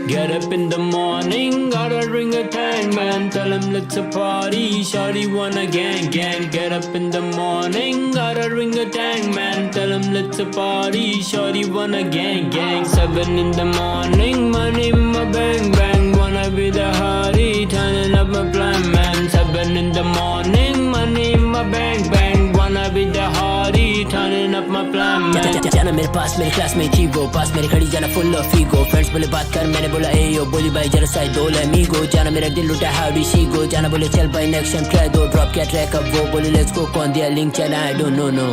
Get up in the morning, gotta ring a tang, man. Tell him let's a party, shawty wanna gang, gang. Get up in the morning, gotta ring a tang, man. Tell him let's a party, shawty wanna gang, gang. 7 in the morning, money in my bang, bang. Wanna be the hardy, turning up my plan, man. 7 in the morning, money in my bang, bang. Wanna be the hardy, turning up my plan, man. जाना मेरे पास मेरे class में थी वो पास मेरे खड़ी जाना full of ego friends बोले बात कर मैंने बोला ए यो बोली भाई जरा साइड दो अमीगो जाना मेरा दिल लुटा हाउ शी गो जाना बोले चल भाई नेक्स्ट टाइम ट्राई दो ड्रॉप क्या ट्रैक अब वो बोले लेट्स गो कौन दिया लिंक चला I don't know no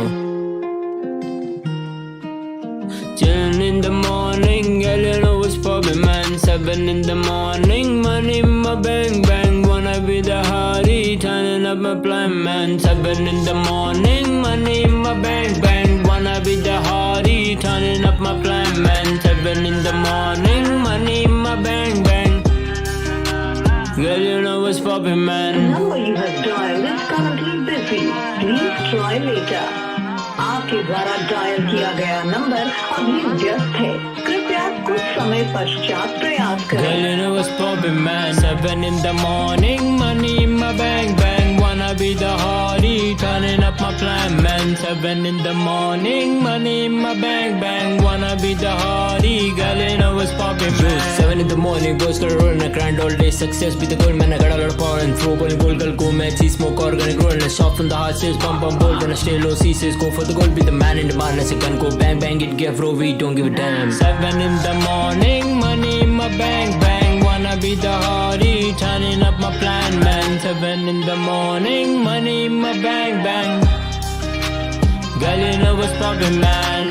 Chillin' in the morning, girl, you know what's poppin', man. 7 in the morning, money in my bang, bang. Wanna be the hardy, turning up my plan, man. 7 in the morning, money in my bang, bang. Wanna be the hardy, turning up my plan, man. 7 in the morning, money in my bang, bang. Girl, you know what's poppin', man. The number you have dialed is currently busy. Please try later. आपके द्वारा dial किया गया number अभी व्यस्त है कृपया कुछ समय पश्चात प्रयास Girl, करें you know what's poppin', man. 7 in the morning, money in my bang, bang. Wanna be the hardy, turning up my plan, man. 7 in the morning, money in my bang, bang. Wanna be the hardy, girl, you know what's poppin', man. 7 in the morning, boys got roll in a grand all day. Success be the goal, man. I got a lot of power and throw ball, goal, girl, go, man. See smoke, organic roll, and soft from the heart says, bump, bump, bold, and I stay low, see says, go for the goal, be the man in the man. Let's a gun, go bang, bang, it get bro, we don't give a damn. 7 in the morning, money in my bang, bang. Wanna be the hardy, turning up my plan, man. 7 in the morning, money in my bang, bang. Girl, you know what's poppin', man.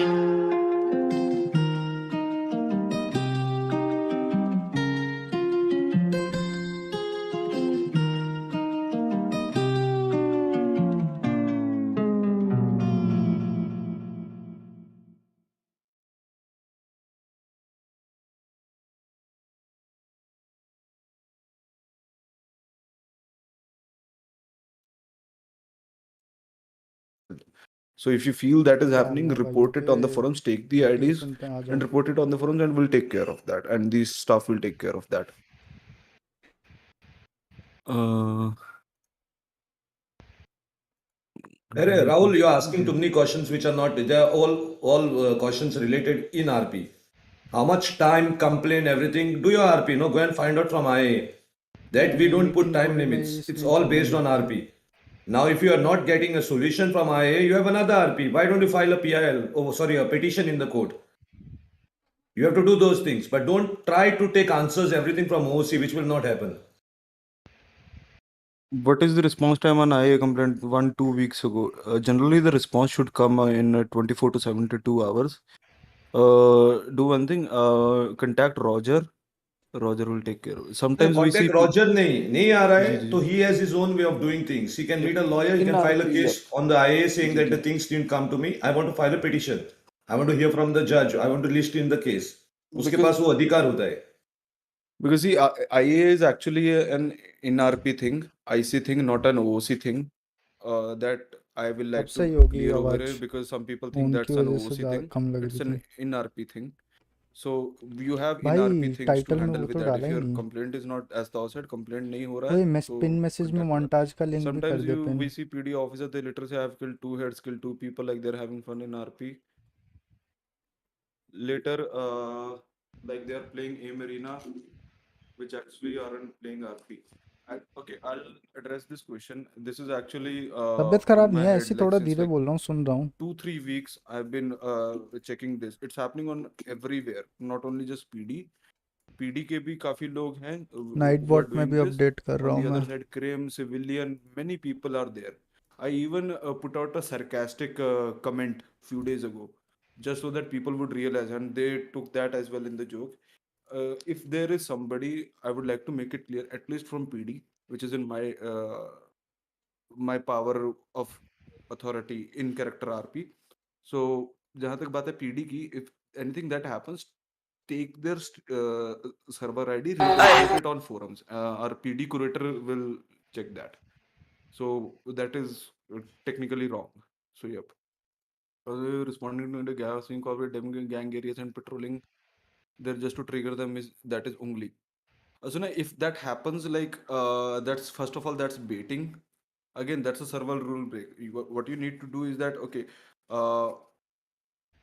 So if you feel that is happening, report it on the forums, take the IDs and report it on the forums, and we'll take care of that. And these staff will take care of that. Rahul, you're asking too many questions which are not. They are all questions related in RP. How much time, complaint, everything. Do your RP. No, go and find out from IA. That we don't put time limits. It's all based on RP. Now, if you are not getting a solution from IA, you have another RP. Why don't you file a PIL? Oh, sorry, a petition in the court. You have to do those things, but don't try to take answers everything from OC, which will not happen. What is the response time on IA complaint 1-2 weeks ago? Generally, the response should come in 24 to 72 hours. Do one thing. Contact Roger. Roger will take care of it. Sometimes we see Roger नहीं आ रहा है, so he has his own way of doing things. He can read a lawyer, he can file a case on the IA saying that the things didn't come to me. I want to file a petition. I want to hear from the judge. I want to list in the case. उसके पास वो अधिकार होता है. Because see, IA is actually an NRP thing, IC thing, not an OC thing. That I will like to clear over here because some people think that's an OC thing. It's an NRP thing. So you have NRP things to handle with that. If your complaint is not, as thou said, complaint नहीं हो रहा है, so pin message में montage का link भी कर दे pin. We see PD officer, they literally say I've killed 2 heads, killed 2 people, like they're having fun in RP. Later, like they're playing Aim Arena, which actually aren't playing RP. Okay, I'll address this question. This is actually तबीयत खराब नहीं है, ऐसे थोड़ा धीरे बोल रहा हूँ, सुन रहा हूँ. 2-3 weeks I've been checking this. It's happening on everywhere, not only just PD. PD के भी काफी लोग हैं. Nightbot में भी अपडेट कर रहा हूँ मैं. On the other side, Crim, Civilian, many people are there. I even put out a sarcastic comment few days ago, just so that people would realize, and they took that as well in the joke. If there is somebody, I would like to make it clear, at least from PD, which is in my power of authority in character RP. So जहाँ तक बात है PD की, if anything that happens, take their server ID, report it on forums. Our PD curator will check that. So that is technically wrong. So yep. Responding to the gas incorporate gang areas and patrolling They're just to trigger them is that is ungli. So now if that happens, like that's first of all that's baiting. Again, that's a server rule break. What you need to do is that okay, uh,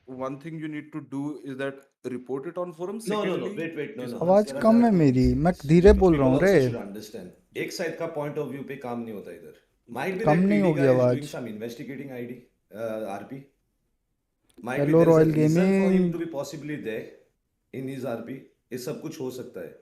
one thing you need to do is that report it on forum. No. Secondly, Wait. No. yes, Hans, आवाज there come are है two मेरी, things. मैं Yes. धीरे बोल रहा People हूँ रे. also should understand. एक side का point of view पे काम नहीं होता इधर. Might be कम that नहीं PD होगी guy is doing आवाज. some investigating ID, RP. Might be hello there is a royal reason for him gaming. to be possibly there in his RP. ये सब कुछ हो सकता है.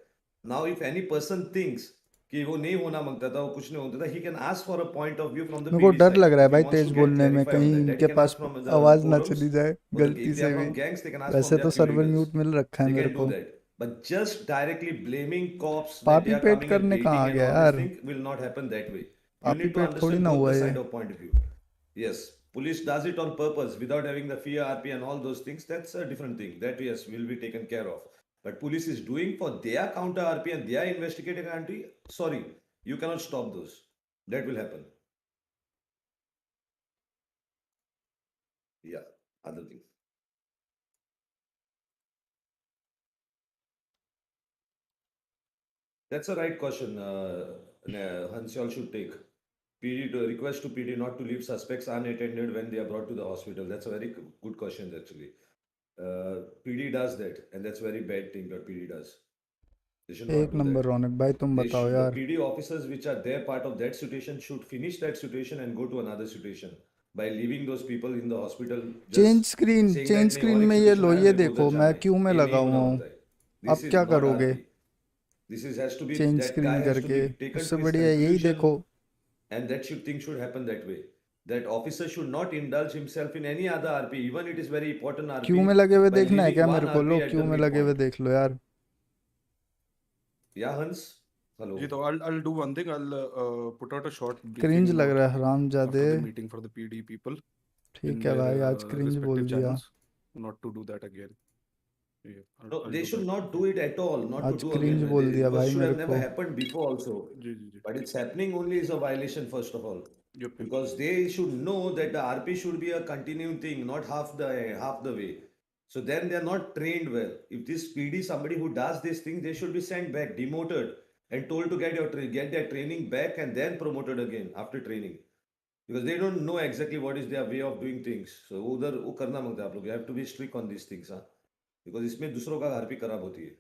Now, if any person thinks कि वो नहीं होना मांगता था, वो कुछ नहीं होता था, he can ask for a point of view from the मेरे को PD डर side. लग रहा है If he भाई wants तेज to get बोलने में, clarify on कहीं that, that इनके he can pass ask from the आवाज ना forums. चली जाए Or गलती if they से are भी. from gangs, they can ask वैसे from तो their team server leaders. Mute मिल रखा है They मेरे can do को. that. But just directly blaming cops that पापी they are pet coming and करने कहाँ आ baiting and गया all these यार. things will not happen that way. You पापी need to पेट थोड़ी understand ना both हुआ the ये. side of point of view. Yes, police does it on purpose without having the fear RP and all those things. That's a different thing. That yes will be taken care of. But police is doing for their counter RP and their investigating RP. Sorry, you cannot stop those. That will happen. Yeah, other thing. That's a right question. Hans, you all should take. PD to request to PD not to leave suspects unattended when they are brought to the hospital. That's a very good question actually. PD does that, and that's a very bad thing that PD does. They should not एक do number that. रौनक भाई, तुम बताओ The यार. PD officers which are there part of that situation should finish that situation and go to another situation by leaving those people in the hospital. Change Just screen, saying change that नहीं screen और एक में ये situation लो, आया ये मेरे को देखो उधर मैं जाना है. क्यों में ये लगा नहीं हुआ होना हूँ. होता है. This अब is क्या not करोगे? RP. This is has to be change that screen guy has to करके. be taken उससे to his बढ़िया यही conclusion. देखो. And that thing should happen that way. That officer should not indulge himself in any other RP, even it is very important RP, क्यों में लगे हुए by देखना है leaving क्या one मेरे को? RP लो at क्यों the में लगे हुए midpoint. देख लो यार. Yeah, Hans? Hello. जी, तो I'll do one thing. I'll put out a short cringe briefing लग note रहा है हरामजादे. after the meeting for the PD people in ठीक है their भाई, आज क्रिंज बोल respective दिया. channels, not to do that again. Yeah, No, I'll they do should that. not do it at all, not to आज do cringe again. बोल दिया Because भाई should मेरे have never को. happened before also. Ji. But it's happening only is a violation, first of all. Yep. Because they should know that the RP should be a continuing thing, not half the way. So then they're not trained well. If this PD, somebody who does this thing, they should be sent back, demoted, and told to get their training back and then promoted again after training. Because they don't know exactly what is their way of doing things. So उधर वो करना मांगते हैं आप लोग. You have to be strict on these things, huh? Because इसमें दूसरों का RP खराब होती है.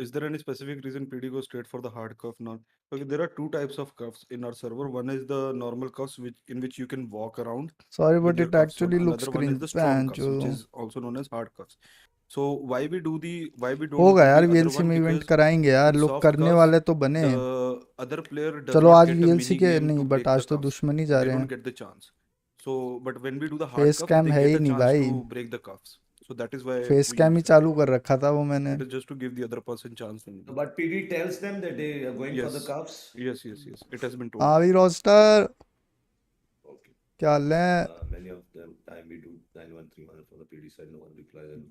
Is there any specific reason PD goes straight for the hard cuff now? Okay, there are two types of cuffs in our server. One is the normal cuffs in which you can walk around sorry with but your it cuffs on. Actually looks Another one is cringe. the strong cuffs, which is also known as hard cuffs. So why we don't होगा do यार, the other VLC one? में event Because कराएंगे यार, in लोग soft करने cuffs, वाले तो बने. the other player does चलो not आज get a वीएलसी mini के game नहीं, to बट break the आज तो cuffs. दुश्मनी जा They रहे don't हैं. get the chance. So, but when we do the hard face cuffs, cam they है get ही a नहीं chance भाई. to break the cuffs. So that is why face we cam use ही that. चालू कर रखा था वो मैंने. It is just to give the other person chance. But PD tells them that they are going for the Yes. cuffs. Yes. It has been told. हाँ भी roster, Okay. क्या हाल है? Many of them time we do 9131 for the PD side, no one replies. And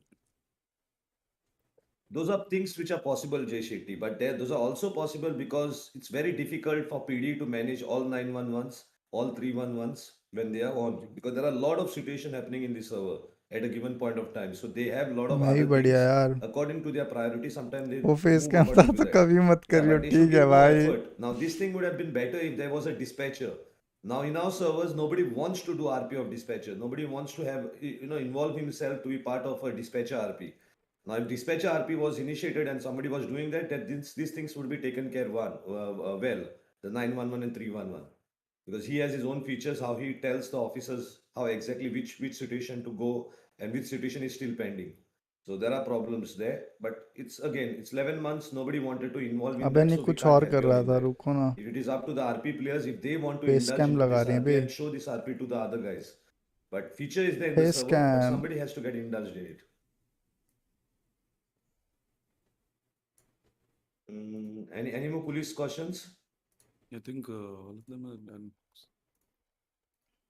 those are things which are possible, Jay Shetty, but those are also possible because it's very difficult for PD to manage all 911s, all 311s when they are on, because there are a lot of situation happening in the server at a given point of time. So they have a lot of मैं ही other बढ़िया things यार. according to their priority. Sometimes they वो face move cam था according to तो that. कभी मत Yeah, करियो, but they should ठीक है give more भाई. effort. Now this thing would have been better if there was a dispatcher. Now in our servers, nobody wants to do RP of dispatcher. Nobody wants to have involve himself to be part of a dispatcher RP. Now, if dispatcher RP was initiated and somebody was doing that, these things would be taken care well, the 911 and 311, because he has his own features, how he tells the officers how exactly which situation to go and which situation is still pending. So there are problems there, but it's 11 months. Nobody wanted to involve in अबे that, नहीं, so we कुछ can't और help कर you रहा in था, that. रुको ना. If it is up to the RP players, if they want to face indulge cam into लगा this रहे हैं RP बे. and show this RP to the other guys, but feature is there in the face server, but cam. somebody has to get indulged in it. Any more police questions? I think all of them are done.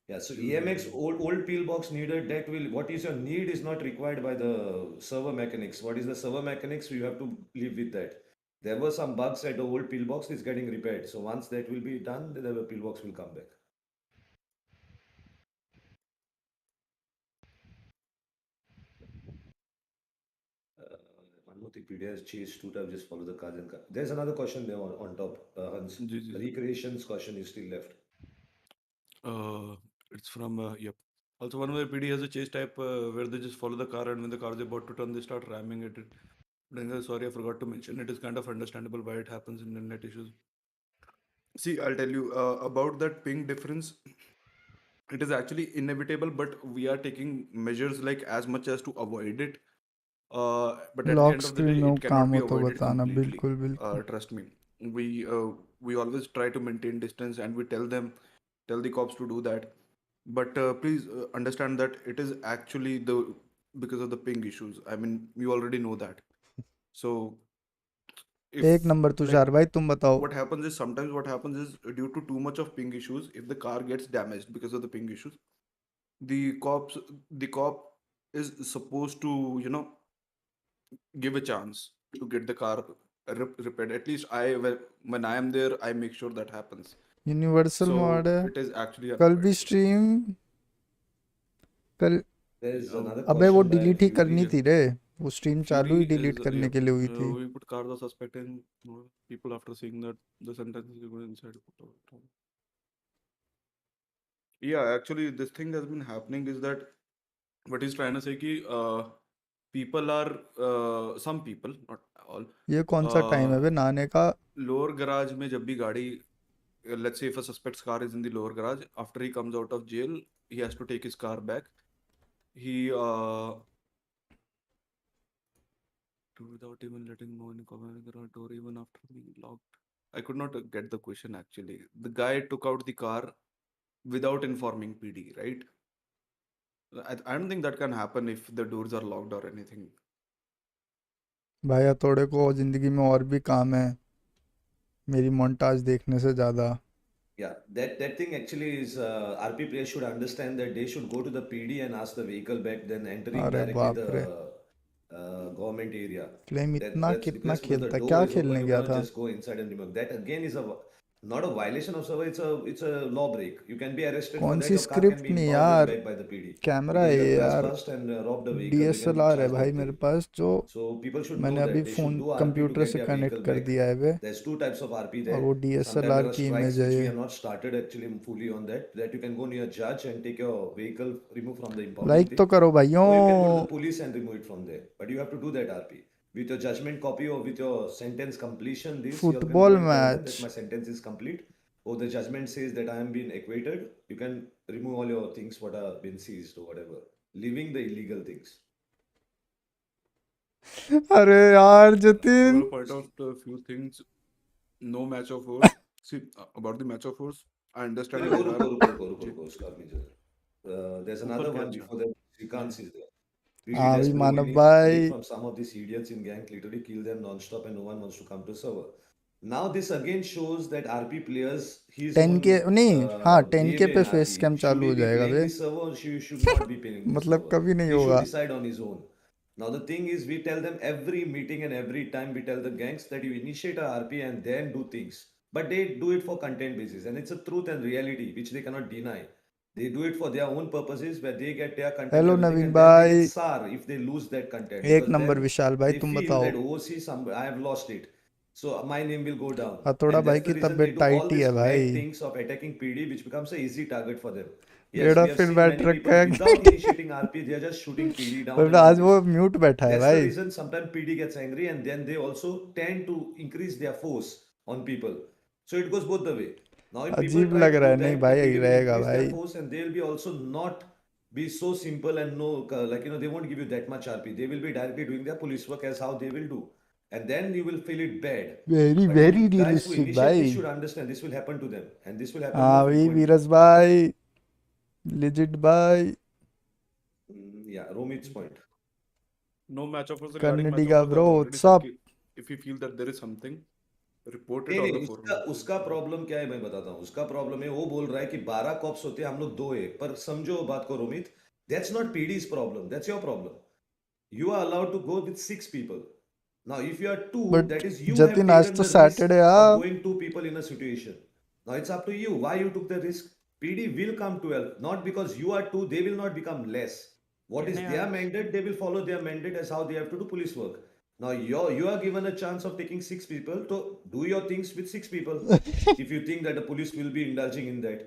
Yeah, so EMX old pillbox needed, that will, what is your need is not required by the server mechanics. What is the server mechanics? You have to live with that. There were some bugs at the old pillbox, is getting repaired. So once that will be done, the pillbox will come back. don't think PD has chased two types, just follow the cards and there's another question there on top, Hans. जी जी Recreations question is still left. It's from yep. Also, one where PD has a chase type where they just follow the car, and when the car is about to turn, they start ramming at it. Then sorry, I forgot to mention. It is kind of understandable why it happens in the net issues. See, I'll tell you about that ping difference. It is actually inevitable, but we are taking measures like as much as to avoid it. But at the lock end of the screen day, में वो it काम cannot be हो तो avoided बताना completely. बिल्कुल बिल्कुल Trust me. We always try to maintain distance, and we tell the cops to do that. But please understand that it is actually the because of the ping issues. I mean, you already know that. So एक if number like Tushar भाई तुम बताओ what happens is sometimes what happens is due to too much of ping issues, if the car gets damaged because of the ping issues, the cop is supposed to give a chance to get the car repaired. At least when I am there, I make sure that happens. Universal So mode है it is actually कल भी unavoidable. Stream कल There's another अबे वो question by delete ही करनी Fury. थी रे वो स्ट्रीम चालू ही Fury डिलीट is करने yep. के लिए हुई थी We put cars are suspecting people after seeing that the sentence is going inside. Yeah, actually, this thing has been happening is that what he's trying to say कि people are some people, not all, ये कौन सा time है बे नहाने का lower garage में जब भी गाड़ी let's say if a suspect's car is in the lower garage, after he comes out of jail, he has to take his car back. He without even letting no one come in the garage door even after being locked. I could not get the question actually. The guy took out the car without informing PD, right? I don't think that can happen if the doors are locked or anything. भाई हथौड़े को जिंदगी में और भी काम है मेरी मोन्टाज देखने से ज्यादा Yeah, that thing actually is RP players should understand that they should go to the PD and ask the vehicle back than entering अरे directly बाप the रे government area. फ्लेम इतना That's कितना because when the खेलता है door क्या is open, खेलने you गया cannot था just go inside and remove. That again is not a violation of server. It's a law break. You can be arrested for कौन that. सी Your car can script be नहीं impounded यार back by the PD camera है because you ये have यार trespassed and robbed the vehicle. They can DSLR है charge भाई both मेरे way. पास जो So people should मैंने know अभी that they should phone do RP to computer get से their कनेक्ट vehicle कर back. दिया है वे There's two types of RP और there. वो Sometimes डीएसएलआर there are की strikes इमेज है which we ये have not started actually fully on that you can go near judge and take your vehicle removed from the impounding like thing, तो करो भाइयों or you can go to the police and remove it from there. But you have to do that RP with your judgment copy or with your sentence completion. This you can go football and tell them match that my sentence is complete, or the judgment says that I am being acquitted. You can remove all your things what are been seized or whatever, leaving the illegal things. अरे यार I Jatin will point out a few things. No match of force. See about the match of force. I understand नहीं, that रुको there रुको रुको रुको जी रुको उसका अभी there's ऊपर another क्या one अच्छा before that. Ji Srikanth is there. PD हाँ भी desperately मानव needs भाई relief from some of these idiots in gang, literally kill them non-stop and no one wants to come to server. Now this again shows that RP players, his 10K own नहीं हाँ way 10K पे in face RP, cam should चालू he हो be जाएगा playing बे this server or should not be playing this मतलब server? कभी नहीं He should होगा decide on his own. Now the thing is, we tell them every meeting and every time we tell the gangs that you initiate a RP and then do things. But they do it for content basis, and it's a truth and reality which they cannot deny. They do it for their own purposes where they get their content, hello everything, Naveen and then they भाई get sour if they lose that content एक because number then विशाल भाई they तुम feel बताओ that oh see some I have lost it, so my name will go down, हथौड़ा and भाई that's the की reason they तबीयत do all tight he these है vague भाई things of attacking PD, which becomes an easy target for them. Yes, बेड़ा we have फिर seen बैठ many रखा people है without initiating RP, they are just shooting PD down मतलब and all आज this. वो म्यूट बैठा है That's the भाई reason sometimes PD gets angry and then they also tend to increase their force on people. So it goes both the way. Now, if people अजीब try लग to रहा do है नहीं that, the भाई PD will रहेगा increase their भाई force and they will be also not be so simple and no, like, they won't give you that much RP. They will be directly doing their police work as how they will do. And then you will feel it bad. Very But very you guys who realistic initiate भाई this should understand this will happen to them and this will happen more हाँ भाई frequently. Beerus भाई legit भाई Yeah, Romit's point. no match of force regarding match Kannadi of का force. Bro I've already what's said up कि if you feel that there is something, report it नहीं on नहीं the उसका forum. उसका problem क्या है मैं बताता हूँ उसका प्रॉब्लम है वो बोल रहा है कि 12 कॉप्स होते हैं हम लोग 2 है पर समझो बात को Romit that's not PD's problem that's your problem you are allowed to go with 6 people now if you are 2 but that is you have Jatin आज taken तो the risk सैटरडे of आ going 2 people in a situation now it's up to you why you took the risk PD will come to help not because you are 2 they will not become less what is their mandate they will follow their mandate as how they have to do police work Now you are given a chance of taking 6 people to do your things with 6 people. If you think that the police will be indulging in that,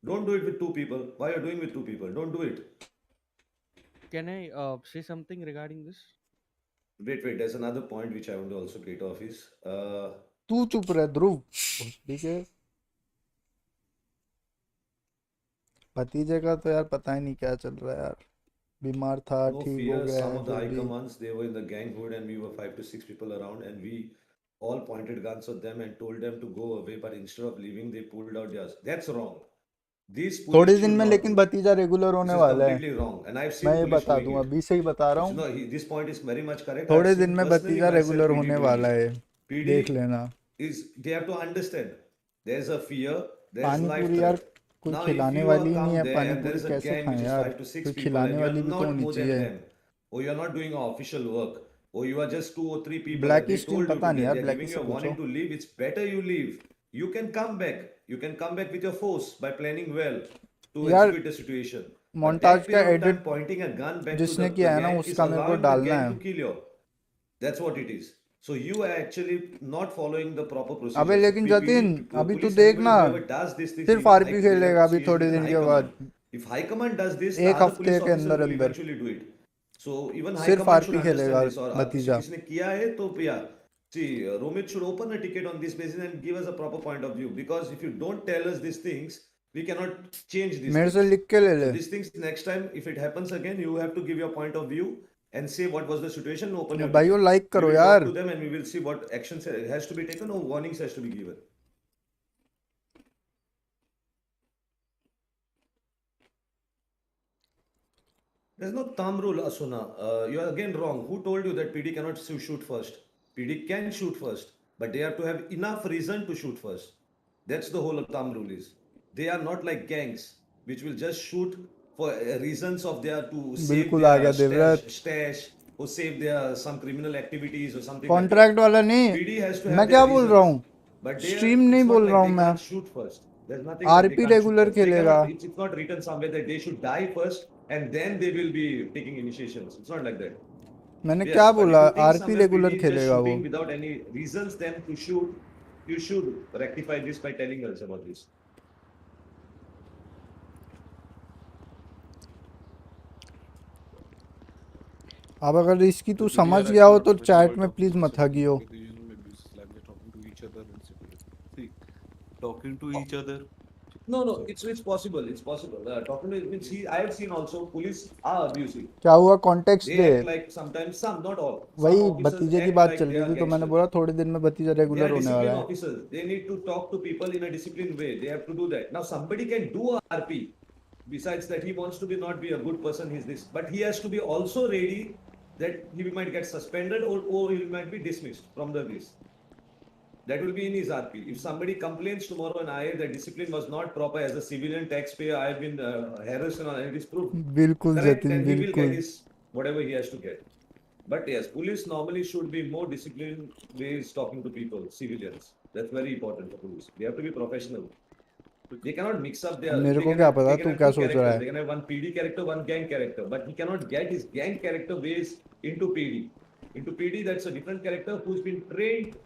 don't do it with 2 people. Why are you doing with 2 people? Don't do it. Can I say something regarding this? Wait. There's another point which I want to also get off is तू चुप रह ध्रुव ठीक है भतीजे का तो यार पता ही नहीं क्या चल रहा है यार बीमार था no ठीक हो fear. गया Some है of the फिर high भी commands, they were in the gang hood and we were 5 to 6 people around and we all pointed guns at them and told them to go away, but instead of leaving they pulled out theirs. That's wrong. These police थोड़े should दिन में not लेकिन do. भतीजा regular This होने is वाला है completely wrong and I've मैं seen ये police बता doing दूं it. अभी से ही बता रहा You हूँ know, this point is very much correct. I've थोड़े seen दिन में personally भतीजा myself रेगुलर PD होने doing वाला it. है PD देख लेना is, they have to understand there's a fear, there's पानी life पूरी यार threat. कोई Now, if खिलाने you वाली are नहीं come है there पानी and there पूरी is a कैसे gang खाएं which is यार 5 to 6 कोई people खिलाने and you are वाली भी तो not होनी more than चाहिए them, or you are not doing official work, or you are just 2 or 3 people black and they stream told you पता to नहीं get, यार they are ब्लैक giving से you a पूछो warning to leave, it's better you leave. You can come back. You can come back with your force by planning well to यार execute the situation. But montage that का period of time edit pointing a gun back to जिसने the किया है ना gang is उसका मेरे को allowing the डालना gang है to kill you. That's what it is. So you are actually not following the proper अबे procedures. लेकिन जतिन अभी तू Police, देख anybody, ना whoever does this thing, सिर्फ even आरपी they have खेलेगा to अभी see थोड़े even दिन high के बाद command. If high command does this, the एक other हफ्ते police के officer अंदर will अंदर eventually do it. So even high सिर्फ command should आरपी खेलेगा understand this. Or भतीजा किसी ने किया है तो yeah. See, Romit should open a ticket on this basis and give us a proper point of view. Because if you don't tell us these things, we cannot change these मेरे से things. लिख के ले So ले these things next time, if it happens again, you have to give your point of view and say what was the situation. Open your भाइयों ticket. Like We करो will यार talk to them and we will see what actions has to be taken or warnings has to be given. There's no thumb rule, Asuna. You are again wrong. Who told you that PD cannot shoot first? PD can shoot first, but they have to have enough reason to shoot first. That's the whole thumb rule is. They are not like gangs, which will just shoot for reasons of their to save बिल्कुल आ गया their Devraj stash or save their some criminal activities or something like that. Contract वाला नहीं PD has to मैं have क्या their बोल रहा reasons. हूँ But they stream it's नहीं not बोल like रहा they हूँ मैं can't shoot first. There's nothing that they RP can't shoot regular first. They खेलेगा cannot, it's not written somewhere that they should die first and then they will be taking initiations. It's not like that. मैंने क्या Yes, but बोला if you think RP somewhere regular PD is just खेलेगा वो shooting without any reasons then to shoot, you should rectify this by telling us about this. अब अगर इसकी तू So we समझ are गया हो actually तो not चैट specified में talking प्लीज to मत security. हगियो They use maybe slang, they're talking to each other in security. See, talking to each other. No, So it's possible. It's possible. Talking to see, I have seen also police are abusive. क्या हुआ context They they act like sometimes some, not all. Some वही officers भतीजे की act बात like चल they रही are थी तो मैंने gangsters. बोला थोड़े दिन में भतीजा They रेगुलर are होने वाला disciplined है officers. They need to talk to people in a disciplined way. They have to do that. Now somebody can do a RP. Besides that, he wants to be not be a good person. He's this, but he has to be also ready that he might get suspended or he might be dismissed from the list. That will be in his RP. If somebody complains tomorrow and I that discipline was not proper as a civilian taxpayer, I have been harassed and it is proved. बिल्कुल Correct, Jatin then he will get बिल्कुल his whatever he has to get. But yes, police normally should be more disciplined ways talking to people, civilians. That's very important for police. They have to be professional. They cannot mix up अब their. मेरे They को can क्या have, पता they can तू have क्या two सोच रहा characters. है They can have one PD character, one gang character. But he cannot get his gang character ways into PD. Into PD, that's a different character who's been trained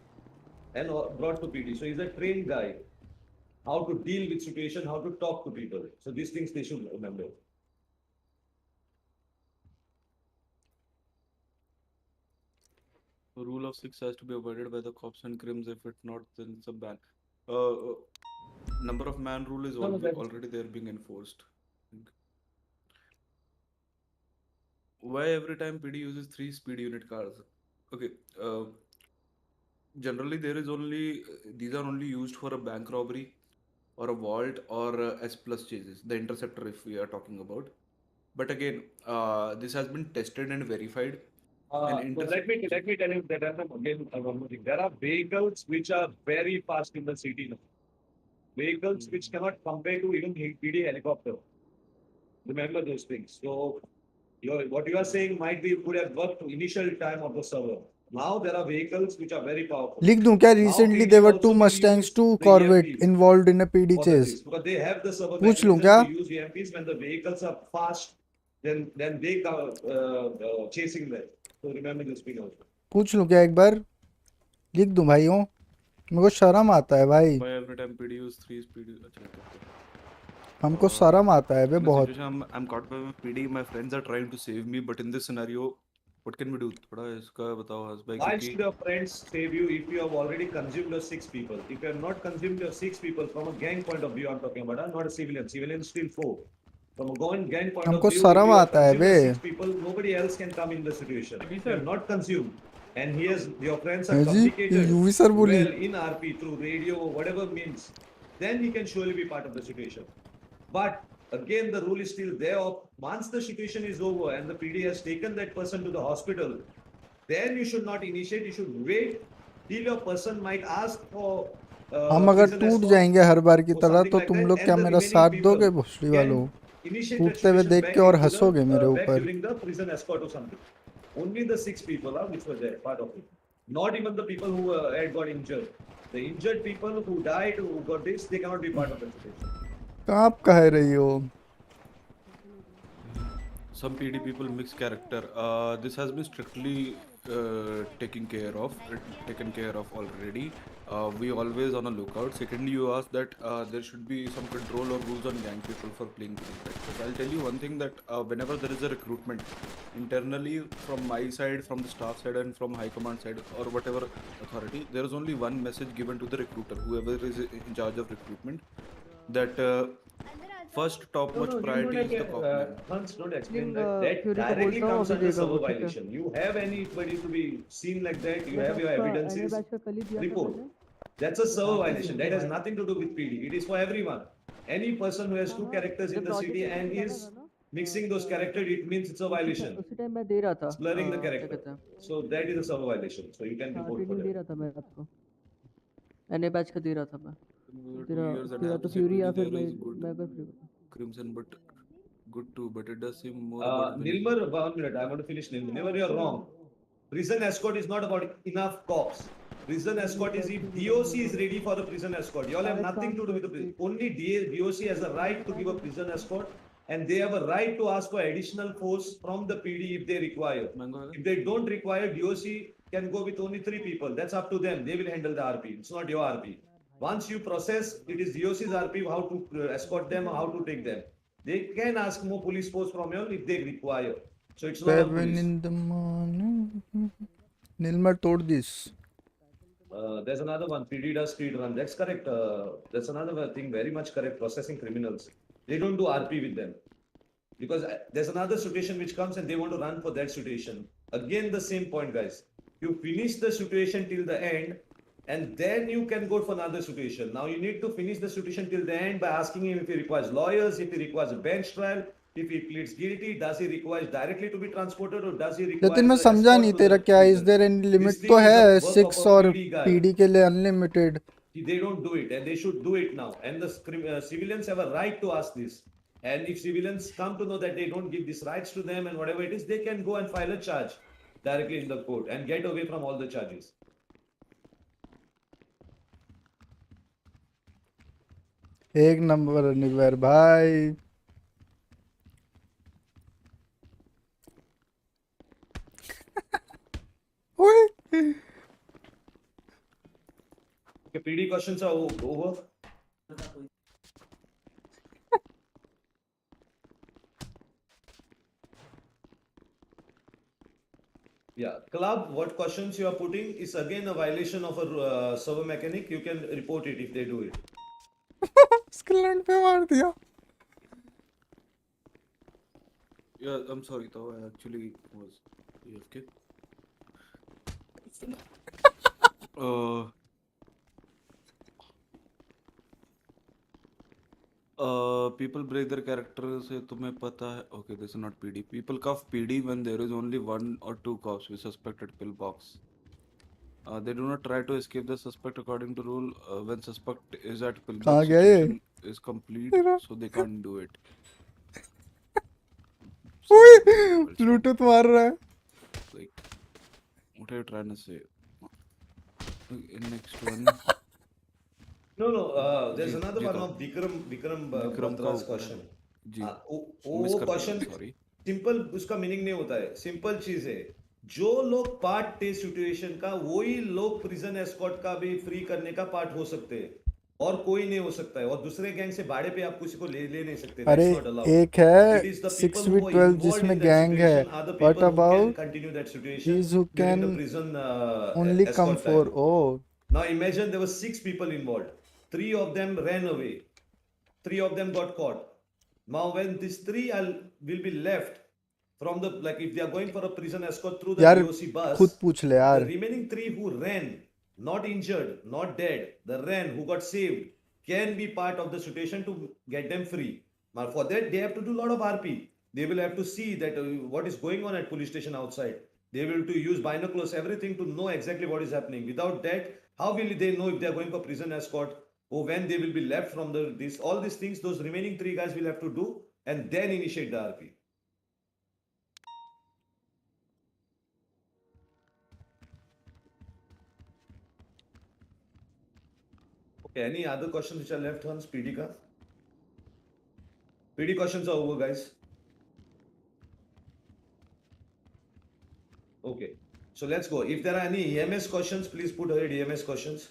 and brought to PD. So he's a trained guy. How to deal with situation, how to talk to people. So these things they should remember. the rule of six has to be avoided by the cops and crims. If it not, then it's a ban. Uh, number of man rule is No, no, that's already there being enforced. Why every time PD uses 3 speed unit cars? Okay. Generally there is only these are only used for a bank robbery or a vault or S plus chases, the interceptor if we are talking about. But again, this has been tested and verified. And So let me tell you that again one more thing. There are vehicles which are very fast in the city now. Vehicles which cannot compare to even PD helicopter. Remember those things. So what you are saying might be could have worked to initial time of the server. Now there are vehicles which are very powerful. लिख दूं क्या Now recently PD there were also 2 will Mustangs use 2 the Corvette EMPs involved in a PD for the chase chase because they have the server पूछ लूं mechanism क्या to use EMPs when the vehicles are fast. Then they come chasing them. So remember this thing also. पूछ लूँ क्या एक बार? लिख दूँ भाइयों? मेरे को शर्म आता है भाई, Why every time PD use 3 PD? अच्छा, okay. हमको शर्म आता है बे In a बहुत। situation I'm caught by my PD, my friends are trying to save me, but in this scenario, what can we do? थोड़ा इसका बताओ हर्ष भाई, Why क्योंकि should your friends save you if you have already consumed your 6 people? If you have not consumed your 6 people from a gang point of view, I'm talking about, not a civilian. Civilian still 4. From a gang point of हमको view, if शर्म you have आता है consumed bay. your 6 people, nobody else can come in the situation. If you have not consumed, and your friends are है जी, ये communicated UV sir बोली। well in RP through radio, whatever means, then he can surely be part of the situation. But again, the rule is still there. Once the situation is over and the PD has taken that person to the hospital, then you should not initiate. You should wait till your person might ask for हम अगर prison टूट escort जाएंगे हर बार की or तरह something तो like तुम that, लोग क्या and the मेरा remaining साथ people दोगे भोसड़ी वालों? can initiate that टूटते हुए situation देख back के और into हंसोगे the मेरे back ऊपर। during the prison escort or something. Only the 6 people are which were there, part of it. Not even the people who had got injured. The injured people who died, who got this, they cannot be part of the situation. कहाँ आप कह रही हो? some PD people mix character. This has been strictly taken care of already. We always on a lookout. Secondly, you asked that there should be some control or rules on gang people for playing PD practice. I'll tell you one thing, that whenever there is a recruitment internally from my side, from the staff side, and from high command side or whatever authority, there is only one message given to the recruiter, whoever is in charge of recruitment, that first topmost priority is the cop name. Hans, don't explain Singh, that. That Fury को directly बोलता हूँ comes अभी under देगा server वो, ठीक है? violation. You have anybody to be seen like that? You मैं have your उसका evidences? बैच का कल ही दिया था Report. मैंने। That's a server violation. That has nothing to do with PD. It is for everyone. Any person who has two characters in the city and is mixing those characters, it means it's a violation. उसी time मैं दे रहा था, It's blurring the क्या character. कहते हैं, So that is a server violation. So you can report for training they that. रहा था मैं रात को, एनए बैच का दे रहा था मैं। 2 तेरा years and तेरा I have तो to say फ्यूरी या PD फिर there मैं is good. मैं कर फ्री होता। Crimson, but good too, but it does seem more about Nilmar, 1 minute. I want to finish Nilmar. Never you're wrong. Prison escort is not about enough cops. Prison escort is if DOC is ready for the prison escort. You all have nothing to do with the prison. Only DOC has a right to give a prison escort, and they have a right to ask for additional force from the PD if they require. If they don't require, DOC can go with only 3 people. That's up to them. They will handle the RP. It's not your RP. Once you process, it is DOC's RP how to escort them, how to take them. They can ask more police force from you if they require. So it's not a 7 police. in the morning. नीलमर तोड़ this. There's another one. PD does speed run. That's correct. That's another thing. Very much correct. Processing criminals. They don't do RP with them because there's another situation which comes and they want to run for that situation. Again, the same point, guys. You finish the situation till the end, and then you can go for another situation. Now you need to finish the situation till the end by asking him if he requires lawyers, if he requires a bench trial, if he pleads guilty, does he require directly to be transported or does he require? लेकिन मैं समझा नहीं तेरा क्या, is there any limit? तो है 6 और PD के लिए unlimited. They don't do it, and they should do it now. And the civilians have a right to ask this. And if civilians come to know that they don't give these rights to them and whatever it is, they can go and file a charge directly in the court and get away from all the charges. एक number अनिवर भाई। ओए Okay, PD questions are over. Yeah, club, what questions you are putting is again a violation of a server mechanic. You can report it if they do it. स्कैलेंड पे मार दिया। Yeah, I'm sorry, though I actually was AFK. People break their characters से तुम्हें पता है? Okay, this is not PD. People cuff PD when there is only 1 or 2 cops with suspected pillbox. They do not try to escape the suspect according to rule. When suspect is at pillbox, कहाँ गया ये? situation is complete, so they can't do it. ओए Bluetooth मार रहा है। Like, what are you trying to say? Next one. No, there's ji, another ji one तो। of Vikram Vikram का Batra's question. जी वो मिस कर क्वेश्चन दिया, sorry. सिंपल उसका मीनिंग नहीं होता है, सिंपल चीज है। जो लोग पार्ट थे सिचुएशन का, वही लोग प्रिजन एस्कॉर्ट का भी फ्री करने का पार्ट हो सकते हैं, और कोई नहीं हो सकता है। और दूसरे गैंग से भाड़े पे आप किसी को ले नहीं सकते। अरे दैट्स नॉट अलाउड। एक है It is the people who are 6v12 involved जिसमें in that गैंग है, situation are the what people who can about continue that situation these who during can the prison only come escort for time. oh Now imagine there were 6 people involved. 3 of them ran away. 3 of them got caught. Now when these 3 will be left from the, like if they are going for a prison escort through the यार DOC bus, खुद पूछ ले the यार। remaining 3 who ran, not injured, not dead, the ran, who got saved, can be part of the situation to get them free. Now for that they have to do a lot of RP. They will have to see that what is going on at police station outside. They will to use binoculars, everything to know exactly what is happening. Without that, how will they know if they are going for prison escort, or when they will be left from the this all these things? Those remaining 3 guys will have to do and then initiate the RP. Okay, any other questions which are left, Hans? PD ka? PD questions are over, guys. Okay, so let's go. If there are any EMS questions, please put ahead EMS questions.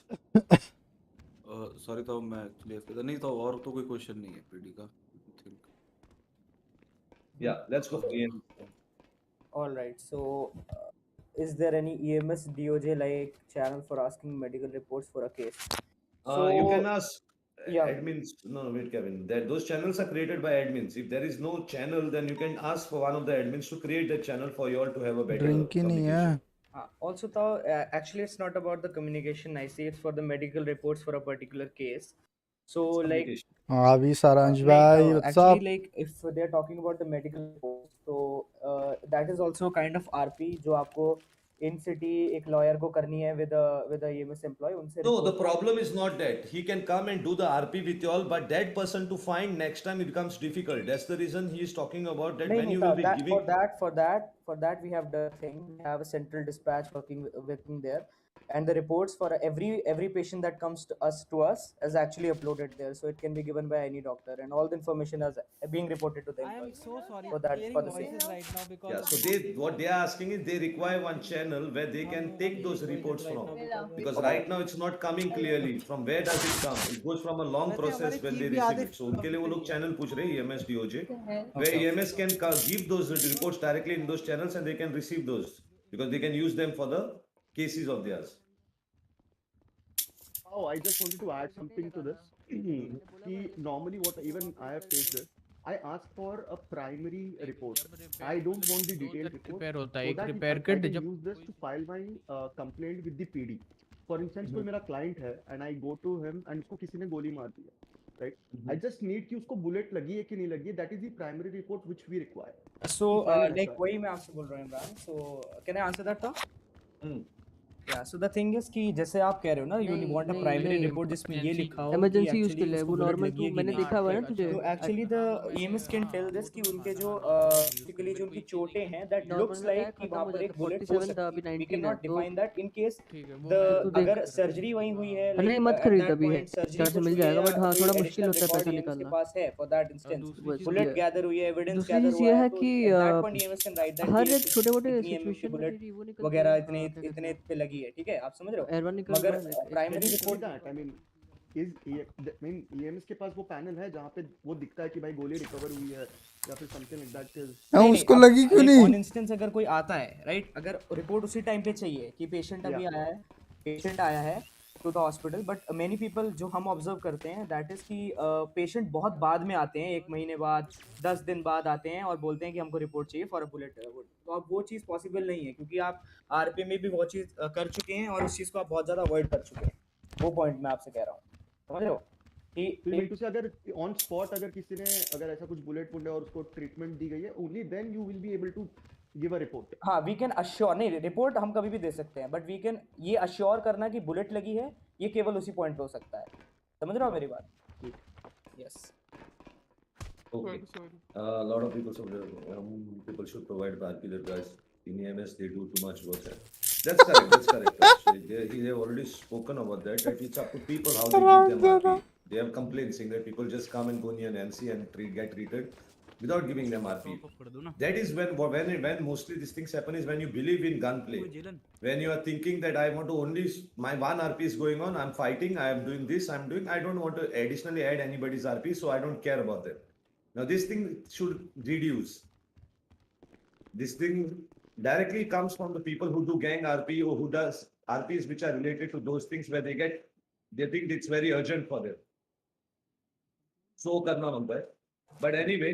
Sorry, तो मैं actually नहीं तो और तो कोई question नहीं है PD का, think. Yeah, let's go for EMS. All right. So, is there any EMS DOJ like channel for asking medical reports for a case? You can ask yeah. admins. No, wait, Kevin. That those channels are created by admins. If there is no channel, then you can ask for one of the admins to create that channel for you all to have a better drink ही नहीं है। communication. Also, actually, it's not about the communication. I say it's for the medical reports for a particular case. So, like, Communication. हाँ अभी सारांश भाई what's actually, up. like, if they're talking about the medical reports, so that is also kind of RP जो आपको in city एक lawyer को करनी है with a EMS employee उनसे No, the report problem is not that. He can come and do the RP with you all, but that person to find next time it becomes difficult. That's the reason he is talking about that when नहीं, you will be that, giving. for that we have the thing. We have a central dispatch working there, and the reports for every patient that comes to us is actually uploaded there, so it can be given by any doctor, and all the information is being reported to the I am employee. so sorry For that, hearing for the same. voices right now because Yeah, of so the what they are asking is they require one channel where they can take those reports from. Because right now it's not coming clearly. From where does it come? It goes from a long process when they receive it. So उनके लिए वो लोग channel पूछ रहे हैं EMS DOJ, where EMS can give those reports directly in those channels and they can receive those because they can use them for the cases of theirs. Oh, I just wanted to add something to this. Normally, what even I have faced this, I ask for a primary report. I don't want the detailed report. Repair होता है So एक that repair I kit can जब use this to file my complaint with the PD. For instance, कोई मेरा client है and I go to him and उसको किसी ने गोली मार दिया, right? I just need कि उसको bullet लगी है कि नहीं लगी है. That is the primary report which we require. So, to file an like FIR. वही मैं आपसे बोल रहा हूँ Imran. So, can I answer that now? Hmm. Yeah, so the thing is कि जैसे आप कह रहे हो ना you want a primary report जिसमें ये लिखा हो emergency use कि के लिए actually वो उसको bullet normal लगी है तू कि मैंने नहीं. देखा हुआ है ना तुझे तो actually the EMS can tell this कि उनके जो basically जो उनकी चोटें हैं that looks like कि वहाँ पर एक bullet हो 47 था अभी सकती है. We 19 है cannot तो define that in case ठीक है the तू देख अगर सर्जरी वहीं हुई है नहीं like मत at खरीद that अभी है point surgery चार से कुछ मिल हुई है जाएगा या बट हाँ कोई थोड़ा मुश्किल additional होता है record पैसा EMS के निकालना पास है for that instance बस bullet ये gather हुई है evidence दूसरी gather चीज हुआ ये है है तो कि at that point EMS can write that हर कि एक छोटे मोटे इतनी mm की सिचुएशन में bullet तेरी वो निकलती वगैरह है इतने क्या कहते इतने हैं पे लगी है. ठीक है आप समझ रहे हो. एरवन निकल मगर रहा है primary Can you see report that? I mean, EMS के पास वो पैनल है जहाँ पे वो दिखता है कि भाई गोली रिकवर हुई है या फिर समथिंग लाइक दैट. हाँ, उसको लगी क्यों नहीं? ऑन इंस्टेंस अगर कोई आता है राइट अगर रिपोर्ट उसी टाइम पे चाहिए कि पेशेंट अभी आया है पेशेंट आया है to the hospital but many people जो हम ऑब्जर्व करते हैं दैट इज कि पेशेंट बहुत बाद में आते हैं 1 महीने बाद 10 दिन बाद आते हैं और बोलते हैं कि हमको रिपोर्ट चाहिए फॉर अ बुलेट. तो अब वो चीज़ पॉसिबल नहीं है क्योंकि आप आरपी में भी वो चीज़ कर चुके हैं और उस चीज़ को आप बहुत ज़्यादा अवॉइड कर चुके हैं. वो पॉइंट मैं आपसे कह रहा हूँ. समझ रहे हो कि से अगर ऑन स्पॉट अगर किसी ने अगर ऐसा कुछ बुलेट वुंड है और उसको ट्रीटमेंट दी गई है only then you will be able to give a report. हाँ वी कैन अश्योर नहीं रिपोर्ट हम कभी भी दे सकते हैं बट वी कैन ये अश्योर करना कि बुलेट लगी है ये केवल उसी पॉइंट पे हो सकता है. समझ रहे हो मेरी बात. Yes. Okay. A lot of people should provide backup guys. In EMS they do too much work. That's correct. That's correct. Actually, they have already spoken about that. That it's up to people how they give them RP. They have complaints saying that people just come and go near an NC and get treated. without giving them RP. That is when mostly these things happen is when you believe in gunplay. When you are thinking that I want to only my one RP is going on, I'm fighting, I am doing this, I don't want to additionally add anybody's RP, so I don't care about them. Now this thing should reduce. This thing directly comes from the people who do gang RP or who does RPs which are related to those things where they think it's very urgent for them. So karna hota hai. But anyway,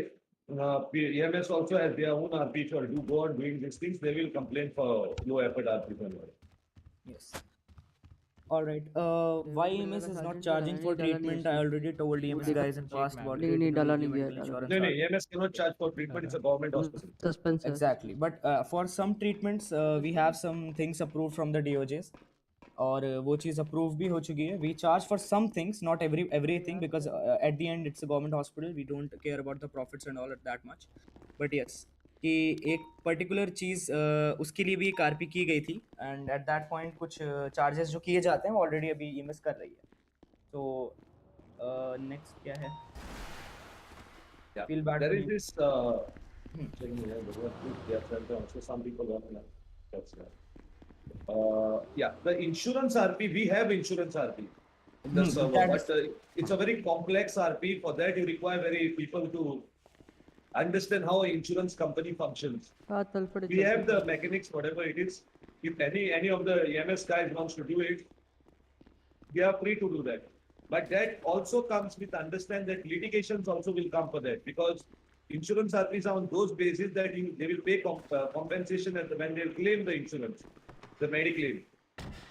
EMS also has their own RP. So do go on doing these things, they will complain for low effort RP. Yes. All right. Why EMS is not charging for treatment? I already told EMS guys in past about नहीं, critical डाला नहीं illness गया, insurance. No, EMS cannot charge for treatment. It's a government hospital. Suspense है. Exactly. But for some treatments, we have some things approved from the DOJs. और वो चीज़ approve भी हो चुकी है. We charge for some things, not everything, because at the end it's a government hospital. We don't care about the profits and all that much. But yes, कि एक particular चीज़ उसके लिए भी एक आरपी की गई थी, एंड एट दैट पॉइंट कुछ चार्जेस जो किए जाते हैं वो ऑलरेडी अभी ईएमएस कर रही है. तो नेक्स्ट क्या है? Feel bad There for is you. this thing here, also some people want that's yeah, the insurance RP, we have insurance RP in the server, but it's a very complex RP. For that, you require very people to understand how an insurance company functions. We have the mechanics, whatever it is. If any of the EMS guys wants to do it, they are free to do that. But that also comes with understand that litigations also will come for that, because insurance RPs are on those basis that they will pay compensation when they claim the insurance, the Mediclaim.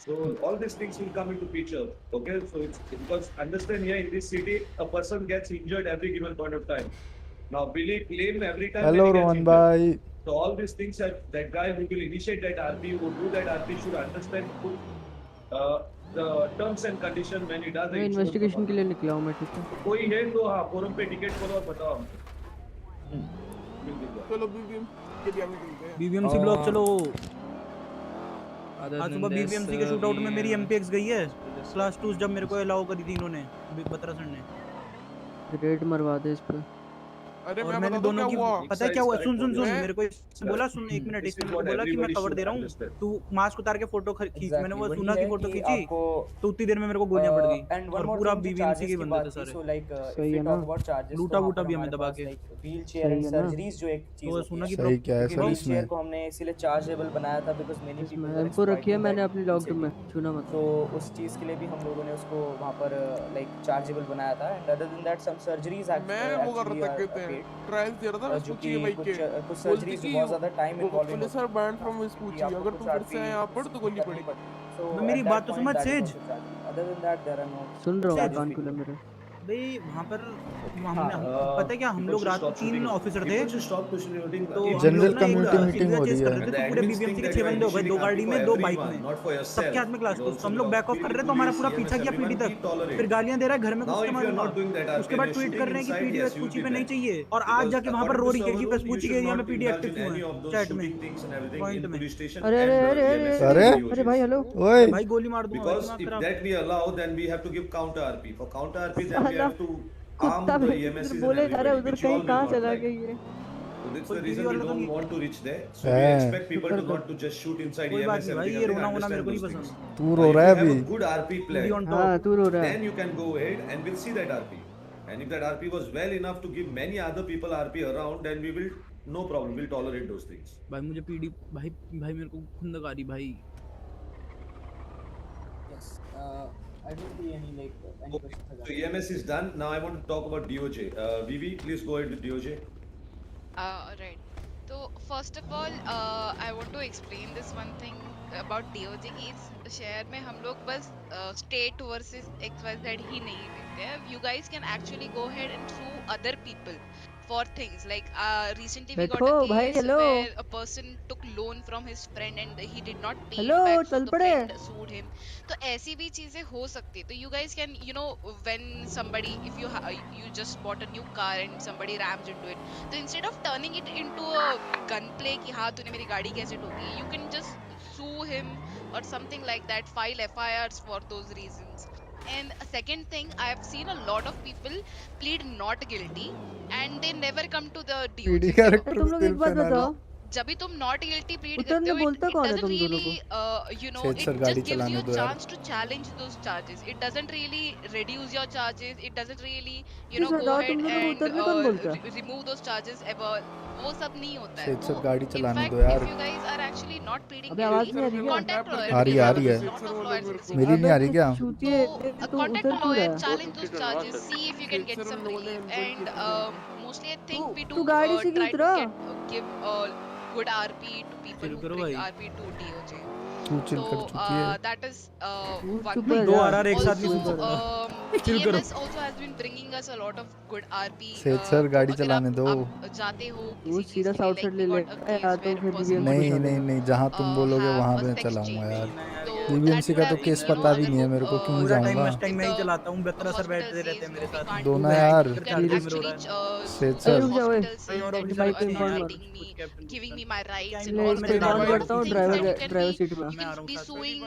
So all these things will come into picture. Okay, so it's because understand here in this city, a person gets injured every given point of time. Now, will he claim every time? Hello, when he gets Rohan injured? bhai. So all these things that guy who will initiate that RP, who do that RP, should understand the terms and conditions when he does the insurance. Investigation के लिए निकला हूँ मैं, ठीक है. कोई है तो हाँ फोरम पे टिकट करो और बताओ हमको. चलो बीबीएमसी ब्लॉक चलो. आज सुबह बीबीएमसी के शूटआउट में मेरी एमपीएक्स गई है. क्लास 2 जब मेरे को अलाउ करी थी इन्होंने, बत्रा सर ने. रेड मरवा दे इस पे. अरे और मैं मैंने बता दूं दोनों क्या की हुआ? पता है क्या हुआ? सुन सुन सुन, मैं- मेरे को बोला, सुन एक मिनट, इसने मेरे को बोला कि मैं कवर दे रहा हूँ, तू मास्क उतार के फोटो खींच. मैंने वो सुना की फोटो खींची तो उतनी देर में मेरे को गोलियां पड़ गई और पूरा बीबीएमसी के बंदे थे सारे. सही है ना? लूटा वूटा भी हमें दबा के. व्हील चेयर एंड सर्जरीज जो एक चीज तो सुना कि सही क्या है सर व्हील इसमें? चेयर को हमने इसीलिए चार्जेबल बनाया था बिकॉज़ मेनी पीपल इनको रखी है मैंने अपनी लॉकडाउन में, छूना मत. तो उस चीज के लिए भी हम लोगों ने उसको वहां पर लाइक चार्जेबल बनाया था. And other than that some surgeries मैं वो कर रहा था, कहते हैं ट्रायल दे रहा था ना, पूछिए भाई के कुछ सर्जरीज बहुत ज्यादा time involve police sir banned from इस पूछिए, अगर तुम फिर से यहाँ पर तो गोली पड़ेगी. मेरी बात तो समझ says. Other than that there are no. सुन रहा हूँ कान खुला मेरे. भाई वहाँ पर पता है क्या, हम लोग रात को 3 ऑफिसर थे तो जनरल कम्युनिटी मीटिंग हो रही है. तो पूरे बीबीएमसी के 6 बंदे हो गए, 2 गाड़ी में 2 बाइक में, सबके हाथ में क्लास. तो हम लोग बैक ऑफ कर रहे तो हमारा पूरा पीछा किया पीडी तक, फिर गालियां दे रहा है घर में घुस के मारूंगा. उसके बाद ट्वीट कर रहे हैं कि पीडी वेस्पूची पे नहीं चाहिए, और आज जाके वहाँ पर रो रही है कि वेस्पूची के एरिया में पीडी एक्टिव क्यों है चैट में पॉइंट में. अरे अरे अरे अरे अरे भाई हेलो. ओए भाई गोली मार दूंगा. Because if that we allow, then we have to give counter RP. For counter RP, then we have to arm कुत्ता the भी EMS उधर बोले जा रहा है, उधर कहीं कहाँ चला गया ये. So that's the reason we don't want to reach there. So we है. expect people to not to just shoot inside कोई बात EMS. नहीं भाई, ये रोना वोना मेरे को नहीं understand those पसंद. things. तू Now, रो if रहा you है have अभी. a good RP plan, हाँ तू रो रहा है. then you can go ahead and we'll see that RP. And if that RP was well enough to give many other people RP around, then we will, no problem, we'll tolerate those things. भाई मुझे PD भाई मेरे को खुंदक आ रही भाई. Yes. I don't see any any questions. So EMS is done. Now I want to talk about DOJ. Vivi, please go ahead with DOJ. Right. So first of all, I want to explain this one thing about DOJ की इस शहर में हम लोग बस state versus XYZ ही नहीं देखते हैं. You guys can actually go ahead and sue other people for things like recently we got देखो a भाई, case hello. where a person took loan from his friend and he did not pay Hello, it back, so चल the पड़े. friend sued him. तो ऐसी भी चीजें हो सकती है. तो you guys can, you know, when somebody, if you just bought a new car and somebody rams into it, so instead of turning it into a gunplay कि हाँ तूने मेरी गाड़ी कैसे ठोकी, you can just sue him or something like that, file FIRs for those reasons. And a second thing, I have seen a lot of people plead not guilty and they never come to the PD DOJ ever. Character उस दिल पे ना लो जब भी तुम not guilty plead उत्तर करते में हो, बोलता इट कौन है डजंट तुम दोनों रियली को? You know Seth it sir गाड़ी जस्ट गिव्स चलाने यू दो यार chance to challenge those charges. It doesn't really reduce your charges. It doesn't really you किस know go बताओ ahead तुम दोनों को and उत्तर में कौन बोलता है? remove those charges ever. वो सब नहीं होता है. सेठ सर तो गाड़ी in चलाने fact दो यार if you guys are actually not pleading अबे आवाज guilty, नहीं आ रही क्या? contact आ lawyer. रही There आ are रही है a lot of lawyers in the city. मेरी नहीं आ रही क्या चूतिए So तू contact उतर a क्यों lawyer, रहा है? challenge those charges, see if you can get some relief. And mostly I think we तू do गाड़ी से क्यों try to उतरा? give good RP to people who bring RP to DOJ. तू चिल कर चुकी है That is तू one चुप thing. रह दो जा। आरआर एक साथ नहीं Also, सुन सकता चिल करो EMS also has been bringing us a lot of good RP. सेठ सर गाड़ी अगर चलाने दो आप जाते हो तू किसी चीज सीधा के लिए, साउथ like साइड ले we ले got a या case तो where a फिर person बीबीएमसी नहीं घुसा नहीं देगा। नहीं जहाँ तुम बोलोगे have वहाँ a पे sex चलाऊंगा change. यार So बीबीएमसी that का would तो have केस been, you पता know, भी नहीं है मेरे को क्यों पूरा टाइम जाऊंगा मस्टैंग में ही If चलाता हूँ बेहतर सर hospital बैठते रहते says हैं मेरे no, we साथ can't दो do ना that, यार you फिर can चार्जेस में रो actually रहा है सेठ अरे सर रुक जा ओए hospital says और that अभी you तक are बाइक पे इंफॉर्म कर violating me, giving me my rights and ले all इस of पे that. इंफॉर्म There are करता हूँ things that you driver can driver be seat पे you can be suing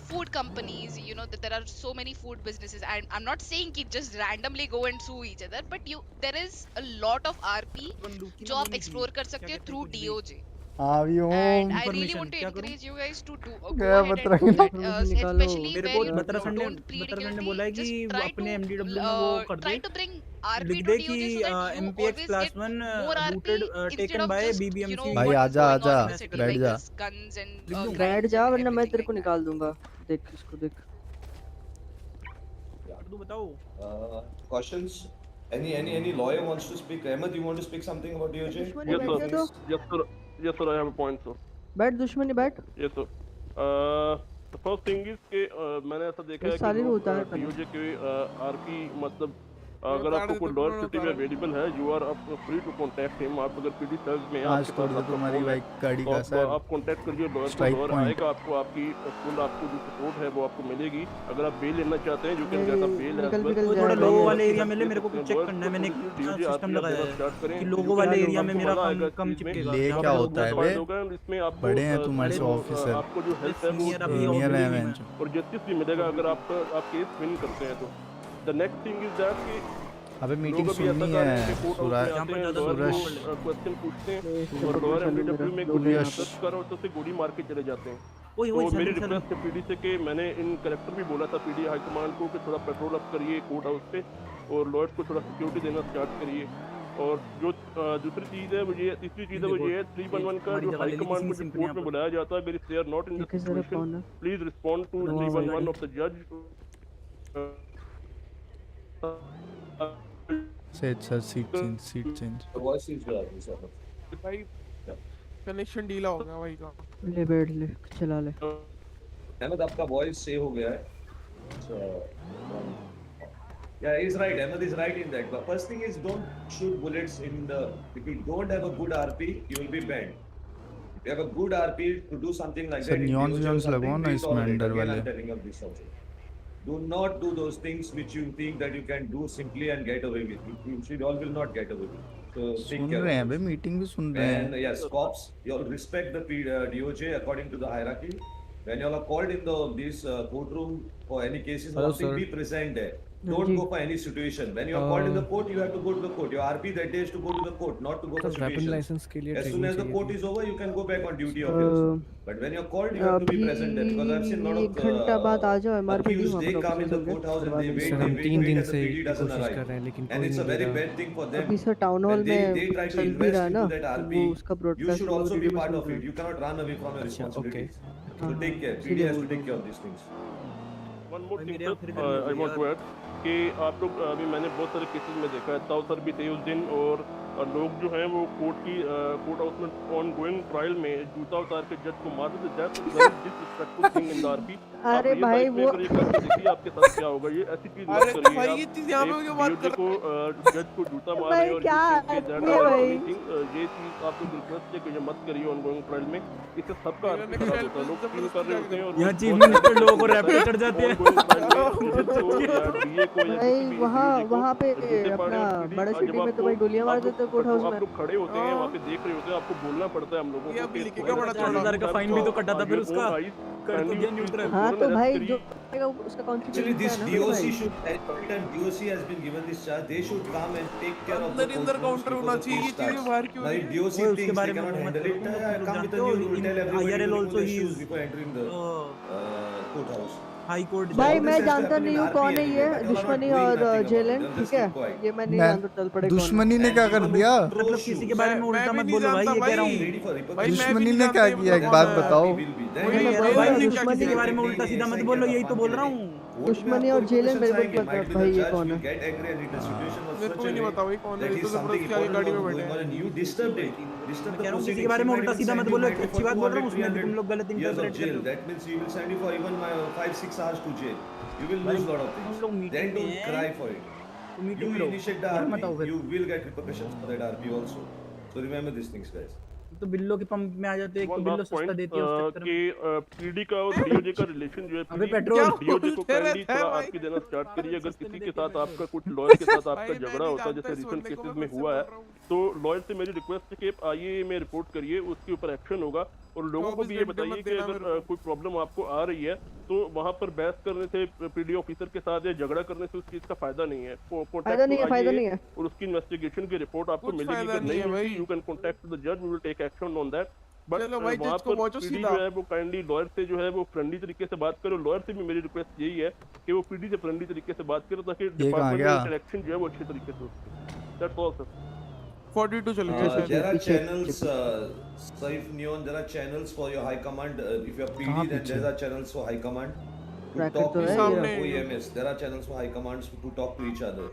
food companies. You know that there are so many food businesses, and I'm not saying कि just randomly go and sue each other, but there is a lot of RP बंदूक थी जो ना वो आप नहीं थी explore कर क्या सकते हो कहते हैं through कुछ भी DOJ. हाँ भी And हूँ I really information want to क्या करूँ encourage you guys to go गया ahead Batra and do that, information निकालो especially मेरे where को you बत्रा सर ने don't plead बत्रा सर ने guilty. बोला है कि Just वो try अपने to एमडीडब्ल्यू में वो कर try दे to bring लिख RP दे to कि DOJ so that you MPX always class get 1 more RP रूटेड instead taken of by just BBMC भाई what is आजा going on आजा in the city, बैठ like जा this guns and लिख दूँ बैठ crimes जा and वरना मैं everything तेरे को like that. निकाल दूंगा देख इसको देख कर दूँ बताओ Questions? Any lawyer wants to speak? Ahmed, you want to speak something about DOJ? दुश्मनी बैठ जा तो Yes sir, I have a point sir. बैठ दुश्मनी बैठ Yes sir. The first thing is कि मैंने ऐसा देखा है इस कि साली को लोग उतार पहले DOJ के आरपी मतलब अगर आपको कोई लॉयर सिटी में अवेलेबल है, you are free to contact him. आप अगर पीडी सर्च में हैं, आज आपके तोड़ पास दो आपका तुम्हारी फोन है, बाइक गाड़ी तो का सर आप कॉन्टैक्ट करिए लॉयर को. स्ट्राइक लॉयर पॉइंट आएगा, आपको आपकी फुल आपको जो सपोर्ट है वो आपको मिलेगी. अगर आप बेल लेना चाहते हैं, you can get a bail as निकल वेल. निकल वो जा थोड़ा रहा लोगों है वाले एरिया में ले मेरे को कुछ चेक करना है मैंने एक सिस्टम लगाया है कि लोगों वाले एरिया में मेरा कम कम चिपकेगा ले जहाँ क्या पे होता है लोग बे इसमें आपको बड़े हैं तुम्हारे से ऑफिसर आपको जो हेल्प है वो सीनियर अभी सीनियर है ऑलरेडी मैं मैं और जस्टिस भी मिलेगा अगर आप केस विन करते हैं तो. The next thing is that कि अबे मीटिंग लोग अभी ऐसा सुननी कर रहे है हैं कि कोर्ट सूरज हाउस में आते हैं, सूरज लॉयर क्वेश्चन पूछते हैं और लॉयर एमडब्ल्यू में गोली सर्च करो तो से गोली मार के चले जाते हैं. ओए तो ओए मेरी चल रिक्वेस्ट है पीडी से कि मैंने इन कलेक्टर भी बोला था पीडी हाई कमांड को कि थोड़ा पेट्रोल अप करिए कोर्ट हाउस पे और लॉयर्स को थोड़ा सिक्योरिटी देना स्टार्ट करिए. और जो दूसरी चीज़ है वो ये तीसरी चीज़ है वो ये है 311 का जो हाई कमांड को जो कोर्ट में बुलाया जाता है, अगर they are not in the situation please respond to 311 of the जज. Seth sir seat change The voice is sir. भाई कनेक्शन ढीला हो गया भाई का. ले बैठ ले चला ले Ahmed, आपका voice save हो गया है. So, yeah, he's right. Ahmed is right in that. But first thing is don't shoot bullets in the. If you don't have a good RP, you will be banned. If you have a good RP to do something like sir that, neons लगवाओ ना इसमें under वाले. I'm telling you this also. Do not do those things which you think that you can do simply and get away with. You should all will not get away with. So take soon care. रहे हैं बे meeting भी सुन रहे And हैं. yes, cops, you all respect the DOJ according to the hierarchy. When you all are called in this courtroom for any cases, Hello, one thing, sir. be present there. Don't go for any situation. When you are called in the court, you have to go to the court. Your RP that day is to go to the court, not to go for situations. License के लिए As soon as the court is over, you can go back on duty of yours. But when you're called, you have to be present there because I've seen lot एक घंटा बाद आ जाओ MRP D accused. वहां They पर come in the office courthouse and they wait, sir they हम wait, 3 wait, दिन and the से PD doesn't कोशिश कर arrive. रहे हैं लेकिन And कोई it's a नहीं very दे रहा. bad thing for them. अभी sir town hall When they में try to चल भी रहा invest है ना into that RP, वो उसका you broadcast should also be video part में of soon it. You cannot run away from your responsibilities. So हाँ, take care. इसीलिए PD has to बोल take care of these things. One more thing, मेरे यहाँ sir. फिर इधर I want to add कि आप लोग अभी मैंने बहुत सारे केसेस में देखा है, ताऊ सर भी थे उस दिन और लोग जो हैं वो कोर्ट हाउस में ऑन गोइंग ट्रायल में जूता उतार के जज को मार देते. That's a very disrespectful thing in the RP. अरे भाई वो ये करके देखिए आपके साथ क्या होगा. ये ऐसी चीज मत करिए. भाई ये चीज यहां पे क्यों बात कर रहे हो? जज को जूता मार रहे हो और ये चीज आप लोग रिक्वेस्ट है कि ये मत करिए ऑन गोइंग ट्रायल में. इससे सबका अर्थ खराब होता है. लोग फील कर रहे होते हैं और यहाँ चीफ मिनिस्टर लोगों को रैप पे चढ़ जाते हैं. भाई वहाँ पे अपना बड़े सिटी में तो भाई गोलियां मार देते तो कोर्ट हाउस तो में आप लोग खड़े होते हैं वहाँ पे देख रहे होते हैं, आपको बोलना पड़ता है हम लोगों को कि 50,000 का फाइन भी तो कटा था फिर उसका कर तो दिया न्यूट्रल। हाँ तो भाई जो करेगा उसका Actually, कॉन्सिक्वेंस this है ना DOC भाई। should, every time DOC has been given this charge, they should come and take care of the अंदर काउंटर before होना the चाहिए, case ये चीजें starts. बाहर क्यों Now, हो if रही है? DOC वो उसके thinks they बारे में cannot वो मत handle करो, it, तुम लोग come with जानते a हो new rule, tell everybody IRL to also remove their he shoes is before entering the courthouse. High court भाई all मैं this has to जानता happen नहीं in हूँ RP कौन है anyway, ये but you are not दुश्मनी doing और nothing about it. जेलन, They'll ठीक just है keep quiet. ये मैं नहीं मैं जानता, चल पड़े कौन है। दुश्मनी ने क्या कर दिया? मतलब किसी के बारे में उल्टा मैं मत भी बोलो नहीं भाई, ये जानता कह रहा भाई। हूँ। भाई मैं भी दुश्मनी नहीं ने क्या जानता किया, ये एक कौन बात है। बताओ। वही मैं मैं बोल रहा भाई हूँ नहीं किसी दुश्मनी के बारे में उल्टा सीधा मत बोलो, यही तो बोल रहा हूँ। दुश्मनी और जेलन मेरे को नहीं पता भाई ये कौन है। मेरे को भी नहीं पता भाई कौन है, ये तो जबरदस्ती आगे गाड़ी में बैठे हैं। मैं कह रहा हूँ किसी के बारे में उल्टा सीधा मत बोलो, अच्छी बात बोल रहा हूँ उसमें तुम लोग गलत इंटरप्रेट कर रहे हो। That means we will send you for even 5-6 hours to jail. You will lose lot of हम things. लोग मीटिंग Then में don't हैं, cry for it. तो You मीटिंग में will रहो, initiate the फिर मत आओ RP. फिर। You will get repercussions for that RP also. So remember these things, guys. तो बिल्लो के पंप में आ जाते, एक तो वन बिल्लो लास्ट सस्ता पॉइंट देती है उस चक्कर में। कि पीडी का और डीओजे का रिलेशन जो है अबे PD पेट्रोल और डीओजे को बोलते काइंडली रहते हैं थोड़ा भाई। आरपी देना स्टार्ट करिए। अगर सस्ते में किसी के देते साथ हैं आपका कुछ लॉयर के साथ आपका भाई मैं झगड़ा नहीं होता है, जानता, जैसे इस रिसेंट बंदे को केसेस मैं में खुद से हुआ है, बोल रहा हूँ। तो लॉयर से मेरी रिक्वेस्ट है कि आप आइए में रिपोर्ट करिए, उसके ऊपर एक्शन होगा। और लोगों को 24 भी ये घंटे बताइए मत कि देना अगर मेरे को। कोई प्रॉब्लम आपको आ रही है तो वहाँ पर बहस करने से, पीडी ऑफिसर के साथ या झगड़ा करने से उस चीज़ का फायदा नहीं है। फायदा नहीं है, फायदा नहीं है। और उसकी इन्वेस्टिगेशन की रिपोर्ट आपको कुछ मिलेगी। फायदा अगर नहीं नहीं है मिलती, भाई। यू कैन कॉन्टेक्ट द जज, we will take action on that. But चलो भाई, वहाँ जज को पर पहुंचो पीडी सीधा। जो है वो काइंडली लॉयर से जो है वो फ्रेंडली तरीके से बात करो। लॉयर से भी मेरी रिक्वेस्ट यही है कि वो पीडी से फ्रेंडली तरीके से बात करो, ताकि कहाँ डिपार्टमेंट गया? में इंटरेक्शन जो है वो अच्छे तरीके से हो सके। That's all sir. 42 चल गया शायद। There are पीछे, channels, Saif Neon, there are channels for your high command. If you are PD, then पीछे? there are channels for high command to Bracket talk तो to है सामने। OEMs. There are channels for high commands to talk to each other.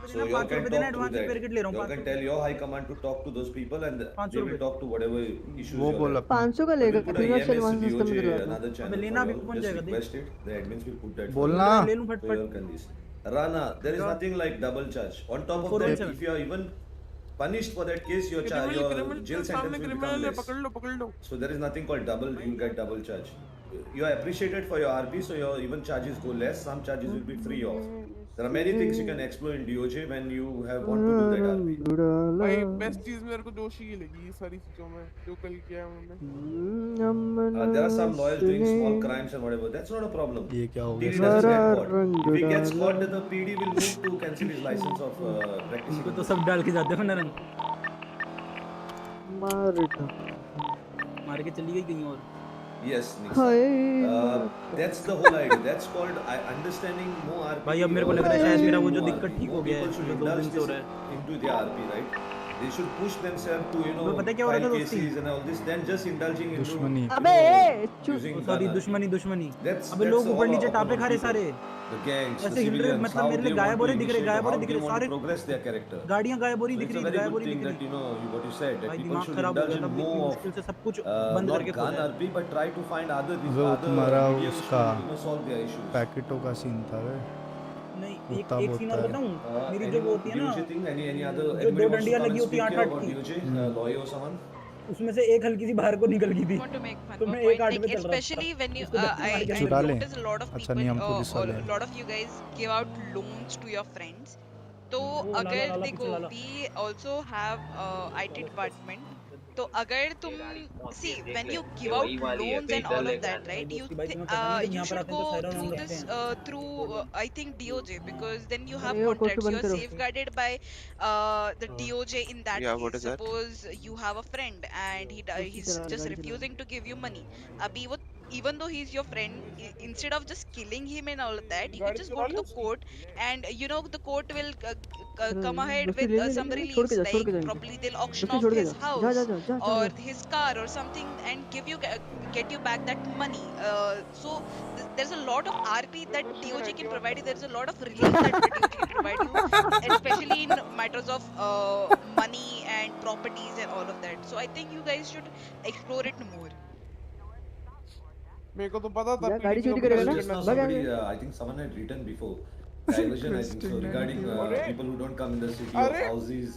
So you all 500 can रुपए देना, talk through advance that. Packet ले रहा हूँ, You all can 500 tell your high command to talk to those people, and 500 they will रुपए। talk to whatever issues वो you बोल have. अपना 500 का But लेगा, we'll put a तीनों चल EMS, वन सिस्टम में DOJ, दिलवा दो। another channel लेना for भी you. पहुंच Just जाएगा, देख। request it. The admins will put that. for बोलना। you. ले लूँ So you all फटफट। can listen. Rana, there is nothing like double charge. On top of that, 417. if you are even punished for that case, your jail criminal sentence सामने will become criminal है, less. पकड़ लो। So there is nothing called double. You get double charge. You are appreciated for your RP, so your even charges go less. Some charges will be free off. There are many things you can explore in DOJ when you have want to do that RP. भाई best चीज मेरे को जोशी की लगी ये सारी चीजों में जो कल किया है उन्होंने। There are some lawyers doing small crimes and whatever. That's not a problem. ये क्या हो PD गया? doesn't get caught. If he gets caught, then the PD will move to cancel his license of practicing. उनको तो सब डाल के जाते हो ना रंग, मार के चली गई कहीं और। Yes, Nisa. That's the whole idea. That's called understanding more RP. भाई अब मेरे को लग रहा है शायद मेरा वो जो more दिक्कत RP. ठीक हो More गया है, people should जो 2 दिन indulge से हो रहा this है। into their RP, right? They should push themselves to पता है क्या हो रहा file था दोस्ती? cases and all this. Then just indulging into दुश्मनी। अबे using सॉरी, gun. दुश्मनी। That's अबे लोग all ऊपर नीचे upon टापे खा रहे people. सारे, The gangs, the ऐसे हिल रहे, civilians, मतलब how मेरे they लिए want गायब to हो रहे दिख रहे, initiate, गायब हो how रहे दिख they रहे want to सारे, progress their character. गाड़ियां गायब हो रही So दिख it's a रही, very गायब हो good रही thing दिख that रही। what you said, that भाई people दिमाग should खराब हो indulge गया था, in इतनी more of मुश्किल से सब कुछ बंद not करके gun खोला है। RP, but try to find other वो तुम्हारा mediums उसका to solve their issues. पैकेटों का सीन था वे। नहीं, होता एक सीन और है। बताऊं, मेरी जो वो होती है ना, DOJ thing, any other जो anybody दो wants to डंडियां come लगी and होती है speak 8-8 about की, DOJ, lawyer or someone? उसमें से एक हल्की सी बाहर को निकल गई थी, want to make fun तो of मैं point, एक 8 like पे चल रहा था, especially when you उसको धक्के मार के I चुरा ले। notice a lot of अच्छा people नहीं, हम पुलिस वाले a हैं। lot of you guys give out loans to your friends. तो वो लाला अगर लाला देखो पीछे लाला। we also have IT department, तो अगर तुम see when you give out loans and all of that, right, you you should go through this through I think DOJ, because then you have अरे वो कोर्ट contracts, you बंद are करो। safeguarded by the DOJ in that Yeah, case. what is that? Suppose you have a friend and he's चला just गाड़ी चला। refusing to give you money. Abhi wo, even though he's your friend, instead of just killing him and all of that, you could just go to the court, and you know the court will come ahead दोस्ती with ले ले some ले, छोड़ के release, जा, छोड़ के like जा इनको। probably they'll auction दोस्ती off छोड़ के his जा, जा house जा जा जा or जा। his car or something and give you get you back that money. So there's a lot of RP that DOJ can provide you. There's a lot of relief that the DOJ can provide you, especially in matters of money and properties and all of that. So I think you guys should explore it more. मेरे को तो पता था या PD गाड़ी की चोरी करेगा ना, Just now भाग somebody, जाएंगे। I think someone had written before diversion, I think so, regarding people who don't come in the city of अरे! houses.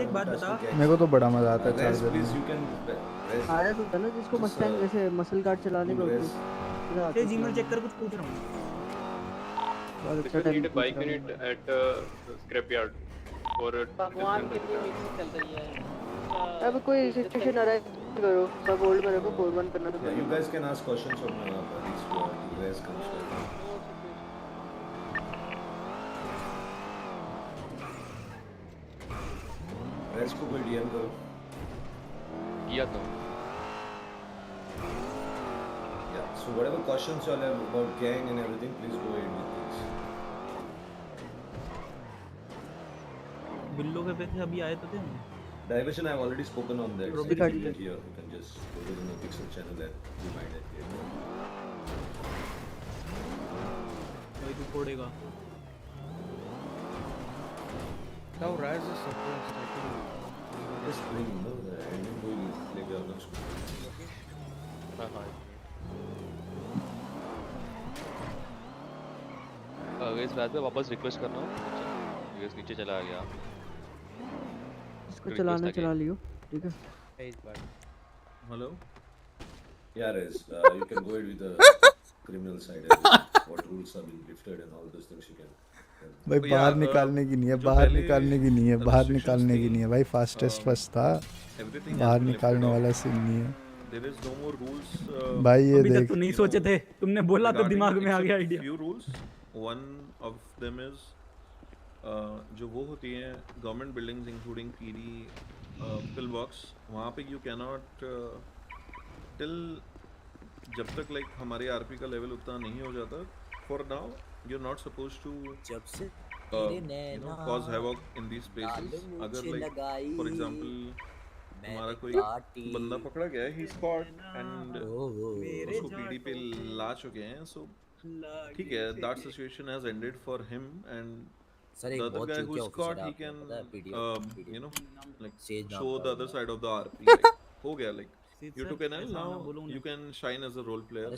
मुझे एक बात बता मेरे को तो बड़ा मजा आता है Rest, चार्जर please. में। You can rest. आया तो था ना जिसको Just, मस्टैंग ऐसे मसल कार्ड चलाने full को होती rest. है। तेज ईमेल चेक कर, कुछ पूछ रहा हूँ। बहुत This अच्छा will need time a bike unit at scrapyard for a भगवान कितनी मीटिंग चल रही है अब कोई सिचुएशन आ रहा है करो सब होल्ड में रखो 4-1 करना तो Yeah, you guys can ask questions from these two guys can share. Rest को कोई DM करो. किया तो. Yeah, so whatever questions you all have about gang and everything, please go ahead with this. बिल्लो के पैसे अभी आए तो थे ना? Diversion I've already spoken on that. Robbie So Cardi. here you can just go to the Pixel channel and remind it. भाई तू फोड़ेगा. Now Raz is suppressed, I think. Just bring the ending will play the other school. इस बात पे वापस request करना नीचे चला गया. इसको चलाना चला लियो ठीक है. Hello. Yeah, Rez, you can go ahead with the criminal side. What rules have been lifted and all those things you can. भाई बाहर निकालने की नहीं है, बाहर निकालने की नहीं है, बाहर निकालने की नहीं है भाई. फास्टेस्ट फर्स्ट था, बाहर निकालने वाला सीन नहीं है. There is no more rules. भाई ये अभी तक देख तो नहीं सोचे थे, तुमने बोला तो दिमाग में आ गया idea. Few rules. One of them is जो वो होती हैं government buildings including PD, pill box, वहाँ पे यू कैनॉट टिल जब तक लाइक हमारे आरपी का लेवल उतना नहीं हो जाता, for now you are not supposed to जब से you know cause havoc in these places. अगर लाइक फॉर एग्जांपल हमारा कोई बंदा पकड़ा गया है, ही इज कॉट एंड उसको पीडी पे ला चुके हैं, सो ठीक है, that situation has ended for him and Sir, the other guy who's caught, he can you know like show the other side of the RP. Like, हो गया, like you took an L, now you can shine as a role player and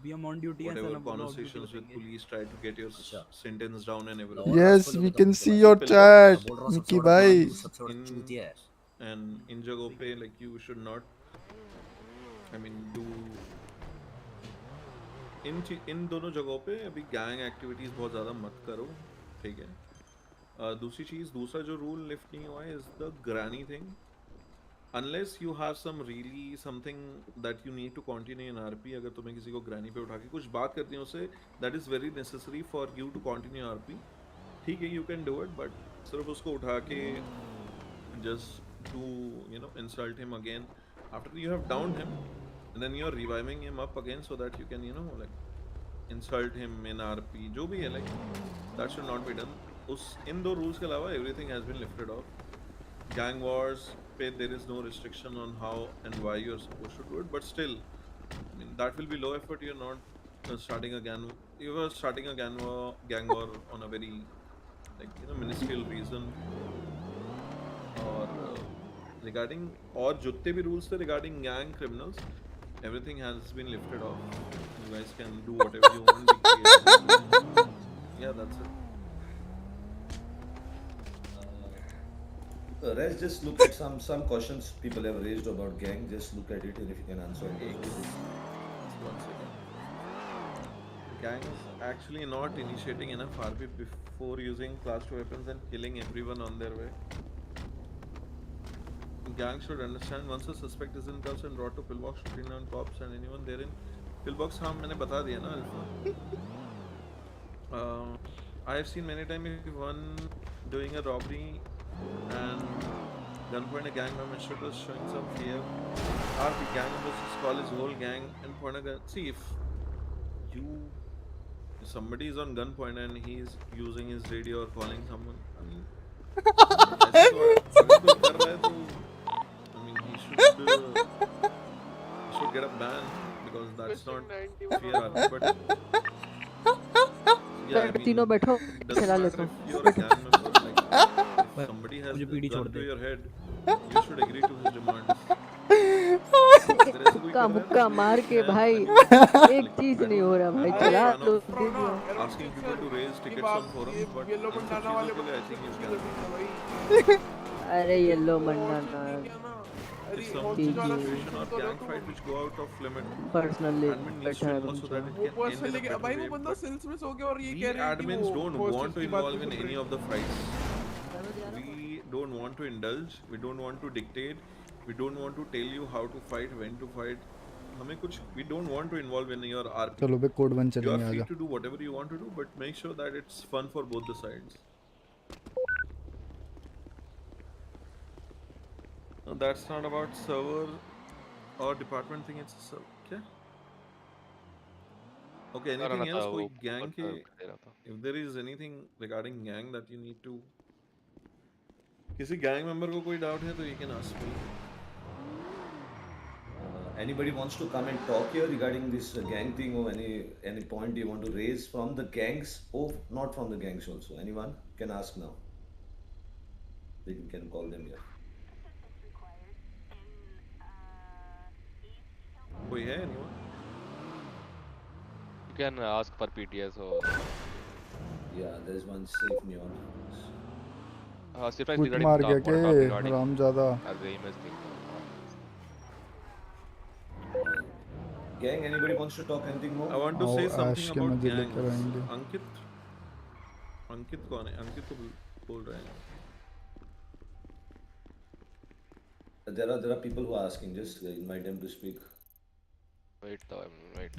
you know, do whatever conversations with police, try to get your sentence down and everything. Yes, we can see your chat, Mickey bhai. And in जगहों पे like you should not, I mean, do इन दोनों जगहों पे अभी gang activities बहुत ज़्यादा मत करो, ठीक है. दूसरी चीज़, दूसरा जो रूल लिफ्ट नहीं हुआ है is the granny thing. Unless you have some really something that you need to continue in RP, अगर तुम्हें किसी को ग्रैनी पे उठा के कुछ बात करती है उससे, that is very necessary for you to continue RP, ठीक है, you can do it, but सिर्फ उसको उठा के just to you know insult him again after you have down him and then you're reviving him up again so that you can, you know, like insult him in RP, जो भी है, like that should not be done. उस इन दो rules के अलावा everything has been lifted off. Gang wars पे there is no restriction on how and why you're supposed to do it, but still, I mean, that will be low effort. You're not starting a gang. You were starting a gang war on a very like, you know, minuscule reason. और regarding और जितने भी rules थे regarding gang criminals, everything has been lifted off. You guys can do whatever you want. Be creative. Yeah, that's it. Rez, just look at some questions people have raised about gang. Just look at it and if you can answer it. One second. Gang is actually not initiating enough RP before using class 2 weapons and killing everyone on their way. Gang should understand once a suspect is in cuffs and brought to pillbox, shooting down cops and anyone therein. Pillbox, हाँ मैंने बता दिया ना alpha. I have seen many times if one doing a robbery and gunpoint a gang member instead of showing some fear. RP gang members call his whole gang and point a gun. See, if somebody is on gunpoint and he is using his radio or calling someone, I mean, ऐसे तो अगर कोई कर रहा है तो should get a ban because that's not fair. But yeah, I mean, तीनों बैठो चला लेते if you're a gang member, like if somebody has a gun to your head, you should agree to his demands. मुक्का मुक्का मार के भाई एक चीज नहीं हो रहा भाई, चला तो asking people to raise tickets on forums, but इन सब चीजों के लिए I think you can. अरे येलो मंडाना अरे some बहुत सारा situation or सीन तो gang तो fight which go out of limit, personally admin needs बैठा to है involve so बंदा। that it वो can end in personally a better भाई वो way. बंदा But सेल्स में सो गया और ये we कह रहे हैं कि admins वो don't फर्स्ट want to उसकी बात involve को in सुन any रहे of the fights. We don't want to indulge. We don't want to dictate. We don't want to tell you how to fight, when to fight. हमें कुछ we don't want to involve in your RP. चलो बे code 1 You are चलेंगे, free आजा। to do whatever you want to do, but make sure that it's fun for both the sides. No, that's not about server or department thing. It's a server. क्या? Okay. Anything else? कोई gang के? If there is anything regarding gang that you need to, किसी gang member को कोई doubt है तो you can ask me. Anybody wants to come and talk here regarding this gang thing, or any point you want to raise from the gangs or not from the gangs also? Anyone can ask now. We can call them here. कोई है anyone? You can ask for PTS or Yeah, there's one safe me on. surprise कुट regarding मार गया what talk के regarding रामजादा। as the image thing. Gang, anybody wants to talk anything more? I want to आओ say ऐश something के about मजे लेकर gangs. आएंगे। अंकित कौन है? अंकित तो बोल रहे हैं। There are people who are asking. Just invite them to speak. Wait, wait.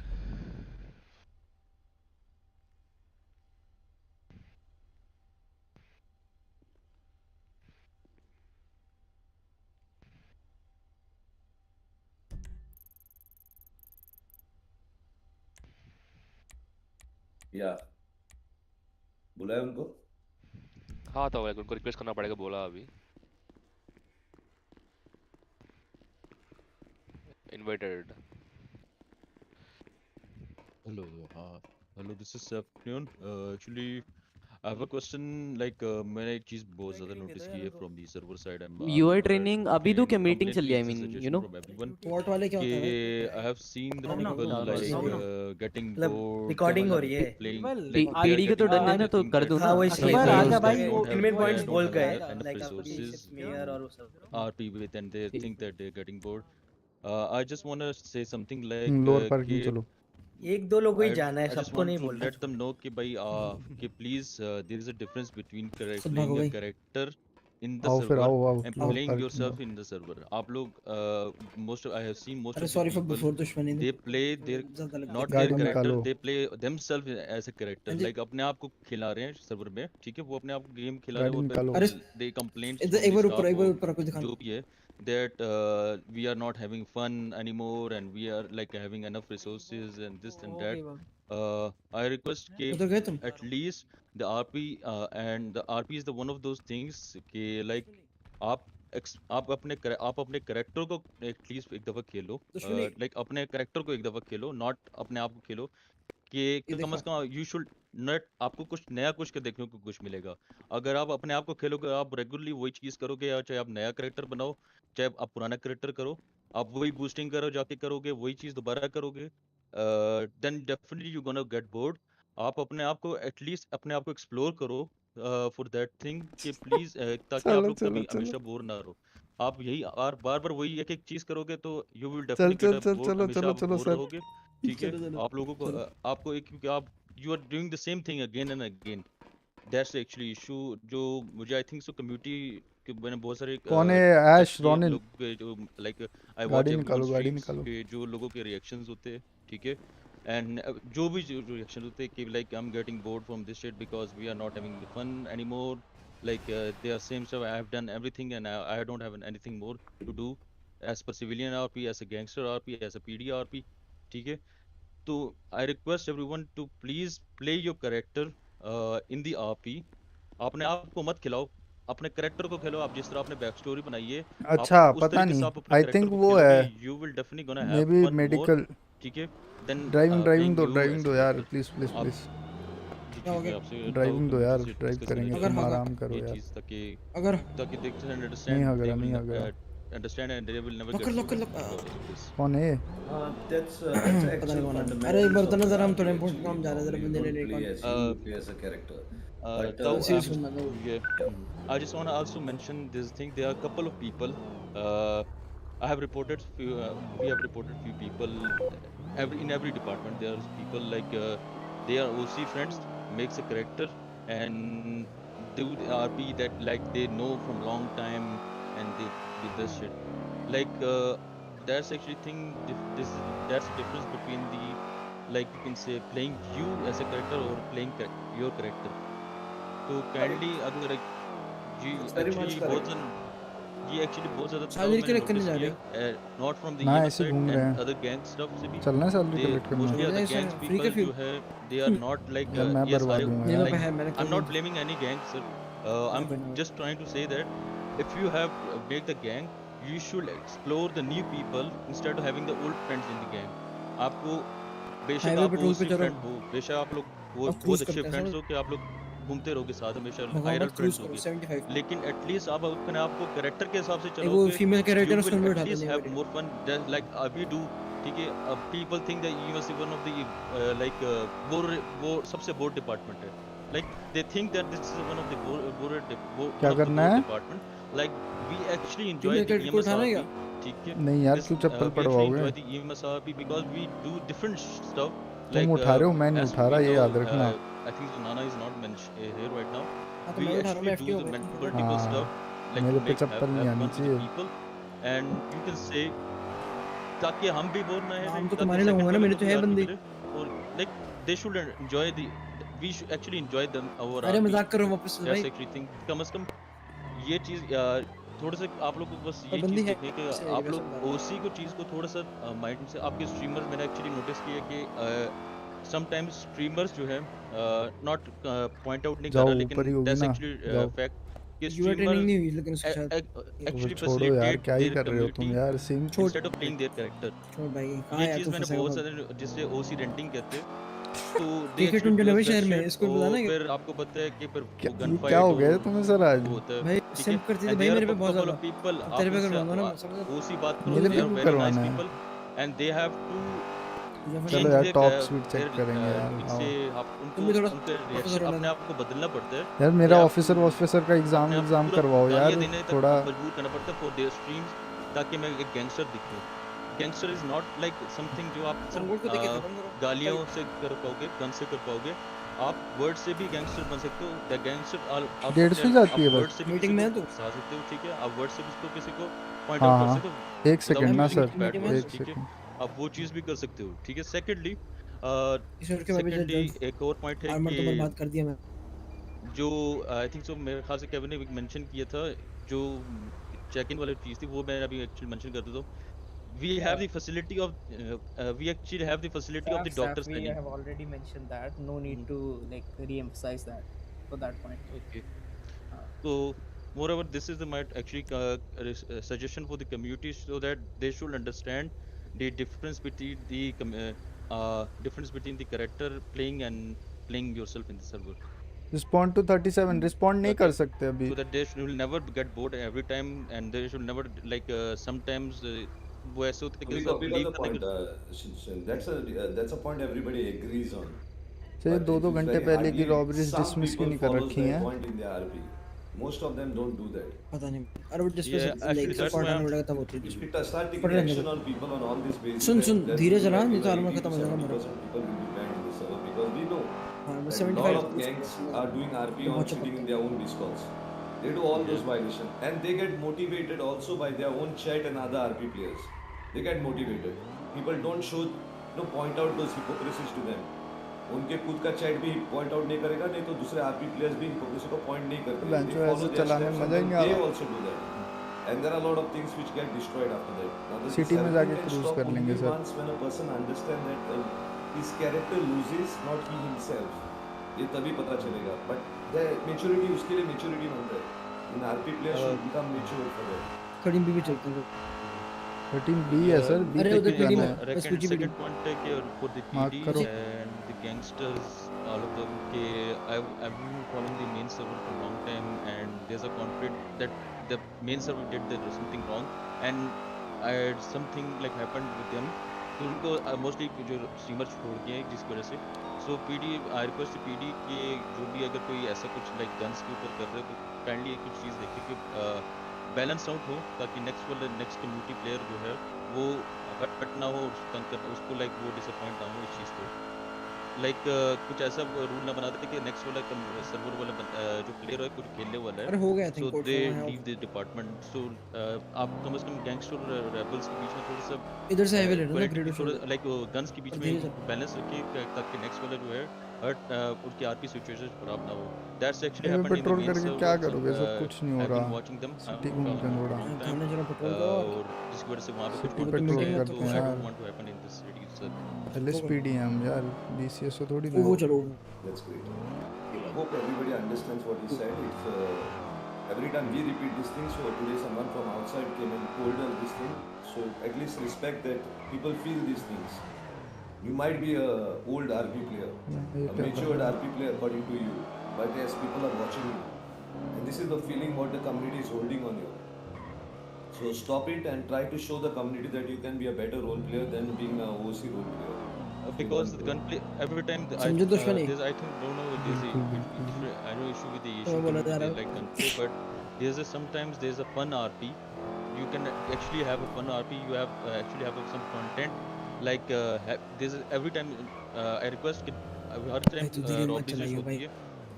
Yeah. बुलाया उनको? हाँ तो उनको रिक्वेस्ट करना पड़ेगा, बोला अभी। Invited. Hello, hello. This is afternoon. Actually, I have a question. Like, मैंने एक चीज बहुत ज़्यादा notice की है from the server side. UI training अभी तो क्या meeting चल रही है, I mean, you know? From everyone. Port वाले क्या होता है कि I have seen the people like getting मतलब bored. रिकॉर्डिंग हो रही है। Playing. पीडी का तो डन है ना, तो कर दो ना। हाँ, वो इसलिए आजा भाई, वो इनमें points बोल गए, enough like resources मेयर और वो सब। RP with, and they think that they're getting bored. I just want to say something like lower parking चलो। एक दो लोगों ही जाना है, सबको नहीं बोलना। Let them know कि भाई कि please there is a difference between playing भागो a भाई। character in the आओ फिर server आओ and lower playing parking yourself in the server. आप लोग I have seen most अरे of the sorry for people before दुश्मनी। they play their not their गाड़ी character, निकालो। they play themselves as a character. Like अपने आप को खिला रहे हैं सर्वर में, ठीक है, वो अपने आप को गेम खिला रहे गाड़ी हैं निकालो। और फिर they complain from एक the बार ऊपर, staff एक बार or ऊपर कुछ दिखा। जो भी है that we are not having fun anymore and we are like having enough resources and this and that. I request at least the RP and the RP is the one of those things कि like आप अपने character को at least एक दफा खेलो, like अपने character को एक दफा खेलो, नॉट अपने आप को खेलो कि कम से कम यू शुड नॉट, आपको कुछ नया कुछ देखने को कुछ मिलेगा। अगर आप अपने आप को खेलोगे, आप रेगुलरली वही चीज करोगे, या चाहे आप नया करेक्टर बनाओ चाहे आप पुराना करेक्टर करो, आप वही बूस्टिंग करो जाके करोगे, वही चीज दोबारा करोगे, then definitely you gonna get bored. आप अपने आप को एटलीस्ट अपने आप को एक्सप्लोर करो फॉर दैट थिंग कि प्लीज ताकि आप चलो लोग चलो कभी चलो हमेशा बोर ना रहो। आप यही बार बार वही एक एक चीज करोगे तो यू विल चल डेफिनेटली चल गेट चल बोर्ड, चलो हमेशा चलो आप चलो बोर सर। रहोगे, ठीक है। आप लोगों को आपको एक, क्योंकि आप you are doing the same thing again and again, that's actually issue जो मुझे आई थिंक सो कम्युनिटी के मैंने बहुत सारे कौन है ऐश रोनिन? लोग के जो लाइक आई वॉच गाड़ी एवरीवन निकालो, गाड़ी स्ट्रीम्स निकालो। के जो लोगों के रिएक्शंस होते हैं, ठीक है, एंड जो भी जो रिएक्शन होते हैं कि like I am getting bored from this shit because we are not having fun anymore, like they are same stuff, I have done everything and I don't have anything more to do as per civilian RP, as a gangster RP, as a PD RP, ठीक है। तो I request everyone to please play your character in the RP। अपने आप को मत खिलाओ, अपने character को खेलो। आप जिस तरह आपने बैक स्टोरी बनाई है, अच्छा आप उस पता तरीके से नहीं, आप अपने आई करेक्टर थिंक को वो खेलोगे, है you will definitely gonna may have be fun more, medical. ठीक है, then driving playing driving you though as यार, कैरेक्टर। प्लीज प्लीज प्लीज आप क्या हो गया? आपसे ड्राइविंग दो यार, से ड्राइव डिस्कस करेंगे, करना तुम चाहता आराम हूँ करो ये यार। चीज़, अगर ताकि they can नहीं understand, हगरा they नहीं will हगरा। understand and they will never lock get कर bored लॉक कर। because of this। कौन है ये? That's पता actual नहीं कौन है। fundamentals अरे बर्तन of जरा हम RP थोड़े actually. काम जा रहे हैं, जरा Normally you बंदे ले don't ले play कौन। as you, you play as a character. But so series सुनना दो। yeah, I just want to also mention this thing. There are a couple of people I have reported few. We have reported few people. In every department, there are people like they are OC friends, makes a character and do the RP that like they know from long time, and they did this shit. Like that's actually thing. This is that's the difference between the, like you can say, playing you as a character or playing your character. तो kindly अगर जी It's very much actually बहुत correct. ज़्यादा जी actually बहुत ज़्यादा तब salary मैंने collect करने notice जा किया रहे नॉट फ्रॉम द ना ईएमएस ऐसे साइड घूम रहे एंड हैं, अदर गैंग स्टफ से भी चलना है सैलरी दे कलेक्ट करना। मोस्टली अदर गैंग्स फ्री का पीपल फ्यूल जो है दे आर नॉट लाइक यार मैं यस भरवा आई दूंगा मेरे यार। पे है, मैंने आई एम कर नॉट दी। Blaming any gang sir I am just trying to say that if you have make the gang you should explore the new people instead of having the old friends in the gang आपको बेशक highway आप petrol पे ओसी चलो, friend हो बेशक आप लोग वो अब बहुत क्रूज अच्छे करते हैं फ्रेंड्स समझ, हो कि आप लोग घूमते रहोगे साथ हमेशा आयरल भगवान फ्रेंड्स क्रूज करो होगे 75 पे। लेकिन एटलीस्ट आप अपने आप को करेक्टर के हिसाब से एक वो चलोगे फीमेल कैरेक्टर यू उसको विल भी उठाते एटलीस्ट नहीं हैव मेरे। मोर फन लाइक अभी डू ठीक है people think that US one of the like वो सबसे बोर्ड डिपार्टमेंट है like they think that this is one of the क्या one of the करना board है? department like we actually enjoy female the character को उठाना है EMSRP क्या? ठीक है नहीं यार, this क्यों चप्पल we actually पड़वाओगे? enjoy the EMSRP because we do different stuff तुम like उठा रहे हो, मैं नहीं as उठा रहा, we ये know याद रखना। I think Nana is not here right now हाँ तो we मैं उठा रहा हूँ, actually मैं do FT हो the गया। multiple stuff हाँ, like मेरे to पे make चप्पल नहीं have आनी fun with the चाहिए। people and you can say ताकि हम भी बोर ना नाम है तो ताकि तुम्हारे सेकंड लगूंगा ना, वाले मेरे को तो भी है आरपी बंदे। मिले और like they should enjoy the we should actually enjoy them our अरे RP मजाक कर रहा हूँ वापस से that's भाई। actually thing कम से कम ये चीज थोड़ा सा आप लोग को बस और ये बंदी चीज है देखनी है कि कैसे मेरी, आप वैसे लोग बता रहा हूँ। ओसी को चीज को थोड़ा सा माइंड से आपके स्ट्रीमर्स मैंने एक्चुअली नोटिस किया कि समटाइम्स स्ट्रीमर्स जो है नॉट पॉइंट आउट नहीं कर जाओ, रहा ऊपर ही लेकिन होगी दैट्स ना, एक्चुअली जाओ। फैक्ट कि यूआई ट्रेनिंग स्ट्रीमर नहीं हुई लेकिन उसके साथ। वो एक्चुअली छोड़ो यार, फैसिलिटेट क्या ही देयर कर रहे हो तुम कम्युनिटी यार Singh. Instead of playing their character छोड़ भाई, कहाँ ये यार चीज तू मैंने फंसेगा बहुत बहुत। सारे जिससे ओसी रेंटिंग कहते हैं तो दे केके एक्चुअली टूंडे डज नवे दैट शहर में, शिट इसको और बुलाना है क्या? फिर आपको पता है कि फिर क्या वो गन क्या फाइट हो गया और है तुम्हें सर आज? वो होता है भाई ठीक है सिंप करती थी एंड भाई देयर मेरे पे आर बहुत कपल ज्यादा। ऑफ पीपल अब आप तेरे पे उनसे करवाऊंगा ना मैं, समझ। ओसी बात करो मेरे दे पे आर क्यों वेरी नाइस करवाना है? People and they have to चलो चेंज यार, their top speed check their करेंगे यार, इनसे आओ। आप तुम उनको भी थोड़ा उनके ऑफिसर रिएक्शन होने अपने दो। आप को बदलना पड़ता है यार दे मेरा हैव ऑफिसर टू ऑफिसर का अपने आप को एग्जाम पूरा करवाओ यार गालियां देने तक थोड़ा। मजबूर करना पड़ता है फॉर देयर स्ट्रीम्स ताकि मैं एक गैंगस्टर दिखूं gangster is not like something जो आप अंगूर को देखे सिर्फ खत्म करो। गालियों से कर पाओगे गन से कर पाओगे आप वर्ड से भी गैंगस्टर बन सकते हो द गैंगस्टर आप 150 ही जाती आप है वर्ड बस। से भी मीटिंग किसी में को है तू? फंसा सकते हो ठीक है आप वर्ड से भी किसी को पॉइंट हाँ आउट कर हाँ, सकते हो एक सेकंड ना without using sir, bad meeting में है वर्ड्स एक तू? ठीक है सेकंड। आप वो चीज़ भी कर सकते हो ठीक है सेकेंडली ईश्वर के भाभी सेकेंडली जल्द एक और पॉइंट है आर्मर कि तो बर्बाद कर दिया मैं। जो आई थिंक सो मेरे ख्याल से केविन ने मेंशन किया था जो चेक इन वाली चीज़ थी वो मैं अभी एक्चुअली मेंशन कर देता हूँ we have the facility of we actually have the facility of the doctor We scanning have already mentioned that. No need to like re-emphasize that for that point. okay so moreover this is the my actually suggestion for the community so that they should understand the difference between the difference between the character playing and playing yourself in the server respond to 37 respond नहीं okay कर सकते अभी। so that they should will never get bored every time and they should never like sometimes वो ऐसे होते हैं कि We got leave the करने point. के That's a point everybody agrees on. चलिए But 2-2 it is घंटे very पहले की hardly रॉबरीज some डिसमिस क्यों people नहीं कर follows रखी that हैं? point in the RP. Most of them don't do that. पता नहीं, अरे वो display yeah actually like that's support why आने I'm वाला तब होती If थी। we start taking पढ़ लेंगे action तो। on people on all this basis, soon then soon there धीरे will be चला, like नहीं तो आर्मर 80 खत्म to हो जाएगा मेरा। 70% people will be banned in the server because we know हाँ that बस a lot 75 of gangs are doing RP तो on बहुत cheating चपकता in their own discords. They do all those violations and they get motivated also by their own chat and other RP players. They get motivated. People don't show, point out those hypocrisies to them. उनके खुद का chat भी point out नहीं करेगा नहीं तो दूसरे RP players भी हिपोक्रेसी को पॉइंट नहीं करते हैं बेंचो ऐसे चलाने में मजा ही नहीं आ they रहा। also do that and there are a lot of things which get destroyed after that now the city में self जाके can क्रूज stop कर लेंगे only sir. once when a person understand that his character loses not he himself ये तभी पता चलेगा but the maturity उसके लिए maturity बनता है in RP players should become mature for that कड़ी भी चलते हैं। 13B है सर, B अरे पे उधर क्यों कड़ी जाना में है? बस पूछी भी second point है कि for the मार्क PD करो। and the gangsters all of them कि I've been following the main server for a long time and there's a conflict that the main server did something wrong and something like happened with them तो उनको mostly जो streamer छोड़ गए जिसकी वजह से so PD I request PD कि जो भी अगर कोई ऐसा कुछ like guns के ऊपर कर रहे हो तो kindly कुछ चीज़ देखे कि बैलेंस आउट हो, ताकि नेक्स्ट कम्युनिटी प्लेयर जो है वो हट ना हो, उसको लाइक वो डिसअपॉइंट ना हो इस चीज़ को। लाइक कुछ ऐसा रूल ना बना दे कि नेक्स्ट वाला सर्वर वाला जो प्लेयर है कुछ खेलने वाला अरे हो गया है, I think सो code दे for my leave the department. So आप कम से कम गैंगस्टर रेबल्स के बीच में थोड़ा सा इधर से हाईवे ले लो ना इक्वालिटी ग्रेडो थोड़ा से लाइक गन्स के बीच और में धीरे चलो। बैलेंस रखिए ताकि नेक्स्ट वाला जो है हर्ट उसकी आरपी सिचुएशन खराब ना हो। That's actually highway happened in the petrol main करके क्या सर्वर। करोगे, सब कुछ नहीं हो आई बीन रहा। वाचिंग देम सिटी घूमते हैं थोड़ा, लॉन्ग टाइम, खाना जरा पेट्रोल करो और जिसकी वजह से वहाँ पे कुछ सिटी कॉन्फ्लिक्ट्स पेट्रोल हैं, करते तो हैं आई यार। Don't want to happen in this city sir. पहले स्पीडी है हम यार, बीसीएस से थोड़ी ना। वो चलो That's great. I hope everybody understands what he said. It's every time we repeat these things, so today someone from outside came and told us this thing. So at least respect that people feel these things. You might be a old RP player, a matured RP player according to you, but yes, people are watching you, and this is the feeling what the community is holding on you. So stop it and try to show the community that you can be a better role player than being a OC role player. Because the gunplay every time समझो दुश्मनी there's I think don't know there's a different I know issue with the तो Asian बोला जा community रहा like gunplay, but sometimes there's a fun RP. You can actually have a fun RP. You have actually have some content like there's every time I request कि हर भाई time तू धीरे मत robberies चलाइयो होती भाई, है,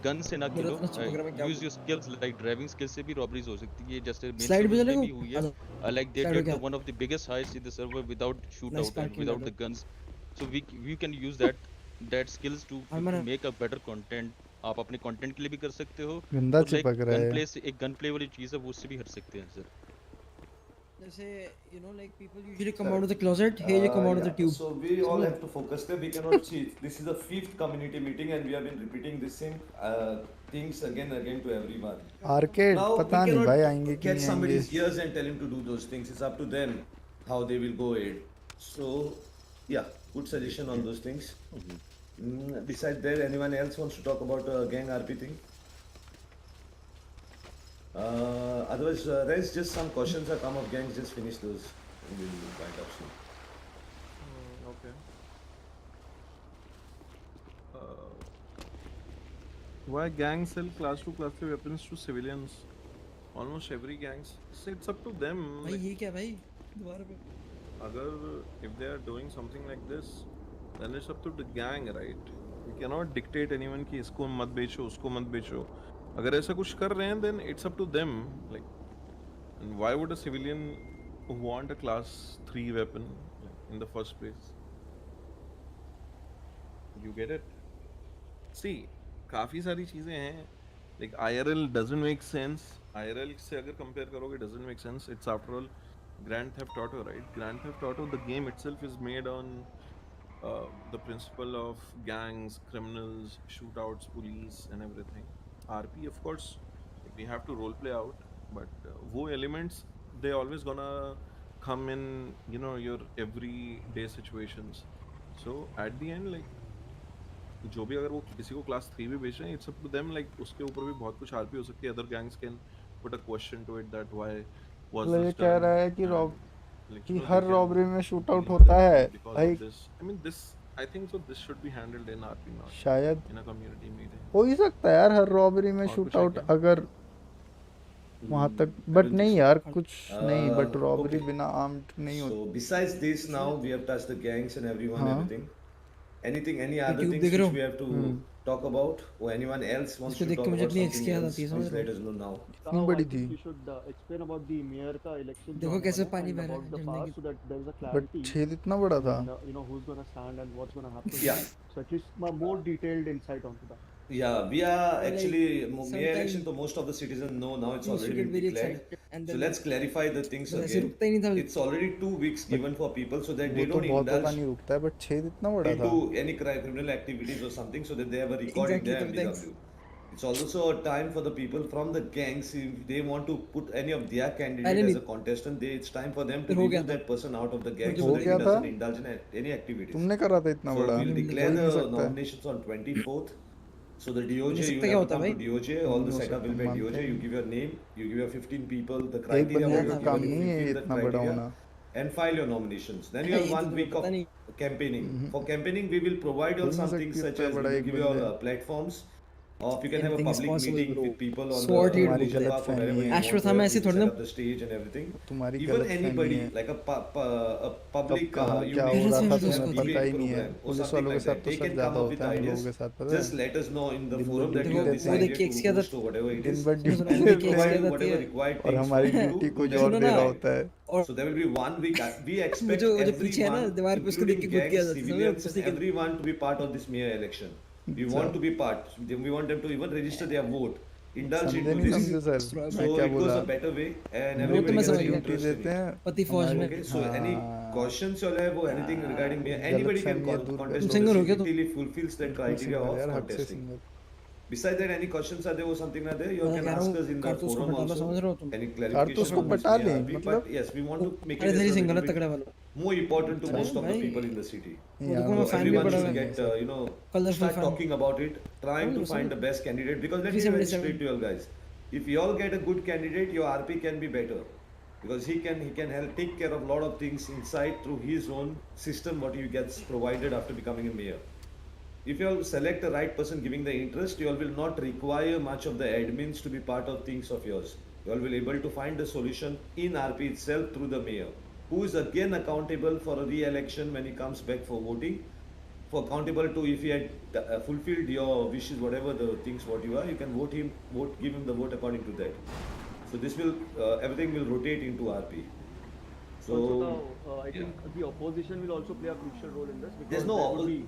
गन से ना मेरा खेलो, इतना चिपक रहा है मैं क्या यूज बोलूं। Your skills like driving skill से भी रॉबरीज हो सकती है, जैसे मेन स्लाइड पे सर्वर पे चलेगा, भी हुई आ है। जाओ Like they स्लाइड पे get क्या the one of the biggest heights in the server without nice shootout and parking ले without low. the guns. So we can use that skills to हमारा make a better content. आप अपने content के लिए भी कर सकते हो, गंदा और लाइक चिपक रहा गन है। प्ले से एक गन प्ले वाली चीज है वो उससे भी हट सकते हैं सर। जैसे you know like people usually come out of the closet, here you come out of the tube. So we all have to focus there. We cannot cheat. This is the 5th community meeting, and we have been repeating the same things again and again to everyone. Arcade Now we पता नहीं भाई cannot आएंगे कि get नहीं आएंगे। somebody's ears and tell him to do those things. It's up to them how they will go ahead. So yeah, good suggestion on those things. Besides that, anyone else wants to talk about gang RP thing? Otherwise, Rez, just some questions that come of gangs. Just finish those. And we'll wind up soon. Okay. Why gangs sell class 2, class 3 weapons to civilians? Almost every gangs. It's up to them. भाई ये क्या भाई दोबारा पे Agar if they are doing something like this, then it's up to the gang, right? We cannot dictate anyone कि इसको मत बेचो, उसको मत बेचो. अगर ऐसा कुछ कर रहे हैं, then it's up to them. Like, and why would a civilian want a class 3 weapon in the first place? You get it? See, काफी सारी चीजें हैं. Like IRL doesn't make sense. IRL से अगर compare करोगे, doesn't make sense. It's after all Grand Theft Auto, right? Grand Theft Auto, the game itself is made on the principle of gangs, criminals, shootouts, police, and everything. RP, of course, we have to role play out, but wo elements they always gonna come in, you know, your everyday situations. So at the end, like जो भी अगर वो किसी को class 3 भी बेच रहे हैं, it's up to them. Like उसके ऊपर भी बहुत कुछ आरपी हो सकती है. Other gangs can put a question to it that why was मतलब ये दिस कह डन, रहा है कि like कि you know her they can robbery में शूट आउट leave होता them है because भाई। of this. I mean this, I think so this should be handled in RP, not शायद in a community meeting. हो ही सकता है यार हर रॉबरी में और शूट कुछ है आउट क्या? अगर वहां तक, बट नहीं यार कुछ नहीं, बट रॉबरी Okay. बिना आर्म्ड नहीं So होती। besides this, now we have touched the gangs and everyone, हाँ everything. Anything, any ये other ट्यूब things देख रहे which हो? we have to talk about, or anyone else wants इसको to देख talk के मुझे about अपनी एक्स something की याद else? आती है, समझ Please रहे let हो? us know now. इतनी Now, बड़ी I थी। think we should explain about the mayor का election जो देखो आने कैसे वाला है पानी and बह रहा about है the झरने past की। so that there is a but clarity छेद इतना बड़ा था। in you know who's gonna stand and what's gonna happen. Yeah. So at least more detailed insight onto that. Yeah, we are Like, actually mayor sometime election. So most of the citizens know now. It's you used to already get been very declared. excited and So then let's clarify the things बस ऐसे again. रुकता ही नहीं था। It's already 2 weeks given for people so that वो they तो don't बहुत पता indulge नहीं रुकता है, बट छेद इतना बड़ा था। into any criminal activities or something, so that they have a record in Exactly, their तब thanks. MDW. It's also a time for the people from the gangs, if they want to put any of their candidate पहले as नहीं a contestant, it's time for them to फिर हो गया remove था। that person out of the gang मुझे so हो that गया he था, doesn't indulge in any activities. तुमने करा था इतना So बड़ा, we'll हो declare ही नहीं the सकता है। nominations on 24th. So the हो DOJ, नहीं you सकता will क्या have to होता है come to भाई? DOJ. All नहीं the हो setup सकता, will be at मानते DOJ. You हैं। give your name, you give your 15 people, the एक criteria बंदे what का is काम given, if नहीं you है fill the इतना बड़ा criteria, होना। and file your nominations. Then you ये have तो 1 तुम्हें week पता of नहीं। campaigning. For campaigning, we will provide हो you ही नहीं something सकती such इतना as we बड़ा will एक give you all बंदे। platforms or if you can have a Anything is public possible, meeting bro. with people on Sword the it, तुम्हारी बोलते हैं। rooftop or wherever गलतफहमी you है Astro want, था, मैं where ऐसे we थोड़ी set ना up the stage and everything. तुम्हारी Even गलतफहमी anybody, है like a कब public कहाँ क्या unit हो रहा से था मैं तो or तुम्हें उसको पता debate ही नहीं है program or पुलिस something वालों के like साथ that. तो They सर can ज्यादा come up होता with है हम लोगों ideas. के साथ पता Just है let us know in the दिन भर forum that duty you have देते हैं decided देखिए, to इसकी आदत- host or whatever it दिन is. भर सुनो, ड्यूटी सुनो, And देखिए, we'll देते इसकी provide हैं you आदत whatever है। required और things हमारी for you to duty do कुछ that और on दे the रहा side. होता है और So there will be 1 week. We वो expect जो पीछे है ना everyone, दीवार पे उसको देख including के कूद के आ gangs, जाता है, समझ रहे हो? civilians, कुछ and everyone to be part of this mayor election. We अच्छा want to be part. We want them to even register their vote, indulge समझे into नहीं this. समझे सर So मैं So क्या it goes बोला a better way, and वो तो everybody मैं gets समझ an गया। ड्यूटी interest in देते it. हैं पति फौज में Okay, so any हाँ questions you all have or anything regarding mayor, anybody can गलतफहमी है दूर contest तुम on the सिंगर हो क्या city तुम? till he fulfills that बिल्कुल criteria सिंगल of यार हक से contesting. Single Besides that, any questions are there or something like that, you मैं can कह रहा ask हूँ us in the कारतूस को forum पटा लो, समझ also. रहे हो तुम? Any कारतूस clarification को on this पटा mayor लें RP, मतलब but yes, we want to make अरे it as तेरी a सिंगल little है तगड़ा bit वाला। more important to अरे most of the भाई people in the city. वो देखो यहाँ मैं So फैन भी everyone पड़ा should हुआ है, get, you know, colourful start fan. talking about it, trying समझ to लो, समझ find the low. best candidate. Because let me be very 377 straight to you all guys. If you all get a good candidate, your RP can be better. Because he can help take care of a lot of things inside through his own system, what he gets provided after becoming a mayor. If you all select the right person giving the interest, you all will not require much of the admins to be part of things of yours. You all will able to find the solution in RP itself through the mayor, who is again accountable for a re-election when he comes back for voting. For accountable to if he had fulfilled your wishes, whatever the things what you are, you can give him the vote according to that. So this will everything will rotate into RP. So Also, I think the opposition will also play a crucial role in this because there's no there would be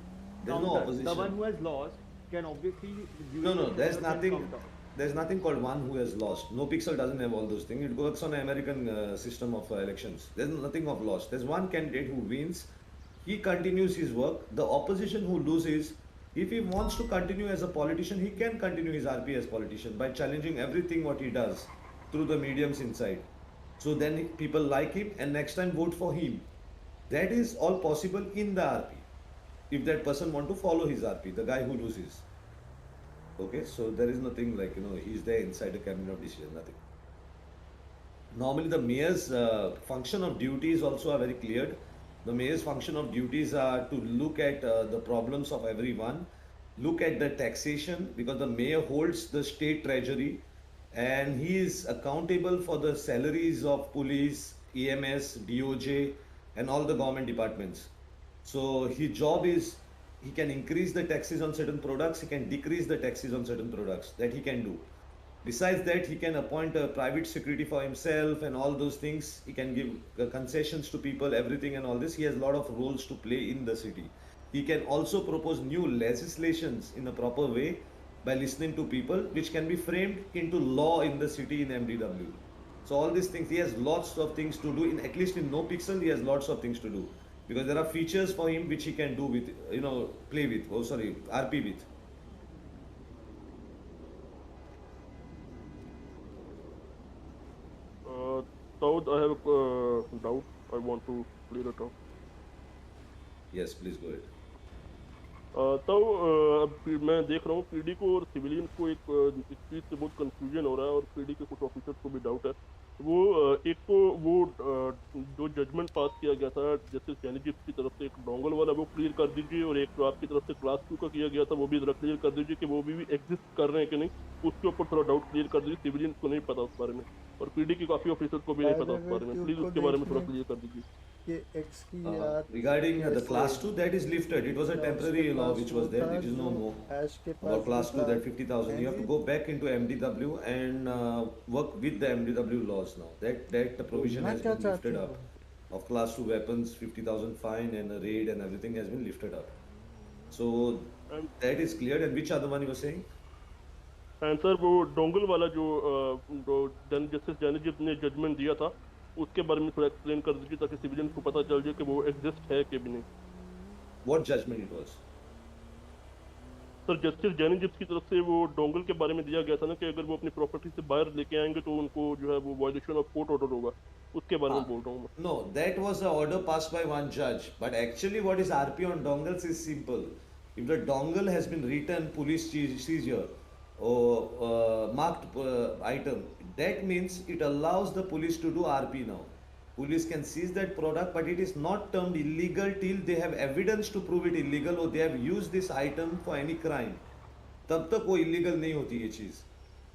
there's no counter. opposition. The one who has lost can obviously No, there's can nothing. counter. There's nothing called one who has lost. No Pixel doesn't have all those things. It works on an American system of elections. There's nothing of lost. There's one candidate who wins. He continues his work. The opposition who loses, if he wants to continue as a politician, he can continue his RP as politician by challenging everything what he does through the mediums inside. So then people like him and next time vote for him. That is all possible in the RP. If that person want to follow his RP, the guy who loses. Okay, so there is nothing like, he's there inside the cabinet of decision, nothing. Normally the mayor's function of duties also are very cleared. The mayor's function of duties are to look at the problems of everyone, look at the taxation because the mayor holds the state treasury and he is accountable for the salaries of police, EMS, DOJ and all the government departments. So his job is he can increase the taxes on certain products, he can decrease the taxes on certain products, that he can do. Besides that, he can appoint a private security for himself and all those things. He can give concessions to people, everything and all this. He has a lot of roles to play in the city. He can also propose new legislations in a proper way by listening to people, which can be framed into law in the city in MDW. So all these things, he has lots of things to do. At least in No Pixel, he has lots of things to do. Because there are features for him which he can do with, play with, RP with. Saud, I have a doubt. I want to clear it up. Yes, please go ahead. तो मैं देख रहा हूँ PD को और civilians को एक इस चीज़ से बहुत कंफ्यूजन हो रहा है और पीडी के कुछ ऑफिसर्स को भी डाउट है। वो एक तो वो जो जजमेंट पास किया गया था जस्टिस जेनिजिप की तरफ से एक डोंगल वाला वो क्लियर कर दीजिए और एक जो आपकी तरफ से क्लास 2 का किया गया था वो भी जरा क्लियर कर दीजिए कि वो भी एग्जिस्ट कर रहे हैं कि नहीं, उसके ऊपर थोड़ा डाउट क्लियर कर दीजिए। सिविलियंस को नहीं पता उस बारे में और पीडी के काफ़ी ऑफिसर्स को भी नहीं पता उस बारे में, प्लीज़ उसके बारे में थोड़ा क्लियर कर दीजिए। Regarding the class 2, that is lifted. It was a temporary law which was there. It is no more. For class 2, that 50,000, you have to go back into MDW and work with the MDW laws now. That provision has been lifted up. Of class 2 weapons, 50,000 fine and a raid and everything has been lifted up. So that is cleared. And which other one you were saying? And sir वो dongle वाला जो justice जेनिजिप ने judgement दिया था उसके बारे में थोड़ा एक्सप्लेन कर दीजिए ताकि सिविलियंस को पता चल जाए कि वो एग्जिस्ट है कि भी नहीं। What judgment it was? Sir justice जेनिजिप की तरफ से वो डोंगल के बारे में दिया गया था ना कि अगर वो अपनी प्रॉपर्टी से बाहर लेके आएंगे तो उनको जो है वो वायलेशन ऑफ कोर्ट ऑर्डर होगा, उसके बारे में बोल रहा हूँ मैं। No, that was an order passed by one judge. But actually what is RP on dongles is simple. If the dongle has been written police seizure or marked item, that means it allows the police to do RP now. Police can seize that product, but it is not termed illegal till they have evidence to prove it illegal or they have used this item for any crime. तब तक वो illegal नहीं होती ये चीज़,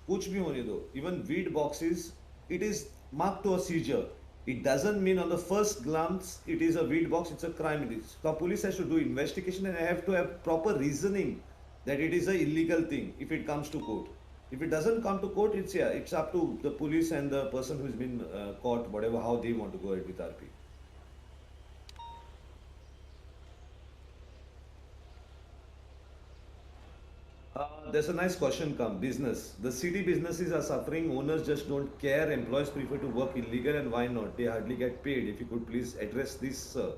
कुछ भी होने दो. Even weed boxes, it is marked to a seizure. It doesn't mean on the first glance it is a weed box, it's a crime. It is. The police has to do investigation and have to have proper reasoning that it is a illegal thing if it comes to court. If it doesn't come to court, it's up to the police and the person who's been caught, whatever, how they want to go ahead with RP. There's a nice question come. Business. The city businesses are suffering. Owners just don't care. Employees prefer to work illegal, and why not? They hardly get paid. If you could please address this, sir.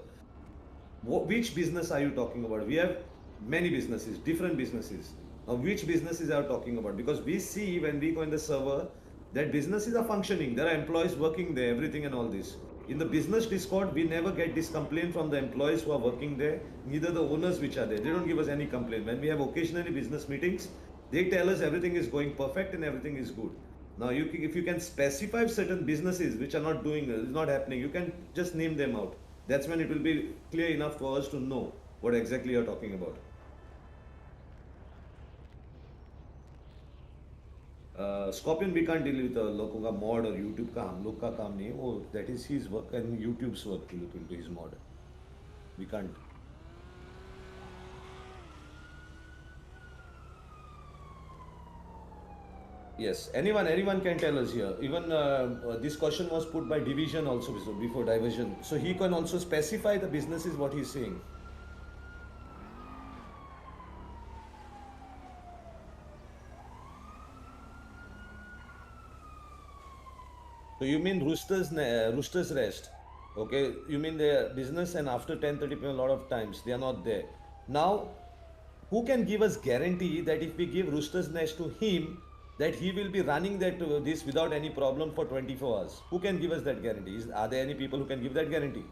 Which business are you talking about? We have many businesses, different businesses. Now, which businesses are you talking about? Because we see when we go in the server that businesses are functioning. There are employees working there, everything and all this. In the business Discord, we never get this complaint from the employees who are working there, neither the owners which are there. They don't give us any complaint. When we have occasionally business meetings, they tell us everything is going perfect and everything is good. Now, if you can specify certain businesses which are not doing, not happening, you can just name them out. That's when it will be clear enough for us to know what exactly you're talking about. Scorpion, we can't deal with लोगों का mod और YouTube का हम लोग का काम नहीं है वो, that is his work and YouTube's work to look into his mod. We can't. Yes, anyone can tell us here. Even this question was put by Division also before Diversion. So he can also specify the businesses what he's saying. So you mean Rooster's Rest? Okay, you mean their business, and after 10:30 p.m. a lot of times they are not there. Now, who can give us guarantee that if we give Rooster's Nest to him, that he will be running this without any problem for 24 hours? Who can give us that guarantee? Are there any people who can give that guarantee?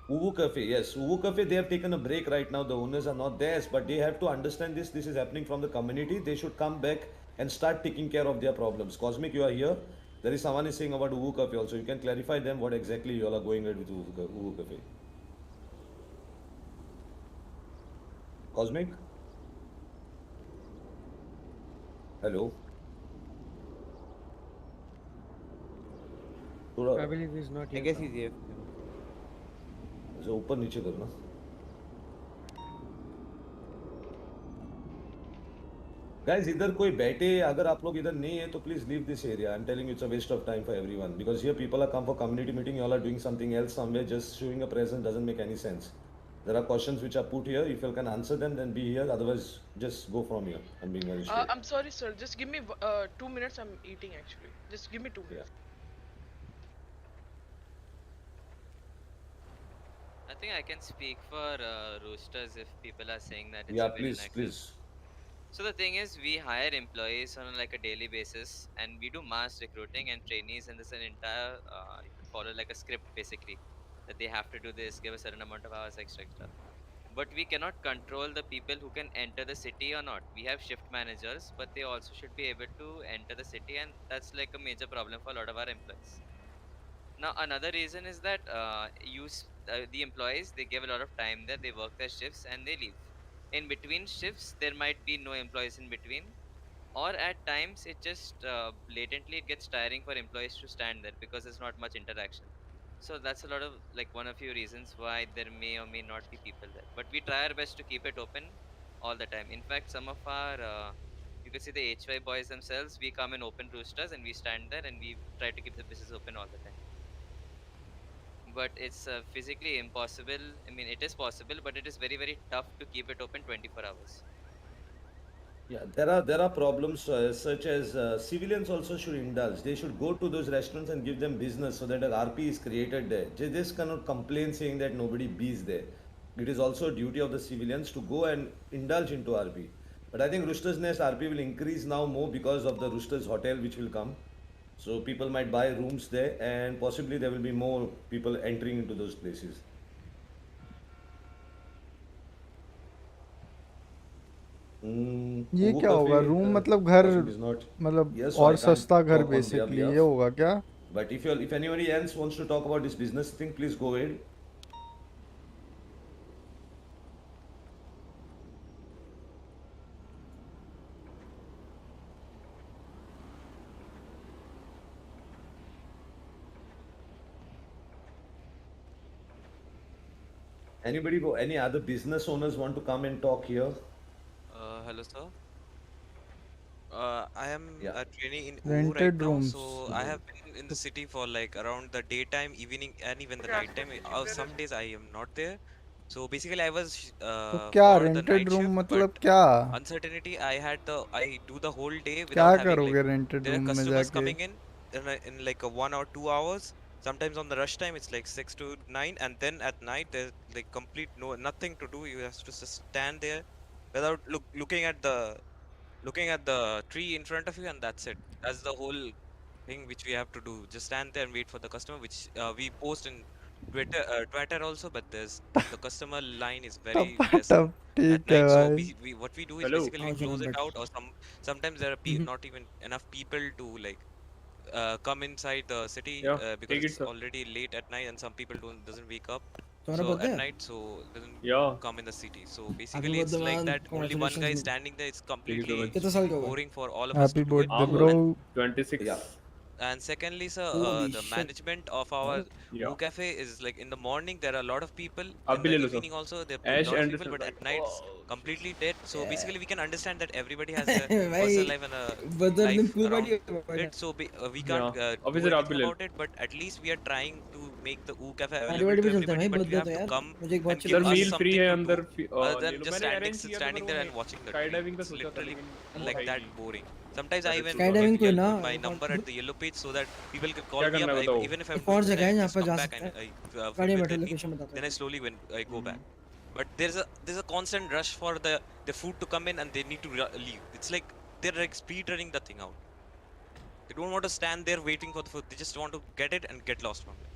Uwu Cafe, yes. Uwu Cafe, they have taken a break right now. The owners are not there, but they have to understand this. This is happening from the community. They should come back and start taking care of their problems. Cosmic, you are here. There is someone is saying about Uwu Cafe also. You can clarify them what exactly you all are going with Uwu Cafe. Cosmic? Hello? I believe he's not here. I guess he's here. So ऊपर नीचे करना. Guys, इधर कोई बैठे अगर आप लोग इधर नहीं है तो please leave this area. I'm telling you it's a waste of time for everyone because here people are come for community meeting. You all are doing something else somewhere. Just showing a presence doesn't make any sense. There are questions which are put here. If you can answer them, then be here. Otherwise, just go from here. I'm being very straight. I'm sorry, sir. Just give me 2 minutes. I'm eating actually. Just give me 2 minutes. I think I can speak for Roosters if people are saying that it's Yeah, a very please, inactive. please. So the thing is, we hire employees on like a daily basis, and we do mass recruiting and trainees, and there's an entire you could follow like a script basically that they have to do this, give a certain amount of hours extra. But we cannot control the people who can enter the city or not. We have shift managers, but they also should be able to enter the city, and that's like a major problem for a lot of our employees. Now another reason is that the employees, they give a lot of time there, they work their shifts and they leave. In between shifts there might be no employees in between, or at times it just blatantly it gets tiring for employees to stand there because there's not much interaction. So that's a lot of like one of few reasons why there may or may not be people there, but we try our best to keep it open all the time. In fact, some of our you can see the HY boys themselves, we come in open Roosters and we stand there and we try to keep the business open all the time. But it's physically impossible. I mean, it is possible, but it is very, very tough to keep it open 24 hours. Yeah, there are problems such as civilians also should indulge. They should go to those restaurants and give them business so that an RP is created there. They just cannot complain saying that nobody bees there. It is also a duty of the civilians to go and indulge into RP. But I think Rooster's Nest RP will increase now more because of the Rooster's Hotel which will come. So people might buy rooms there and possibly there will be more people entering into those places. ये क्या होगा room मतलब घर मतलब और सस्ता घर basically ये होगा क्या? But if anybody else wants to talk about this business thing, please go ahead. Anybody, any other business owners want to come and talk here? Hello, sir. I am Yeah. a trainee in OO right Rented now, rooms. so I have been in the city for like around the daytime, evening, and even the night time. Some days I am not there. So basically, I was तो क्या for the rented night room shift, मतलब but क्या uncertainty, I do the whole day क्या without having like करोगे rented there are room में customers जाके coming in like a 1 or 2 hours. Sometimes on the rush time it's like 6 to 9, and then at night there's like complete nothing to do. You have to just stand there without looking at the tree in front of you, and that's it. That's the whole thing which we have to do. Just stand there and wait for the customer, which we post in Twitter also. But the customer line is very less tub at ठीक है night. So भाई we what we do is Hello. basically we close it out, or sometimes there are not even enough people to like come inside the city Yeah, because take it, it's sir. already late at night, and some people doesn't wake up तुम्हारा so birthday at है? night, so doesn't Yeah. come in the city. So happy basically birthday it's like man, that only one guy congratulations is bro. standing there. It's Thank you so completely much. कितने साल के हो गए? boring for all of us to happy do it. Birthday I'm bro 26. Yeah. And secondly, sir, Holi the shit. management of our Yeah. cafe is like in the morning there are a lot of people, आप in भी the ले लो sir. evening also there are a Ash lot of and people, but at Sunrise. night it's completely dead. So basically we can understand that everybody has a भाई personal life and a बदर दिन life cool around party है। it. So we Yeah. can't do Officer आप भी anything ले लो. about it, but at least we are trying to make the cafe party available वार्टी to पे चलते हैं everybody. भाई, But you बर्थडे have तो to यार come मुझे एक बहुत and chill give sir us meal free something है to do अंदर other ले than लो. just मैंने अरेंज किया था पर standing वो there and watching the sky tree. Diving का It's सोचा था literally लेकिन वो like है ही that नहीं. boring. Sometimes I That is even too sky bad. Diving put कोई ना my एक और number at the yellow page so that people can call क्या me करना up. है बताओ. Even if I'm एक और doing the जगह है night, I जहाँ just पर come जा back सकते and हैं। I fill गाड़ी with बैठो, the leaf. लोकेशन बताता Then I हूँ। slowly when I go back. But there's a constant rush for the food to come in, and they need to leave. It's like they're like speed running the thing out. They don't want to stand there waiting for the food. They just want to get it and get lost from it.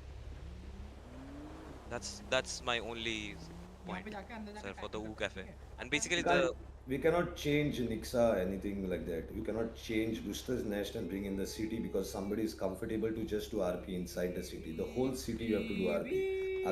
That's my only point, sir, for the U Cafe. And basically We cannot change Nixa, anything like that. You cannot change Rooster's Nest and bring in the city because somebody is comfortable to just do RP inside the city. The whole city you have to do RP.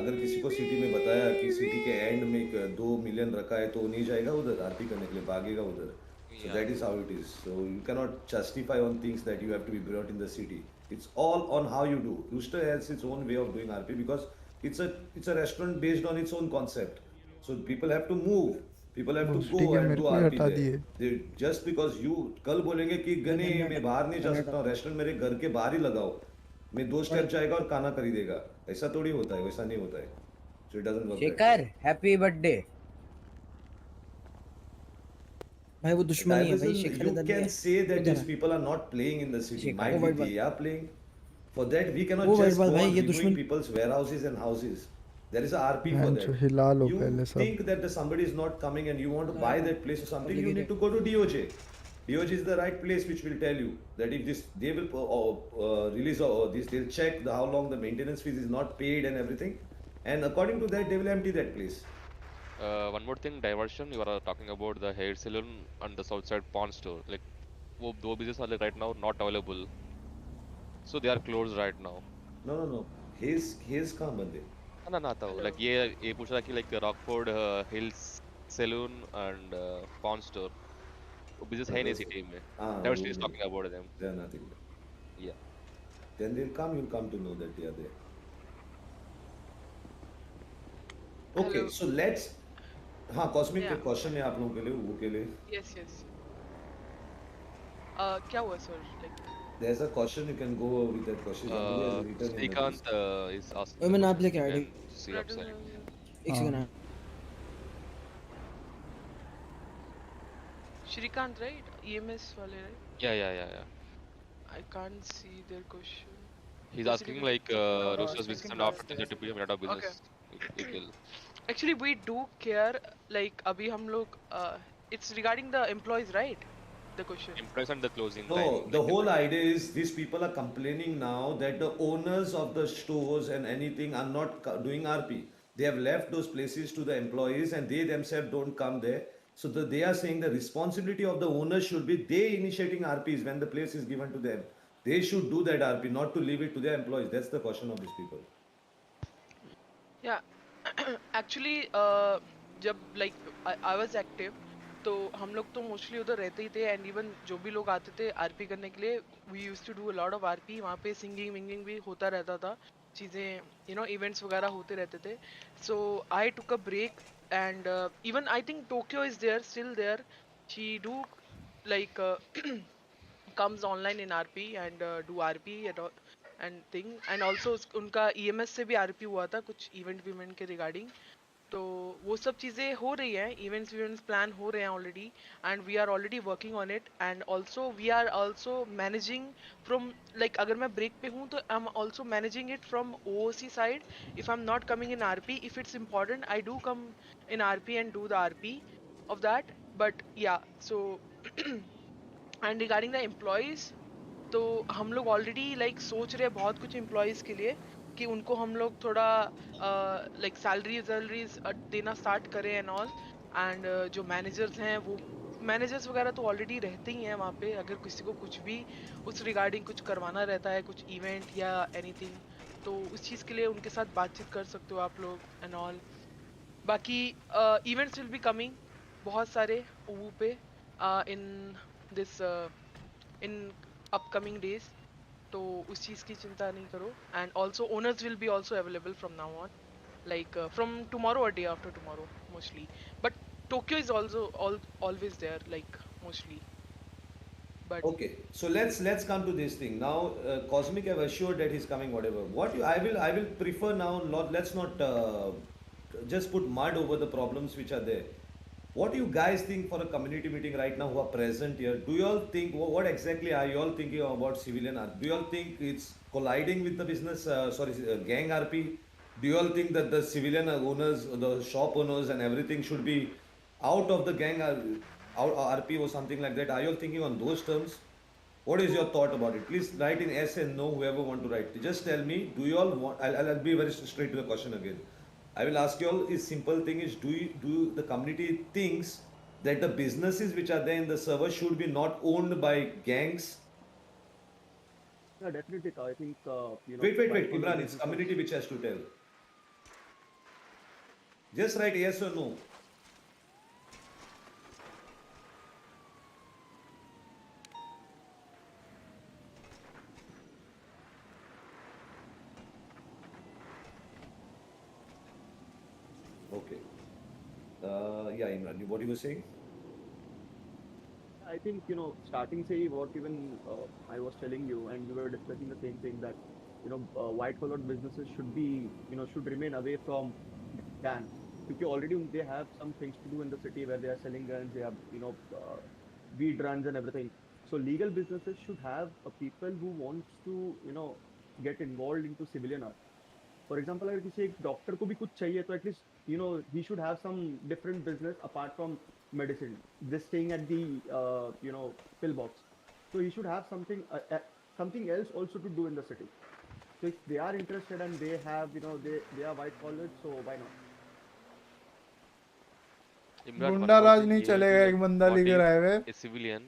अगर किसी को city में बताया कि city के and में 2 million रखा है तो वो नहीं जाएगा उधर आरपी करने के लिए भागेगा उधर. So yeah. that is how it is. So you cannot justify on things that you have to be brought in the city. It's all on how you do. Rooster has its own way of doing RP because it's a restaurant based on its own concept. So people have to move. People have to बस go ठीक है and मेरे do को ही RP हटा there. दिए They, just because you कल बोलेंगे कि गने मैं बाहर नहीं जा सकता हूँ रेस्टोरेंट मेरे घर के बाहर ही लगाओ मैं 2 स्टेप जाएगा और खाना खरीदेगा ऐसा थोड़ी होता है वैसा नहीं होता है so it doesn't work that way. Shekhar happy birthday भाई वो दुश्मनी है भाई, Ryzen, शेखर you इधर can नहीं say that है, these इधर है। people are not playing in the city. Shekhar, Might वो be वाइट they बात, are playing. For that, we cannot वो वाइट just बात go भाई, on ये reviewing दुश्मन people's warehouses and houses. There is a RP for बहन that. जो हिला लो You पहले सब think that somebody is not coming and you want to buy that place or something, you need to go to DOJ. DOJ is the right place which will tell you that if this they will release this, they'll check how long the maintenance fees is not paid and everything, and according to that they will empty that place. One more thing, diversion. You are talking about the hair salon and the south side pawn store. Like, वो दो business are like right now not available, so they are closed right now. No. His कहाँ बंद है? ना ना आता हूँ. Like ये पूछ रहा कि like Rockford Hills Saloon and pawn store. वो business है नहीं city में. Diversion is talking about them. They are nothing. Yeah. Then you'll come to know that they are there. Okay, Hello. so let's हाँ cosmic के Yeah. Question है आप लोगों के लिए वो के लिए Yes, yes. क्या हुआ sir? Like, there's a question you can go with that question somebody has written in the Srikanth list. is asking ओए मैंने about आप लेके you आया can ठीक see upside. एक सेकंड है Shrikant, right? EMS wale, right? Yeah. I can't see their question. He's Basically, asking like roosters business and after 30 PM minute of Okay. business. It will. Actually, we do care. Like, अभी हम लोग, it's regarding the employees, right? The question. Impress and the closing No, line. the whole idea is these people are complaining now that the owners of the stores and anything are not doing RP. They have left those places to the employees and they themselves don't come there. So they are saying the responsibility of the owners should be they initiating RPs when the place is given to them. They should do that RP, not to leave it to their employees. That's the question of these people. Yeah. Actually, जब like I was active, तो हम लोग तो mostly उधर रहते ही थे and even जो भी लोग आते थे आरपी करने के लिए we used to do a lot of RP. वहाँ पे सिंगिंग विंगिंग भी होता रहता था. चीज़ें इवेंट्स वगैरह होते रहते थे. So I took a break and even I think Tokyo is there, still there. She do like comes online in RP and do RP and all and thing, and also उनका EMS से भी RP हुआ था कुछ event के regarding. तो वो सब चीज़ें हो रही हैं, इवेंट्स प्लान हो रहे हैं already, and we are already working on it, and also we are also managing from like अगर मैं ब्रेक पे हूँ तो I am also managing it from OOC side. If I am not coming in RP, if it's important I do come in RP and do the RP of that. But yeah, so and regarding the employees, तो हम लोग already like सोच रहे हैं बहुत कुछ employees के लिए कि उनको हम लोग थोड़ा लाइक सैलरीज देना स्टार्ट करें एंड ऑल. एंड जो मैनेजर्स हैं वो मैनेजर्स वगैरह तो ऑलरेडी रहते ही हैं वहाँ पे. अगर किसी को कुछ भी उस रिगार्डिंग कुछ करवाना रहता है, कुछ इवेंट या एनीथिंग, तो उस चीज़ के लिए उनके साथ बातचीत कर सकते हो आप लोग एंड ऑल. बाकी इवेंट्स विल बी कमिंग बहुत सारे OU पे in this in upcoming days. तो उस चीज़ की चिंता नहीं करो. And also owners will be also available from now on, like from tomorrow or day after tomorrow mostly. But Tokyo is also always there, like mostly. But Okay, so let's come to this thing now. Cosmic have assured that he's coming. Whatever. What you I will prefer now. Let's not just put mud over the problems which are there. What do you guys think for a community meeting right now who are present here? Do you all think what exactly are you all thinking about civilian RP? Do you all think it's colliding with the business? Gang RP? Do you all think that the civilian owners, the shop owners, and everything should be out of the gang RP or something like that? Are you all thinking on those terms? What is your thought about it? Please write in S and no, whoever want to write. Just tell me, do you all want, I'll be very straight to the question again. I will ask you all, is simple thing is, do the community thinks that the businesses which are there in the server should be not owned by gangs? Yeah, definitely. I think, Wait, Imran, it's community which has to tell. Just write yes or no. Okay. Yeah, Imran, what you were saying? I think, starting say what even I was telling you, and we were discussing the same thing, that, white collar businesses should be, should remain away from gang. Because already they have some things to do in the city where they are selling guns, they have, weed runs and everything. So legal businesses should have people who wants to, get involved into civilian art. For example, अगर किसी एक doctor को भी कुछ चाहिए तो at least he should have some different business apart from medicine, just staying at the pill box. So he should have something else also to do in the city. So if they are interested and they have they are white collared, so why not? गुंडा राज नहीं चलेगा. एक बंदा लेकर आए हुए. A civilian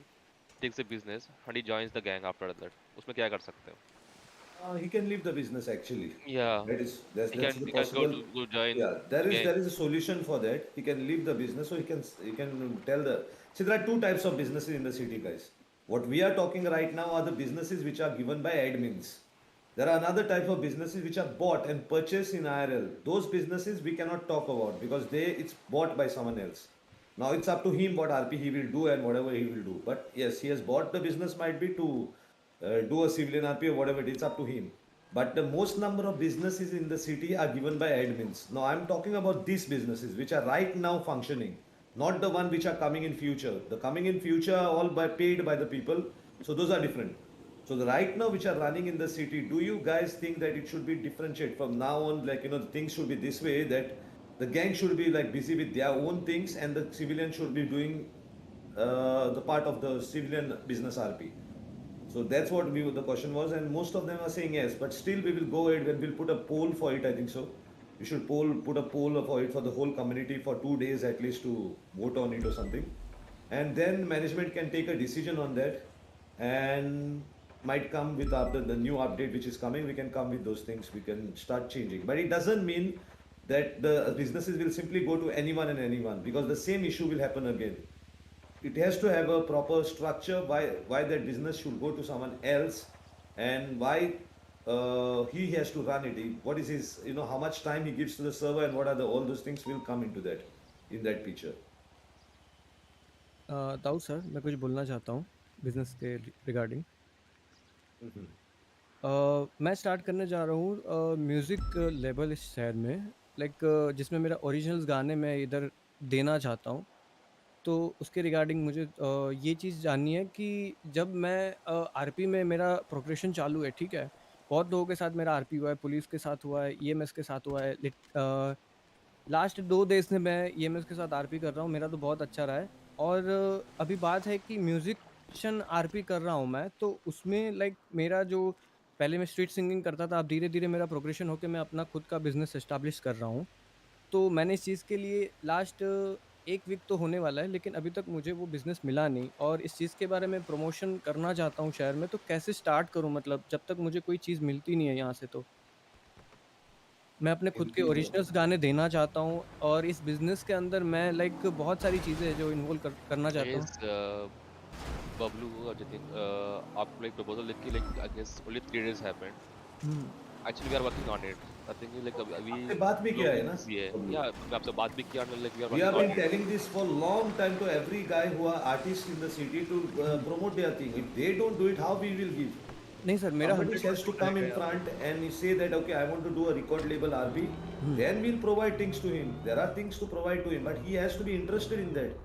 takes a business and he joins the gang after that. उसमें क्या कर सकते हो? He can leave the business actually. Yeah. That's He the can possible. go join. Yeah, there is a solution for that. He can leave the business, so he can tell the. See, there are two types of businesses in the city, guys. What we are talking right now are the businesses which are given by admins. There are another type of businesses which are bought and purchased in IRL. Those businesses we cannot talk about because it's bought by someone else. Now it's up to him what RP he will do and whatever he will do. But yes, he has bought the business, might be to do a civilian RP or whatever. It's up to him. But the most number of businesses in the city are given by admins. Now I'm talking about these businesses which are right now functioning, not the one which are coming in future. The coming in future are all paid by the people. So those are different. So the right now which are running in the city, do you guys think that it should be differentiated from now on? Like, the things should be this way, that the gang should be like busy with their own things and the civilian should be doing the part of the civilian business RP. So that's what the question was, and most of them are saying yes. But still, we will go ahead and we'll put a poll for it. I think so. We should put a poll for it for the whole community for 2 days at least to vote on it or something, and then management can take a decision on that, and might come with after the new update which is coming. We can come with those things. We can start changing, but it doesn't mean that the businesses will simply go to anyone and anyone, because the same issue will happen again. It has to have a proper structure why that business should go to someone else, and why he has to run it. What is his, how much time he gives to the server, and what are all those things will come into that, in that picture. ताऊ sir मैं कुछ बोलना चाहता हूँ business के regarding. मैं start करने जा रहा हूँ म्यूज़िक लेबल इस शहर में, लाइक जिसमें मेरा ओरिजिनल्स गाने मैं इधर देना चाहता हूँ। तो उसके रिगार्डिंग मुझे ये चीज़ जाननी है कि जब मैं आरपी में मेरा प्रोग्रेशन चालू है, ठीक है? बहुत लोगों के साथ मेरा आरपी हुआ है, पुलिस के साथ हुआ है, ईएमएस के साथ हुआ है, लास्ट 2 डेज़ से मैं ईएमएस के साथ आरपी कर रहा हूँ, मेरा तो बहुत अच्छा रहा है। और अभी बात है कि म्यूज़िशियन आरपी कर रहा हूँ मैं, तो उसमें लाइक मेरा जो पहले मैं स्ट्रीट सिंगिंग करता था, अब धीरे-धीरे मेरा प्रोग्रेशन होके मैं अपना खुद का बिज़नेस एस्टेब्लिश कर रहा हूँ। तो मैंने इस चीज़ के लिए लास्ट 1 वीक तो होने वाला है, लेकिन अभी तक मुझे वो बिज़नेस मिला नहीं और इस चीज़ के बारे में प्रमोशन करना चाहता हूँ शहर में, तो कैसे स्टार्ट करूँ मतलब जब तक मुझे कोई चीज़ मिलती नहीं है यहाँ से तो? मैं अपने खुद के ओरिजिनल्स गाने देना चाहता हूँ और इस बिज़नेस के अंदर मैं लाइक बहुत सारी चीज़ें हैं जो इन्वॉल्व करना चाहता हूँ। Yes, Bablu or Jatin, आपको एक proposal लिख के like I guess only 3 days happened. Hmm. Actually we are working on it. I think like अभी आपसे बात भी किया है ना? busy है। Yeah, मैं आपसे बात भी किया और like we are We have working been on it. telling this for long time to every guy who are artists in the city to promote their thing. If they don't do it, how we will give? नहीं sir मेरा Somebody has to 100% come in रहेगा। front and say that okay, I want to do a record label RP. Then we'll provide things to him. There are things to provide to him, but he has to be interested in that.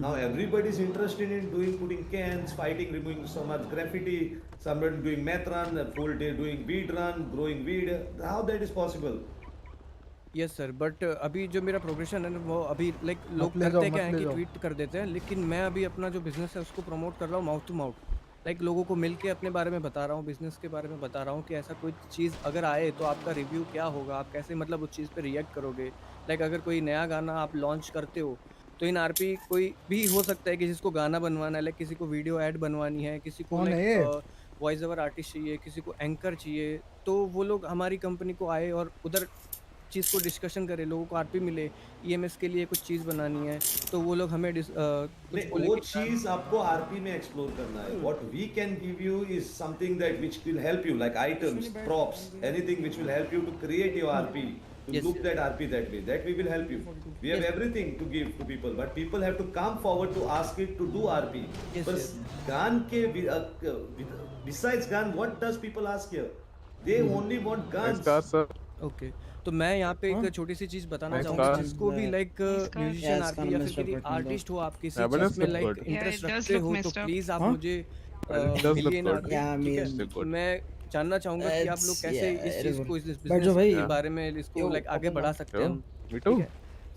Now everybody is interested in putting cans, fighting, removing so much graffiti. Someone doing meth run, a full day doing weed run, growing weed. How that is possible? Yes sir, but अभी जो मेरा progression है ना वो अभी like लोग मत ले जाओ, करते क्या मत हैं ले कि जाओ। ट्वीट कर देते हैं, लेकिन मैं अभी अपना जो बिज़नेस है उसको प्रमोट कर रहा हूँ माउथ टू माउथ। लाइक लोगों को मिल के अपने बारे में बता रहा हूँ, बिज़नेस के बारे में बता रहा हूँ कि ऐसा कोई चीज़ अगर आए तो आपका रिव्यू क्या होगा, आप कैसे मतलब उस चीज़ पे रिएक्ट करोगे। लाइक अगर कोई नया गाना आप लॉन्च करते हो, तो इन आरपी कोई भी हो सकता है कि जिसको गाना बनवाना है, लाइक किसी को वीडियो ऐड बनवानी है, किसी को कौन है ये? लाइक वॉइस ओवर आर्टिस्ट चाहिए, किसी को एंकर चाहिए, तो वो लोग हमारी कंपनी को आए और उधर चीज़ को डिस्कशन करें, लोगों को आरपी मिले, ईएमएस के लिए कुछ चीज़ बनानी है, तो वो लोग हमें कुछ नहीं, बोले वो कि चीज आपको आरपी में एक्सप्लोर करना है. What we can give you is something that which will help you, like items, props, anything which will help you to create your RP, to Yes, look that RP that way. That we will help you. We have Yes. everything to give to people, but people have to come forward to ask it to do RP. Yes, But yes. gun ke besides gun, what does people ask here? They only want guns. Okay, तो मैं यहाँ पे एक छोटी सी चीज़ बताना चाहूँगा, जिसको भी लाइक म्यूजिशियन आरपी या फिर किसी आर्टिस्ट हो, आप किसी चीज़ में लाइक इंटरेस्ट रखते हो, तो प्लीज़ आप मुझे मिलिए ना, ठीक है? मैं जानना चाहूँगा कि आप लोग कैसे इस चीज़ को, इस बिज़नेस के बारे में इसको लाइक आगे बढ़ा सकते हैं हम, ठीक है?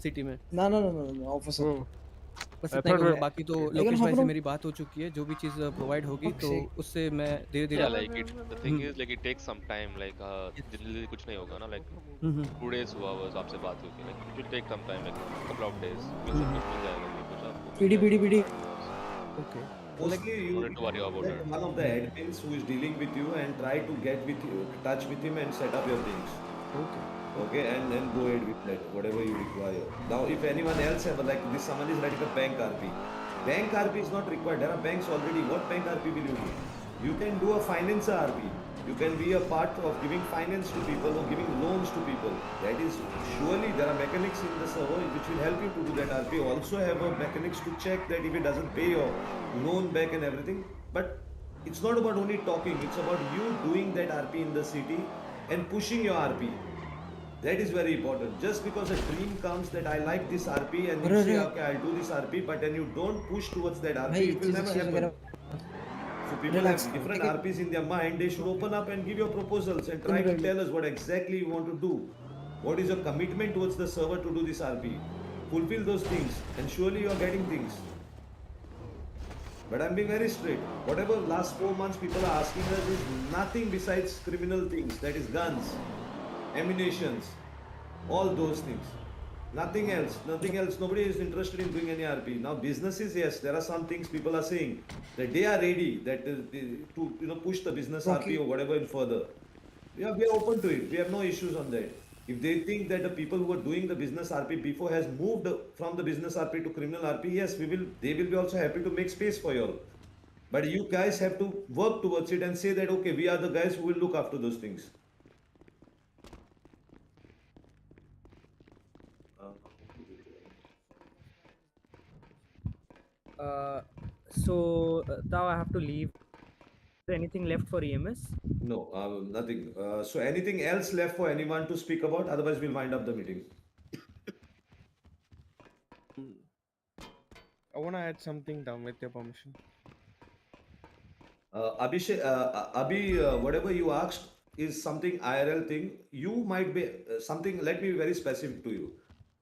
सिटी में। बस इतना ही कहूँगा, बाकी तो लोकेश भाई से मेरी बात हो चुकी है, जो भी चीज़ प्रोवाइड होगी तो उससे मैं धीरे-धीरे Yeah, like the thing is like it takes some time. Like जल्दी कुछ नहीं होगा ना. Like 2 days हुआ बस आपसे बात हुई. Like it will take some time, like couple of days. मिल जाएगा ये कुछ आपको. PD okay, Mostly you don't need to worry about get it. one of the admins who is dealing with you and try to get with you, touch with him and set up your things. Okay, Okay, and then go ahead with that, whatever you require. Now, if anyone else have, like this, someone is writing a bank RP. Bank RP is not required. There are banks already. What bank RP will you do? You can do a finance RP. You can be a part of giving finance to people or giving loans to people. That is, surely there are mechanics in the server which will help you to do that RP. Also have a mechanics to check that if it doesn't pay your loan back and everything. But it's not about only talking. It's about you doing that RP in the city and pushing your RP. That is very important. Just because a dream comes that I like this RP and you say okay I'll do this RP, but then you don't push towards that RP, it will never happen. So people have different RPs in their mind. They should open up and give your proposals and try to tell us what exactly you want to do. What is your commitment towards the server to do this RP? Fulfill those things and surely you are getting things. But I'm being very straight. Whatever last 4 months people are asking us is nothing besides criminal things. That is guns, ammunitions, all those things. Nothing else. Nothing else. Nobody is interested in doing any RP. Now businesses, yes, there are some things people are saying that they are ready that to push the business RP or whatever in further. Yeah, we are open to it. We have no issues on that. If they think that the people who are doing the business RP before has moved from the business RP to criminal RP, yes, they will be also happy to make space for you all. But you guys have to work towards it and say that, okay, we are the guys who will look after those things. Now I have to leave. Is there anything left for EMS? No, nothing. So anything else left for anyone to speak about? Otherwise, we'll wind up the meeting. I want to add something down with your permission. Abhishek, whatever you asked is something IRL thing. You might be something. Let me be very specific to you.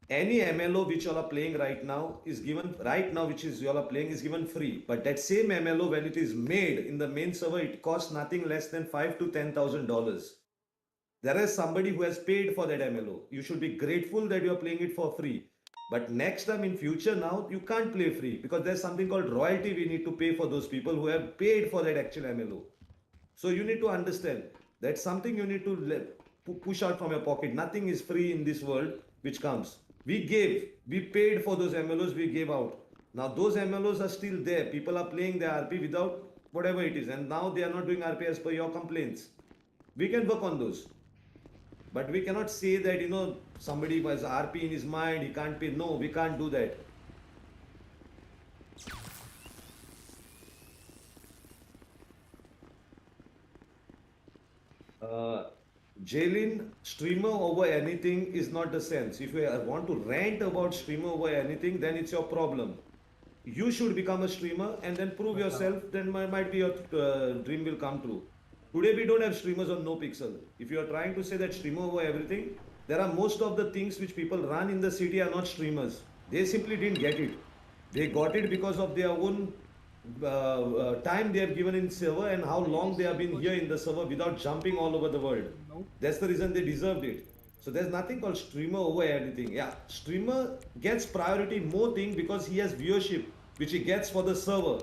Any MLO which you all are playing right now is given right now, which is you all are playing is given free. But that same MLO, when it is made in the main server, it costs nothing less than $5,000 to $10,000. There is somebody who has paid for that MLO. You should be grateful that you are playing it for free. But next time in future now, you can't play free because there's something called royalty we need to pay for those people who have paid for that actual MLO. So you need to understand that's something you need to push out from your pocket. Nothing is free in this world which comes. We paid for those MLOs we gave out. Now those MLOs are still there. People are playing the RP without whatever it is. And now they are not doing RP as per your complaints. We can work on those. But we cannot say that, somebody has RP in his mind, he can't pay. No, we can't do that. Jailin, streamer over anything is not the sense. If you want to rant about streamer over anything, then it's your problem. You should become a streamer and then prove yourself, then might be your dream will come true. Today we don't have streamers on NoPixel. If you are trying to say that streamer over everything, there are most of the things which people run in the city are not streamers. They simply didn't get it. They got it because of their own time they have given in server and how long they have been here in the server without jumping all over the world. That's the reason they deserved it. So there's nothing called streamer over anything. Yeah, streamer gets priority more thing because he has viewership, which he gets for the server,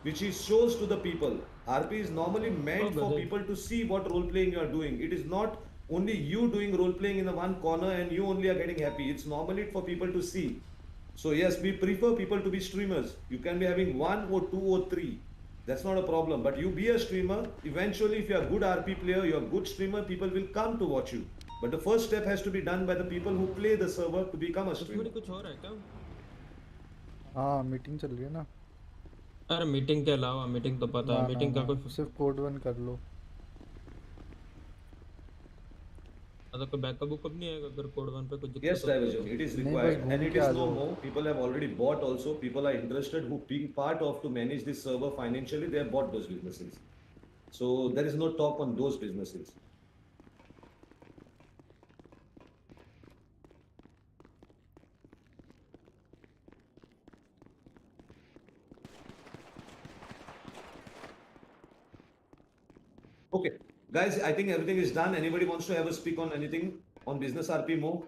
which he shows to the people. RP is normally meant for people to see what role playing you are doing. It is not only you doing role playing in the one corner and you only are getting happy. It's normally for people to see. So yes, we prefer people to be streamers. You can be having 1 or 2 or 3. That's not a problem. But you be a streamer. Eventually, if you are a good RP player, you are a good streamer, people will come to watch you. But the first step has to be done by the people who play the server to become a streamer. हाँ meeting चल रही है ना. अरे meeting के अलावा meeting तो पता है मीटिंग का कोई सिर्फ कोड 1 कर लो. मतलब कोई बैकअप बुकअप नहीं आएगा अगर कोड 1 पे कुछ दिक्कत. Yes, diversion. It is required and it is no more. People have already bought also. People are interested who being part of to manage this server financially. They have bought those businesses. So there is no talk on those businesses. Okay, guys, I think everything is done. Anybody wants to ever speak on anything on business RP more?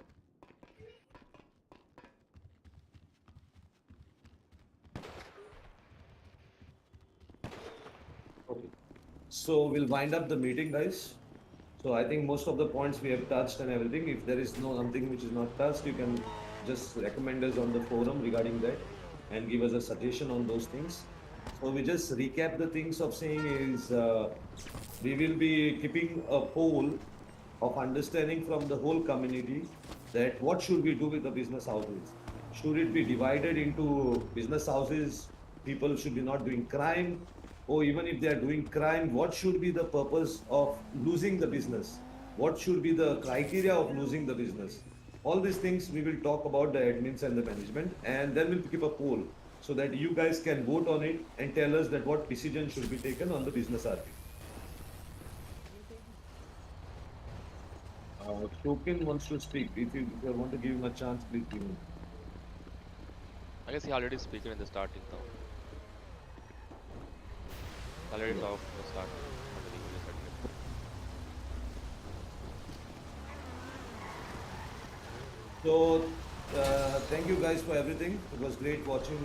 Okay, so we'll wind up the meeting, guys. So I think most of the points we have touched and everything. If there is something which is not touched, you can just recommend us on the forum regarding that and give us a suggestion on those things. So we just recap the things of saying is we will be keeping a poll of understanding from the whole community that what should we do with the business houses. Should it be divided into business houses, people should be not doing crime, or even if they are doing crime, what should be the purpose of losing the business? What should be the criteria of losing the business? All these things we will talk about the admins and the management, and then we'll keep a poll so that you guys can vote on it and tell us that what decision should be taken on the business RP. Token wants to speak. If you want to give him a chance, please give him. I guess he already speaking in the starting now. Already talked in the starting. So, thank you guys for everything. It was great watching,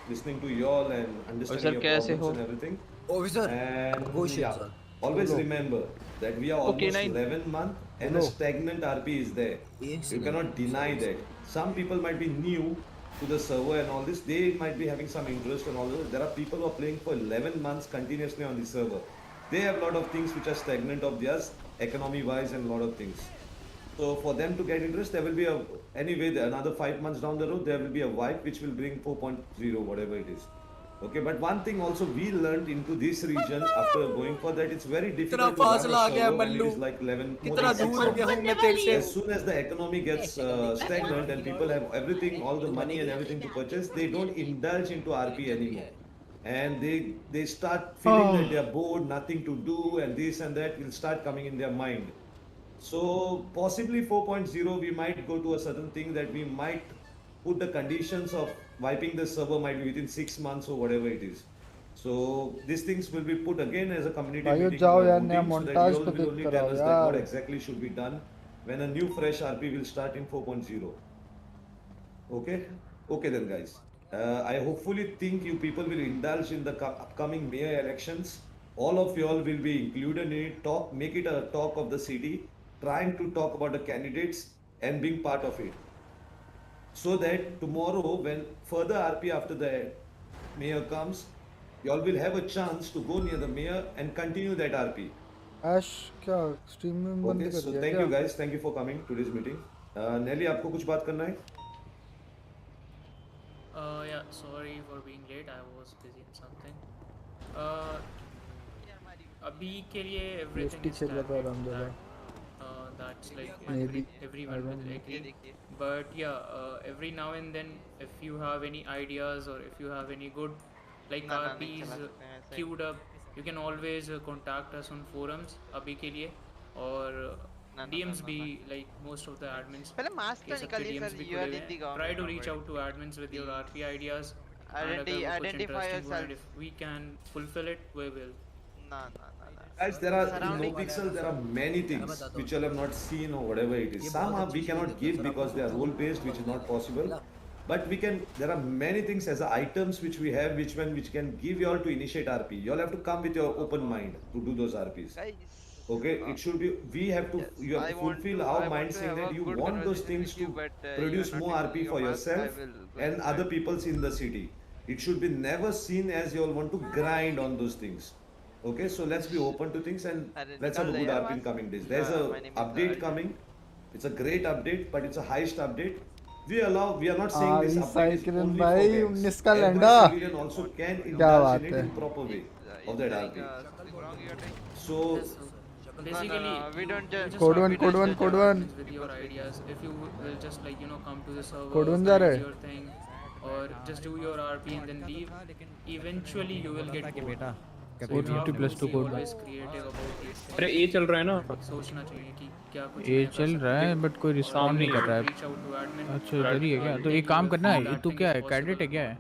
listening to you all and understanding your problems and everything. And yeah, always remember that we are almost 11 months and a stagnant RP is there. You cannot deny that. Some people might be new to the server and all this, they might be having some interest and all this. There are people who are playing for 11 months continuously on the server. They have a lot of things which are stagnant of theirs, economy-wise and a lot of things. So for them to get interest, there will be anyway, another 5 months down the road, there will be a wipe which will bring 4.0, whatever it is. Okay, but one thing also we learned into this region after going for that, it's very difficult to run a server when it is like 11, more than 6 months. As soon as the economy gets stagnant and people have everything, all the money and everything to purchase, they don't indulge into RP anymore. And they start feeling that they are bored, nothing to do, and this and that will start coming in their mind. So possibly 4.0, we might go to a certain thing that we might put the conditions of wiping the server might be within 6 months or whatever it is. So these things will be put again as a community भाइयों meeting जाओ यार voting, नया so that montage you all तो will देख only कर tell आओ us that what यार exactly should be done when a new fresh RP will start in 4.0. Okay? Okay then guys. I hopefully think you people will indulge in the upcoming mayor elections. All of you all will be included in it, make it a talk of the city, trying to talk about the candidates and being part of it. So that tomorrow when further RP after the mayor comes, you all will have a chance to go near the mayor and continue that RP. Ash क्या stream में बंद Okay, कर so दिया thank क्या? you guys. Thank you for coming to this meeting. Nelly, आपको कुछ बात करना है? Yeah, sorry for being late. I was busy in something. अभी के लिए everything PST is खेल रहा था stagnant. रामदेवा. That's like Maybe. everyone I will don't know. agree. But yeah, every now and then, if you have any ideas or if you have any good like RPs queued up, you can always contact us on forums अभी के लिए और DMs भी like most of the admins के सबके DMs भी खुले हुए हैं. Try to reach out to admins with your RP ideas and अगर वो कुछ interesting हो and if we can fulfill it, we will. Guys, there are in NoPixel, there are many things which I have not seen or whatever it is. Some we cannot give because they are role based, which is not possible. But we can. There are many things as items which we have, which can give you all to initiate RP. You all have to come with your open mind to do those RPs. Okay, it should be. We have to. You have to fulfill our mind saying that you want those things to produce more RP for yourself and other people's in the city. It should be never seen as you all want to grind on those things. Okay, so let's be open to things and let's have a good RP in coming days. There's a update coming. It's a great update, but it's a highest update. We are not saying this update is only for games. 19 का Every lambda civilian also can क्या indulge बात in it है in proper way of that RP. So basically we don't just code one with your ideas. If you will just like come to the server, Code one जा रहा है your thing, or just do your RP and then leave, eventually you will get bored. So you have to be always creative about these things. अरे ए चल रहा है ना सोचना चाहिए कि क्या कुछ ए चल रहा है बट कोई रिस्पॉन्ड नहीं कर रहा है अच्छा इधर ही है क्या तो एक काम करना है तू क्या है कैडेट है क्या है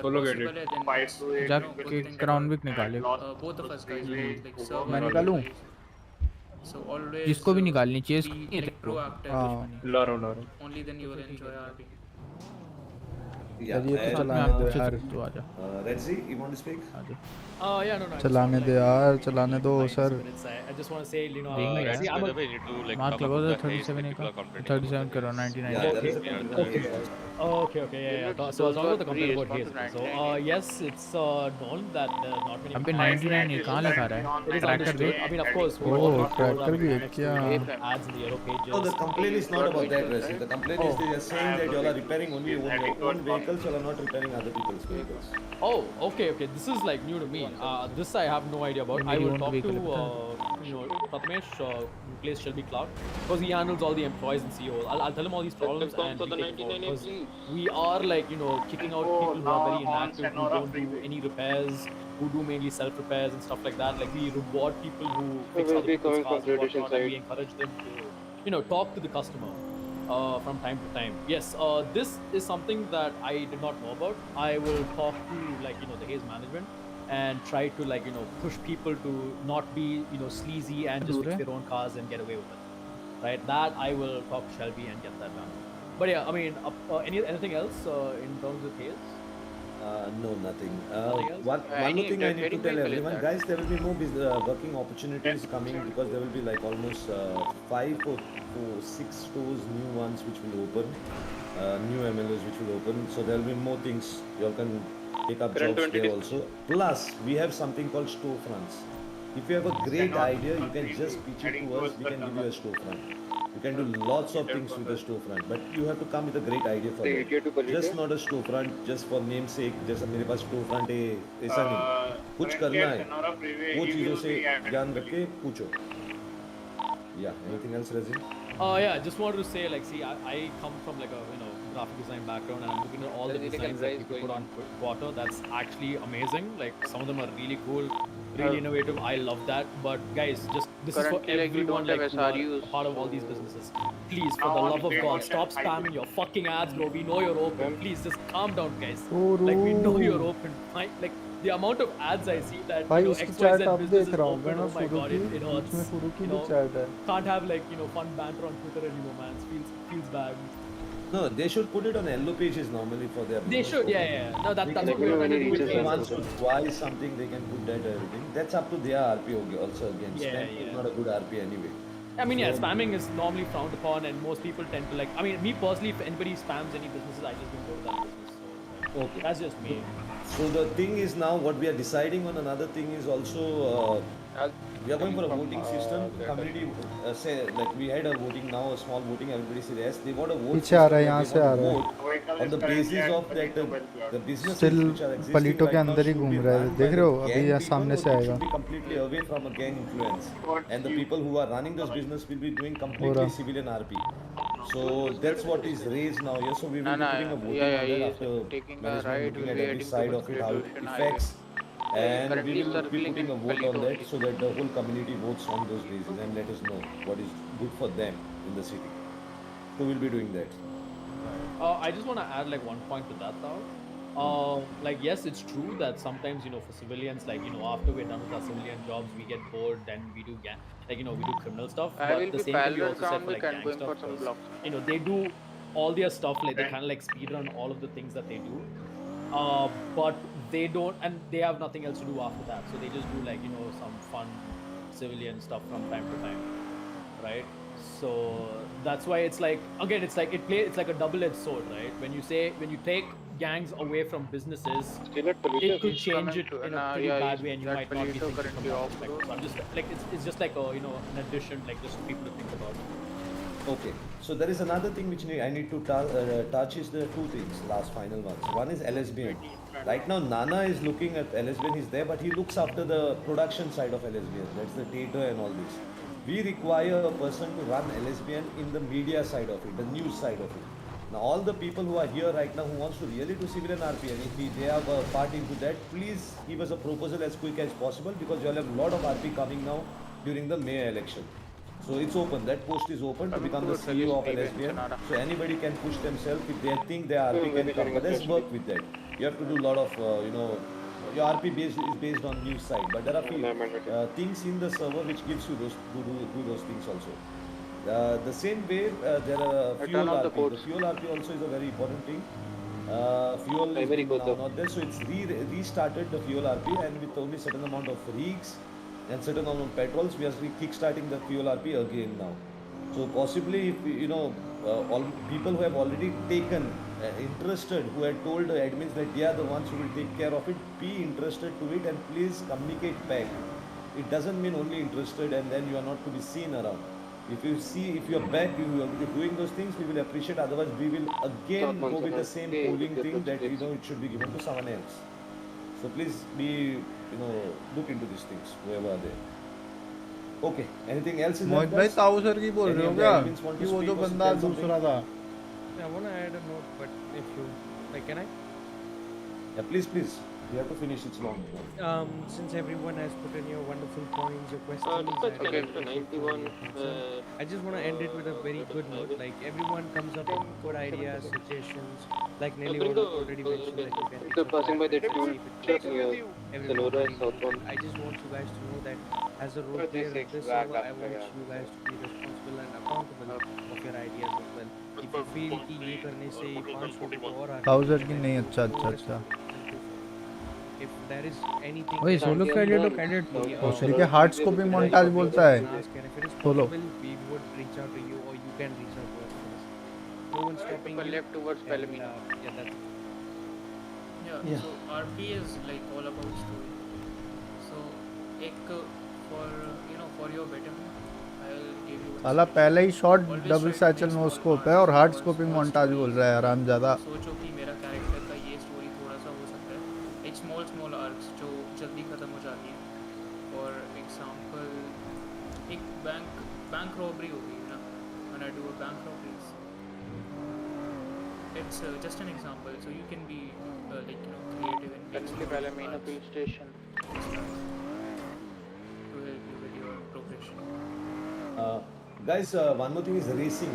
सोलो कैडेट जाके क्राउन विक निकाले both of us guys like server मैं निकालूं so always जिसको भी निकालनी चाहिए be like proactive हाँ लारो only then you will enjoy RP. yeah, Redzi, you want to speak? Yeah, no. चलाने दे यार चलाने दो sir I just want to say, you know, See, I'm a mark लगा दो 37 का 37 करो 99 Okay, yeah. So I was talking about the complaint about haze. So yes, it's known that not many. अबे 99 ये कहाँ लिखा रहा है It is ट्रैकर understood. देख I mean, of course, we Oh, all tracker भी है क्या? ads in the yellow pages. No, the complaint is not about that, Redzi. The complaint is they are saying that you all are repairing only your own vehicles, you all are not repairing other people's vehicles. Oh, okay. This is like new to me. This I have no idea about. I will talk to Prathamesh, who plays Shelby Clark, because he handles all the employees and CEOs. I'll tell him all these problems and we take it forward, because we are like kicking out people who are very inactive, who don't do any repairs, who do mainly self repairs and stuff like that. Like we reward people who fix other people's cars and whatnot, and we encourage them to talk to the customer from time to time. Yes, this is something that I did not know about. I will talk to the Haze management and try to push people to not be sleazy and just fix their own cars and get away with it. Right? That I will talk to Shelby and get that done. But yeah, I mean, anything else in terms of Haze? No, nothing. One more thing I need to tell everyone, guys, there will be more working opportunities coming because there will be like almost 5 or 6 stores, new ones which will open. new MLOs which will open. So there will be more things. You all can take up Current jobs 20 there also. Plus, we have something called storefronts. If you have a great idea, you can just pitch it to us. We can give you a storefront. You can do lots of things with a storefront, but you have to come with a great idea for that. Just not a storefront, just for namesake. जैसा मेरे पास storefront है, ऐसा नहीं. कुछ करना है. वो चीजों से ज्ञान रख के पूछो. Yeah. Anything else, Ryzen? Yeah, I just wanted to say, like, see, I come from like a graphic design background, and I'm looking at all the designs that people put on Quarter. That's actually amazing. Like, some of them are really cool, really innovative. I love that. But guys, just this is for everyone, like, who are a part of all these businesses. Please, for the love of God, stop spamming your fucking ads, bro. We know you're open. Please, just calm down, guys. Like, we know you're open. Like, the amount of ads I see that भाई उसकी XYZ chat आप business देख is रहा हूँ open. मैं Oh my God, it hurts. उसमें फुरू की You भी know, चैट है. can't have like fun banter on Twitter anymore, man. It feels bad. No, they should put it on LO pages normally for their. They should, yeah. No, that's what we're going to do. If they want to try something, they can put that everything. That's up to their RP also again. Spam is not a good RP anyway. I mean, yeah, spamming is normally frowned upon, and most people tend to like. I mean, me personally, if anybody spams any businesses, I just don't go to that business. So Okay. that's just me. So the thing is now what we are deciding on another thing is also we are going for a voting system. Community say like we had a voting now, a small voting. Everybody said yes. They want a vote. पीछे आ रहा है यहाँ से आ रहा है. On the basis of that the businesses Still which are existing पलीटो के right now अंदर ही should घूम be रहा है. run देख by रहे हो the अभी gang यहाँ people सामने or से it आएगा. should be completely away from a gang influence. And the people who are running this business will be doing completely civilian RP. So that's what is raised now. Yes, so we will be putting a voting on that after management looking at every side of it, how it affects. And we will be putting a vote on that so that the whole community votes on those bases and let us know what is good for them in the city. So we'll be doing that. I just want to add like one point to that though. Like yes, it's true that sometimes for civilians, like after we're done with our civilian jobs, we get bored and we do we do criminal stuff. But the same can be also said for like gang stuff. Because, they do all their stuff, like they kind of like speedrun all of the things that they do. But they don't, and they have nothing else to do after that. So they just do like some fun civilian stuff from time to time, right? So that's why it's like again, it's like it's like a double-edged sword, right? When you take gangs away from businesses, it could change it in a pretty bad way, and you might not be thinking from that perspective. So I'm just like it's just like a an addition, like just for people to think about. Okay, so there is another thing which I need to touch is the two things, last final ones. One is LSBN. Right now, Nana is looking at LSBN, he's there, but he looks after the production side of LSBN. That's the theatre and all this. We require a person to run LSBN in the media side of it, the news side of it. Now, all the people who are here right now who wants to really do civilian RP, and if they have a part into that, please give us a proposal as quick as possible because you all have a lot of RP coming now during the May election. So it's open, that post is open to become the CEO of LSBN. So anybody can push themselves if they think their RP can come. But let's work with that. You have to do a lot of, your RP base is based on news side. But there are things in the server which gives you those to do those things also. The same way, there are fuel RP. The fuel RP also is a very important thing. Fuel is now not there, so it's restarted the fuel RP, and with only certain amount of rigs and certain amount of petrols, we are kick-starting the fuel RP again now. So possibly, if all people who have already taken interested, who had told the admins that they are the ones who will take care of it, be interested to it and please communicate back. It doesn't mean only interested and then you are not to be seen around. If you are back, you are doing those things, we will appreciate. Otherwise, we will again go with the same polling thing that it should be given to someone else. So please be look into these things, whoever are there. Okay. Anything else in मोहित भाई ताऊ sir की बोल रहे हो क्या कि वो जो बंदा दूसरा था? I want to add a note, but if you can I? Yeah, please. You have to finish. It's long. Since everyone has put in your wonderful points, your questions. I just want to end it with a very good note. Like everyone comes up with good ideas, suggestions. Like Nelly already mentioned that you can. They're passing by the tool. I just want you guys to know that as a role player of this server, I want you guys to be responsible and accountable of your ideas as well. If you feel कि ये करने से 5 लोगों को और ताऊ sir की नहीं अच्छा. If there is anything ओए सोलो कैडेट और कैडेट उसके के हार्ट्स को भी मोन्टाज बोलता है. if it is possible, we would reach out to you or you can reach out to us. no one stopping you. left towards Palomino. Yeah, that's Yeah. So RP is like all about story. So एक for for your betterment, I'll give you. साला पहले ही shot double सैचल no scope है और hard scoping montage बोल रहा है आराम ज़्यादा। सोचो कि मेरा कैरेक्टर का ये स्टोरी थोड़ा सा हो सकता है, एक स्मॉल आर्क्स जो जल्दी ख़त्म हो जाती है। और एग्जांपल एक बैंक रॉबरी हो गई ना, when I do a bank robberies, it's just an example, so you can be like creative in Currently Palomino police station. to help you with your progression. Guys, one more thing is racing.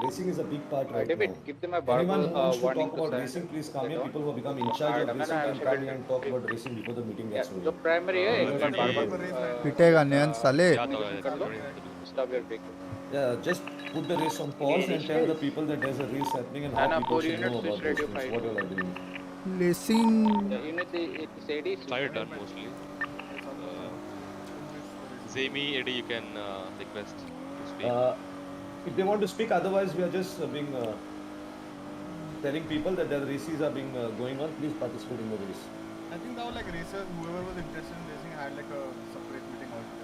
Racing is a big part right David, now. give them a Anyone who verbal wants to warning talk to about sign. racing, please come They here. don't. People who have become in charge of Madam, racing I can am come here and talk about racing before the meeting gets जो over. Primary है एक बार बार पिटेगा नयन साले। कर लो stop your break. Yeah, just put the race on pause and tell the people that there's a race happening and how Anna, people 4 should know units about is these radio things. 5. What you are doing. Racing The unit is AD. Started done mostly. Zemi, Eddie, you can request to speak. If they want to speak, otherwise we are just being telling people that the races are being going on. Please participate in the race. I think now like racers, whoever was interested in racing had like a separate meeting altogether.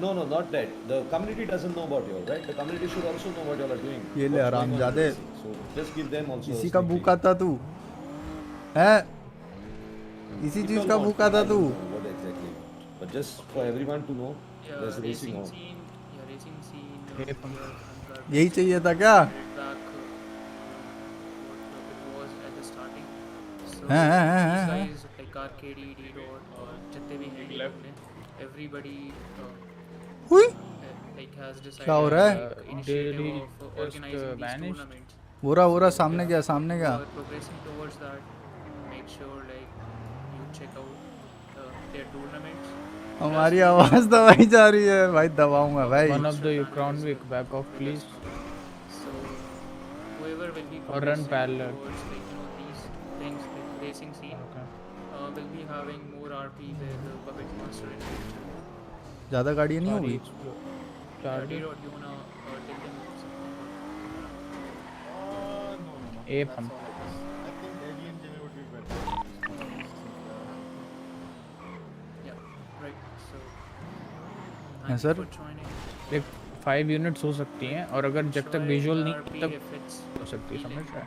No, not that. The community doesn't know about you all, right? The community should also know what you all are doing. ये ले what's आराम going on in ज़्यादा। racing. So just give them also. इसी का भूखा था तू, है? इसी चीज का भूखा था तू। What exactly? But just for everyone to know, there's racing on. Racing scene. यही चाहिए था क्या? हाँ। Like arcade, और जितने भी हैं everybody हुई? like has decided क्या हो रहा है? initiative of organizing these tournaments. बुरा सामने गया Progressing towards that, make sure like you check out their tournaments. हमारी आवाज दबाई जा रही है भाई, दबाऊंगा भाई। One of the Crown Week back off please. So whoever will be or run parallel towards like these things like racing scene will be having more RP with the puppet master in future. ज़्यादा गाड़ियाँ नहीं होगी? Do you wanna tell them something? A pump. I think Eddie and Jimmy would be better. Yeah, right. So हाँ sir, एक 5 units हो सकती हैं और अगर जब तक विजुअल नहीं तब हो सकती है, समझ रहा है?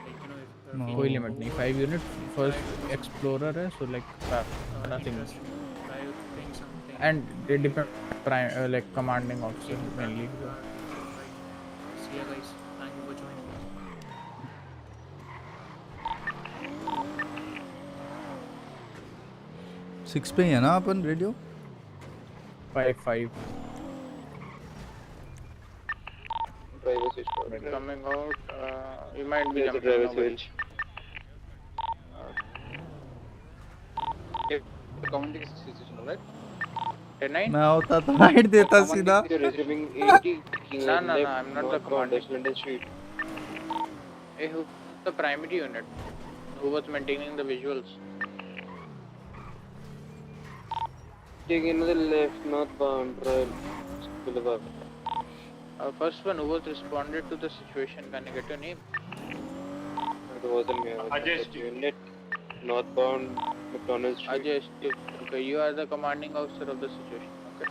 कोई लिमिट नहीं। 5 यूनिट फर्स्ट एक्सप्लोरर है, so like nothing and they depend like commanding officer mainly. See you guys. Thank you for joining. 6 पे ही है ना अपन radio? 5. Driver switch. Coming out. You might be jumping driver switch. Communication situation, right? 10-9. मैं होता तो height देता सीधा। Receiving 80. No, I'm not the commander. Who's the primary unit? Who was maintaining the visuals? Taking the left, northbound, right, boulevard. First one who was responded to the situation, can you get your name? It wasn't me. Ajay unit, northbound, McDonald's Street. Ajay, okay, you are the commanding officer of the situation. Okay.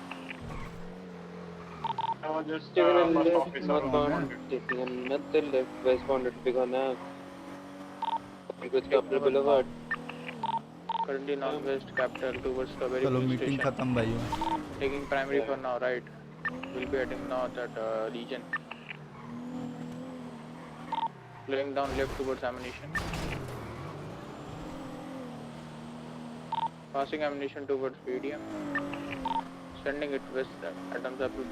I was just Taking a first left, officer northbound, taking another left, westbound, it began a Capital Boulevard. Currently northwest capital towards Strawberry चलो Police meeting Station. खत्म भाई। Taking primary for now, right? We'll be heading north at region. Laying down left towards ammunition. Passing ammunition towards PDM. Sending it west at Adams Apple.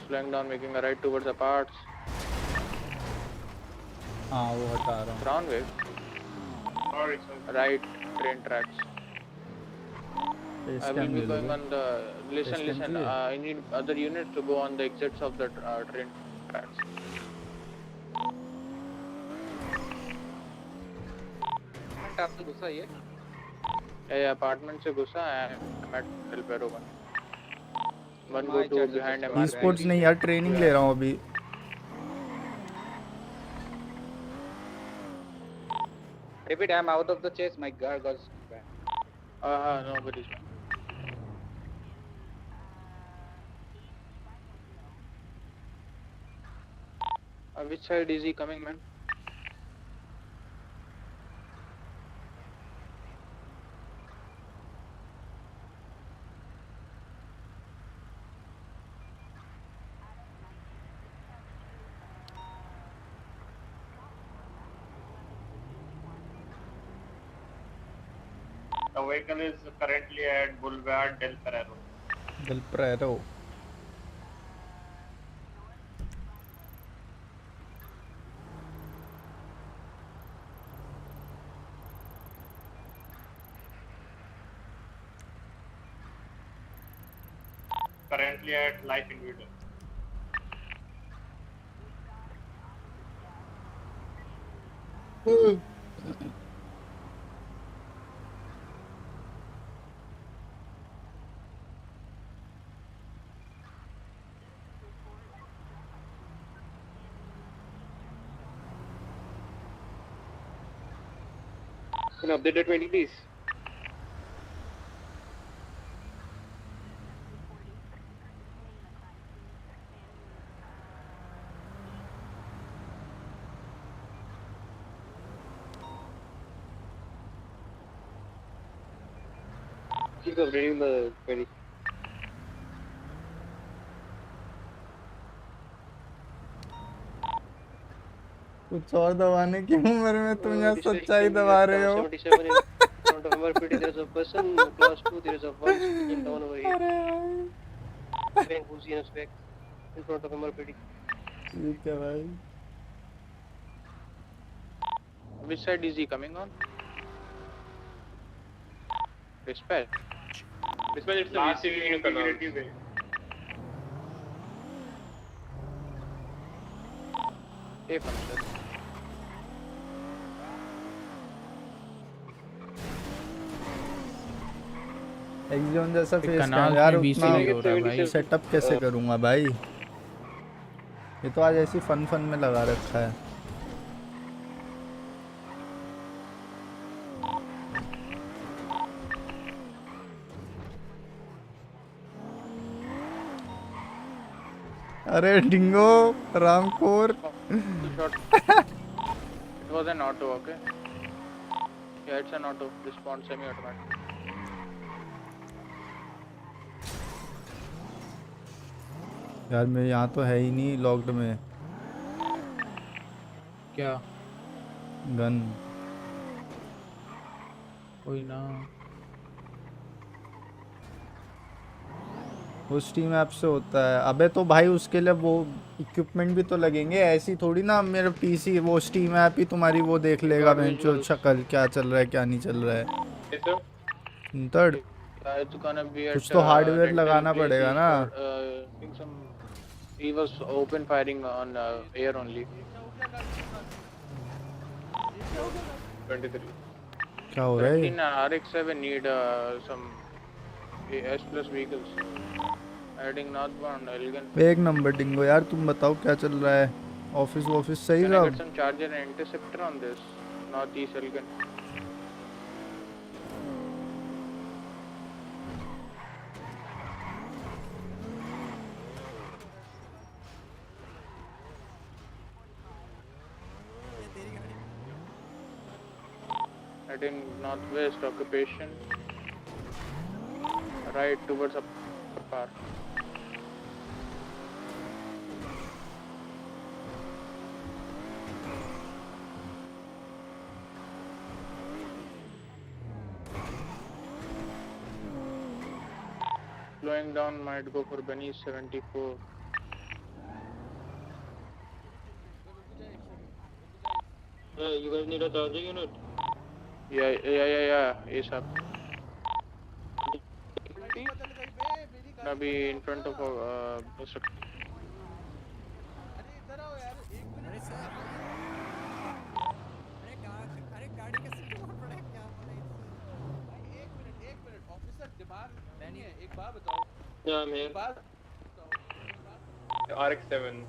Slowing down, making a right towards the parts. हाँ वो हटा रहा हूँ। Ground wave. Right train tracks. I will be going on the listen. I need other units to go on the exits of the train tracks. आपसे घुसा ये? Apartment से घुसा है। I'm at Delpero 1. One go to behind e sports नहीं यार, training ले रहा हूँ अभी। David, I'm out of the chase. My car got banned. Nobody's banned. Which side is he coming, man? The vehicle is currently at Boulevard Del Ferrero. Del Prero. Currently at Life Invader. Can you update the 20, please? Keep updating the 20. कुछ और दबाने की उम्र में तुम यहाँ सच्चाई दबा रहे हो 77 in front of MotherBoard, there is a person. Class 2, there is a one speaking down over here. Saying who's in a spec in front of MotherBoard. ठीक है भाई Which side is he coming on? Dispatch. Dispatch, it's the VCV in Integrity Way. Hey, function. एक्सियन जैसा face कनाल यार में उतना 20 हो रहा है भाई। सेटअप कैसे करूँगा भाई ये तो आज ऐसी फन में लगा रखा है अरे dingo रामखोर It was an auto, okay? Yeah, it's an auto. Response semi-automatic. यार मैं यहाँ तो है ही नहीं लॉक्ड में क्या गन कोई ना वो स्टीम ऐप से होता है अबे तो भाई उसके लिए वो इक्विपमेंट भी तो लगेंगे ऐसी थोड़ी ना मेरा पीसी वो स्टीम ऐप ही तुम्हारी वो देख लेगा बेंचो शक्ल क्या चल रहा है क्या नहीं चल रहा है थर्ड कुछ तो हार्डवेयर लगाना पड़ेगा ना He was open firing on air only. 23. क्या हो रहा है In RX-7 need some S plus vehicles. Adding northbound Elgin. एक नंबर डिंगो यार तुम बताओ क्या चल रहा है ऑफिस सही Can I रहा get some Charger and Interceptor on this northeast Elgin? Heading northwest occupation, right towards a park. Slowing down might go for Benny 74. You guys need a charger unit? Yeah. ASAP. Gonna be in front of a Yeah, I'm here. RX-7.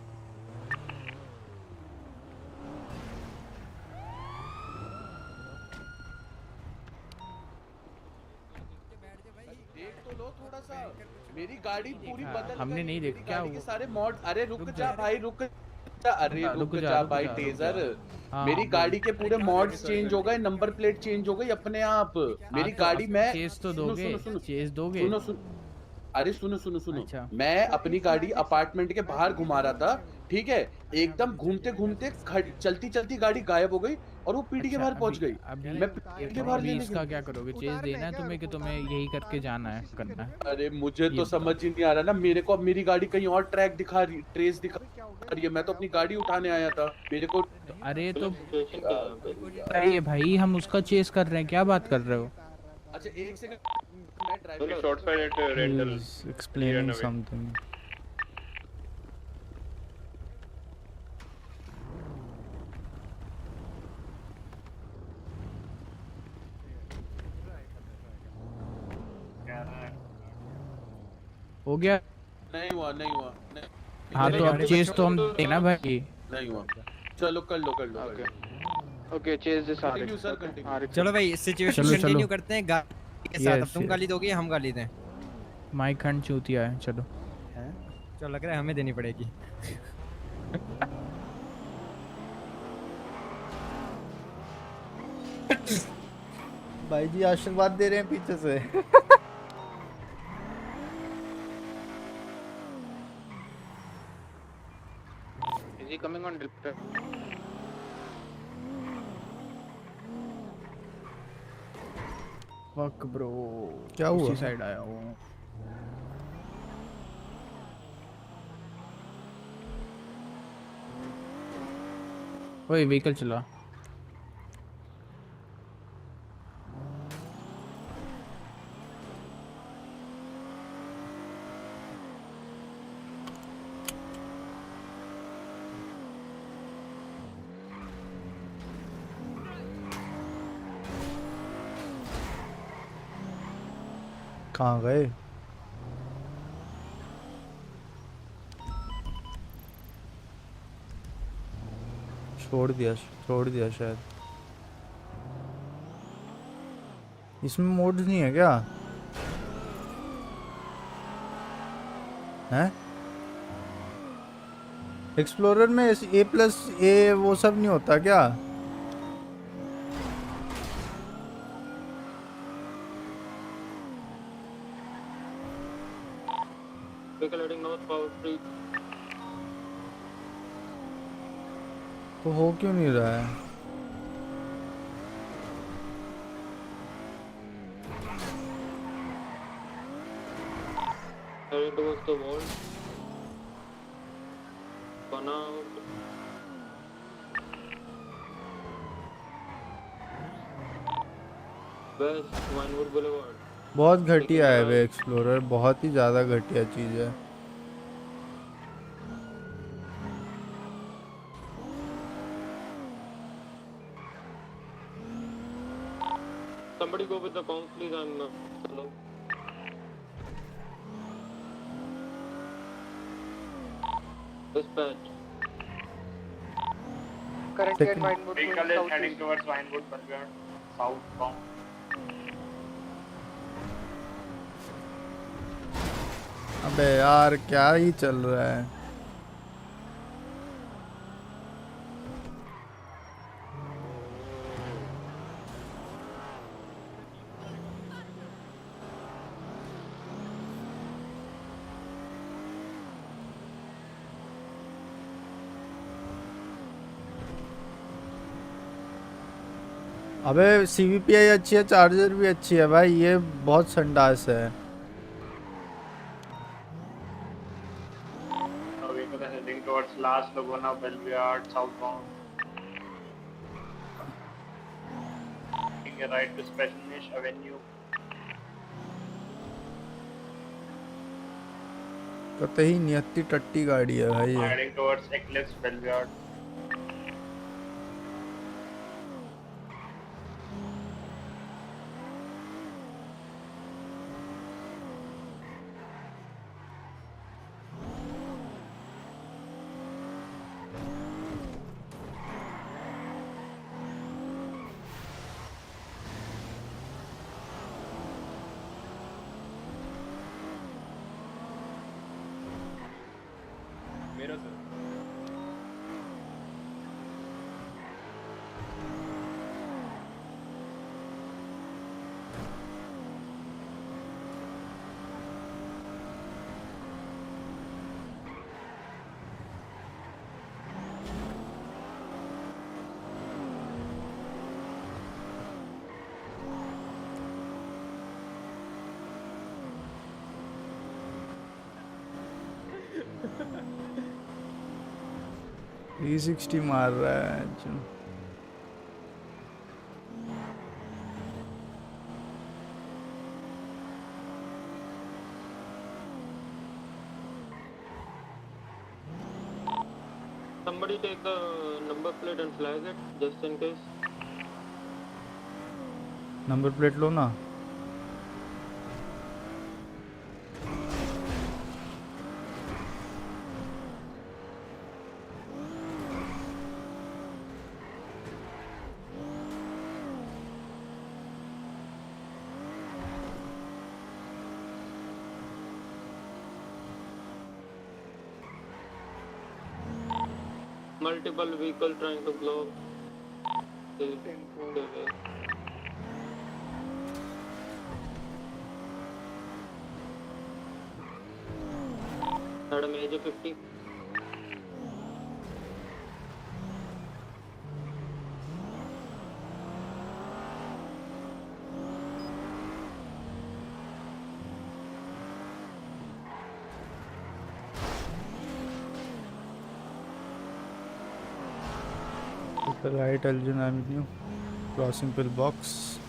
मेरी गाड़ी पूरी बदल हमने गई, नहीं मेरी देखा क्या गाड़ी के हुआ? सारे मॉड। अरे रुक जा भाई, रुक जा, अरे रुक रुक जा जा, भाई रुक टेजर। हाँ, मेरी बोल। गाड़ी के पूरे मॉड्स चेंज हो गए, नंबर प्लेट चेंज हो गई अपने आप। मेरी तो गाड़ी अब में चेस तो सुनो दोगे? सुनो सुनो चेस दोगे? सुनो सुनो अरे सुनो सुनो सुनो अच्छा। मैं अपनी गाड़ी अपार्टमेंट के बाहर घुमा रहा था, ठीक है, एकदम घूमते घूमते चलती चलती गाड़ी गायब हो गई और वो पीढ़ी के अच्छा, बाहर पहुंच गई। अभी मैं पीढ़ी के बाहर अभी लेने इसका गया। क्या करोगे? चेस देना है तुम्हें कि तुम्हें यही करके जाना है, करना है? अरे मुझे ये तो बताओ। समझ ही नहीं आ रहा ना, मेरे को अब मेरी गाड़ी कहीं और ट्रैक दिखा रही, ट्रेस दिखा रही है। मैं तो अपनी गाड़ी उठाने आया था, मेरे को अरे तो यार। अरे भाई हम उसका चेस कर रहे हैं, क्या बात कर रहे हो? अच्छा एक सेकंड, मैं drive short side rental. Explaining something. हो गया? नहीं हुआ नहीं हुआ नहीं। हाँ तो अब चेस तो हम देना भाई। नहीं हुआ, चलो कर लो कर लो। Okay chase this continue sir continue. चलो भाई सिचुएशन कंटिन्यू करते हैं गाली के साथ। अब तुम गाली दोगे या हम गाली दें? माइक खंड चूतिया है, चलो। चलो लग रहा है हमें देनी पड़ेगी। भाई जी आशीर्वाद दे रहे हैं पीछे से। Is he coming on Delta? Fuck bro, क्या हुआ? उसी साइड आया हूँ। ओए व्हीकल चला। कहाँ गए? छोड़ दिया शायद। इसमें मोड्स नहीं है क्या? हैं? एक्सप्लोरर में A+A वो सब नहीं होता क्या? तो हो क्यों नहीं रहा है? towards the wall. Bana. West Vinewood Boulevard. बहुत घटिया है वे एक्सप्लोरर, बहुत ही ज़्यादा घटिया चीज़ है। Somebody go with the comms, please. I'm hello. Dispatch. Currently at Vinewood. Vehicle is heading towards Vinewood Boulevard, southbound. अबे यार क्या ही चल रहा है? अबे CVPI अच्छी है, चार्जर भी अच्छी है भाई, ये बहुत संडास है। Vehicle is heading towards Las Laguna Boulevard, southbound. Taking a right to Spanish Avenue. कतई नियति टट्टी गाड़ी है भाई ये। Heading towards Eclipse Boulevard. मेरा सर थ्री 360 मार रहा है जो Somebody take the number plate and flag it just in case. Number plate लो ना Multiple vehicle trying to block. Madam age 50. to the right Elgin Avenue, crossing pillbox.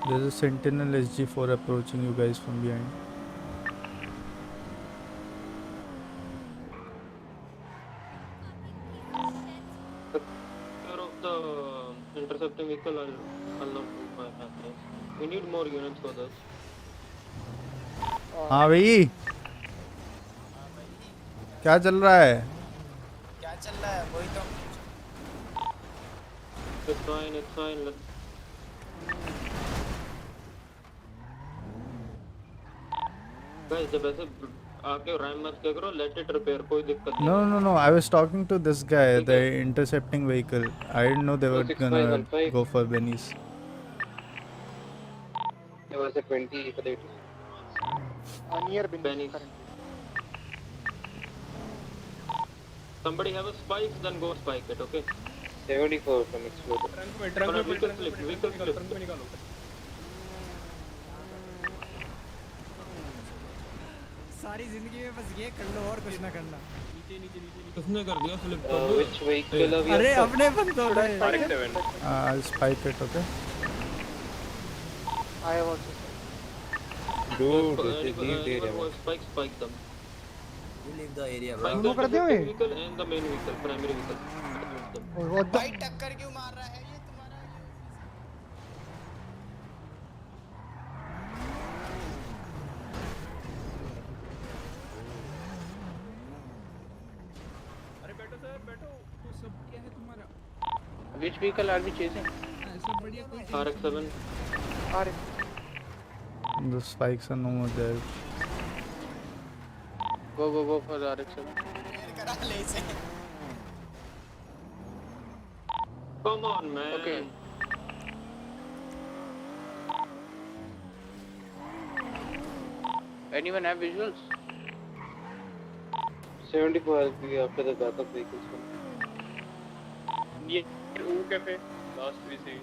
There's a Sentinel SG4 approaching you guys from behind. Care of the intercepting vehicle, I'll not move my hand. We need more units for this. हाँ भाई क्या चल रहा है क्या चल रहा है वही तो It's fine, it's fine. Guys, जब ऐसे आके रैम मत क्या करो, let it repair, कोई दिक्कत नहीं. No, I was talking to this guy, the intercepting vehicle. I didn't know they were gonna go for Benny's. There was a 20 for the 80. Near Benny's. Somebody have a spike, then go spike it, okay? 74 from exploder. Trunk में Vehicle slip, vehicle slip. Trunk में निकालो सारी जिंदगी में बस ये कर लो और कुछ ना करना किसने कर दिया slip? Which vehicle are we? अरे अपने बंदों ने I'll spike it, okay? I have also. Dude, leave the area. Spike them. You leave the area दोनों कर दिया मैं? Vehicle and the main vehicle, primary vehicle. भाई टक्कर क्यों मार रहा है ये तुम्हारा अरे बैठो सर बैठो तो सब क्या है तुम्हारा Which vehicle are we chasing? सब बढ़िया कोई RX-7. The spikes are no more there. Go for the RX-7. करा ले इसे Come on, man. Okay. Anyone have visuals? 74 LP after the backup vehicles come. ये वो कैफे लास्ट भी से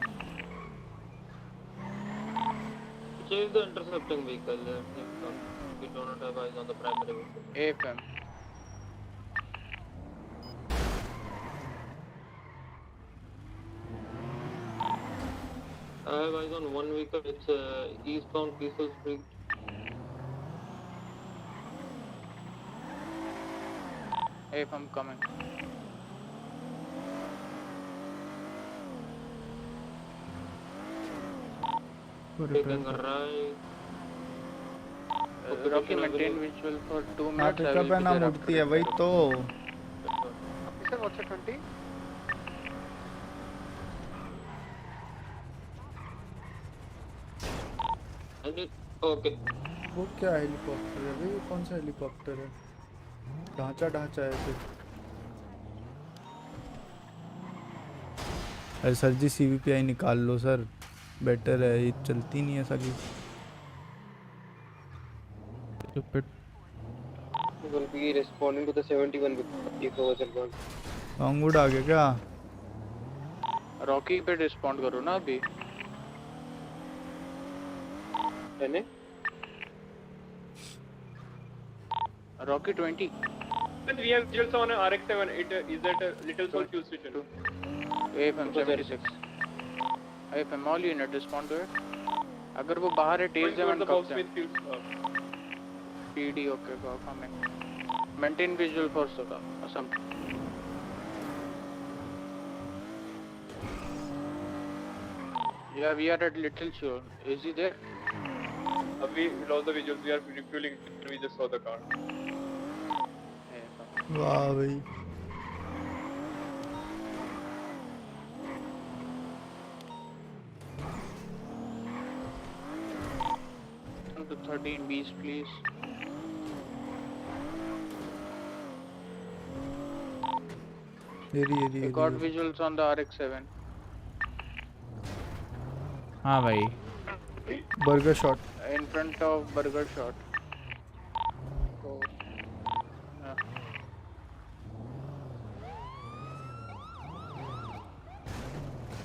Chase the intercepting vehicle. We do not have eyes on the primary vehicle. AFM. I have eyes on one vehicle. It's eastbound Peaceful Street. AFM coming. Taking a right. Rocky maintain visual for 2 हाँ minutes. I pickup will है be ना there मुड़ती after है वही तो Officer, what's your 20? Okay. वो क्या helicopter है भाई? कौन सा हेलीकॉप्टर है? ढांचा ढांचा है सिर्फ। अरे सर जी CVPI निकाल लो सर, बेटर है, ये चलती नहीं है साली। will be responding to the 71 if overall gone. Longwood आ गया क्या? रॉकी पे रिस्पॉन्ड करो ना अभी। मैंने Rocky 20 And we have visuals on RX-7. Is that a little soul fuel switch? AFM 76 AFM all unit respond to it। अगर वो बाहर है tell Going seven towards the cub box with fuel. PD okay coming maintain visual for Assam. Yeah, we are at Little Shore. Is he there? We lost the visuals. We are refueling. We just saw the car. वाह भाई। To 13 Bs, please. I got visuals on the RX-7. हाँ भाई। Burger shot In front of burger shot. Oh.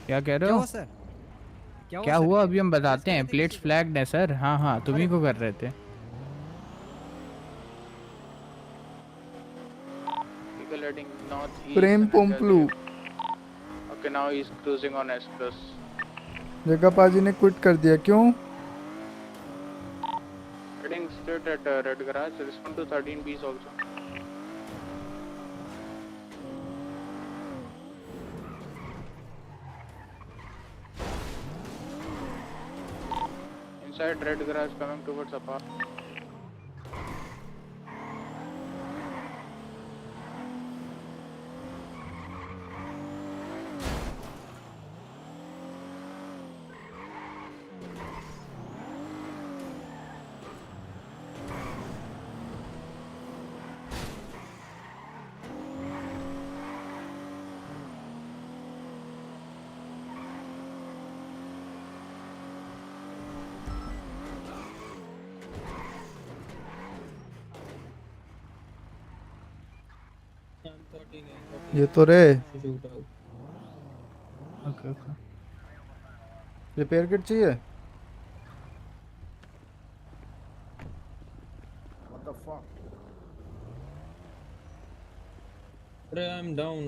क्या कह रहे हो sir? क्या हुआ अभी हम बताते हैं। प्लेट्स फ्लैग्ड है सर। हाँ हाँ तुम्ही को कर रहे थे। प्रेम पोम्पलू। Okay, now he's cruising on S+. जगह पाजी ने क्विट कर दिया, क्यों? Heading straight at Red Garage. Respond to 13 Bs also. Inside Red Garage coming towards apartment. ये तो रे ओके ओके। रिपेयर किट चाहिए? What the fuck? अरे I'm down.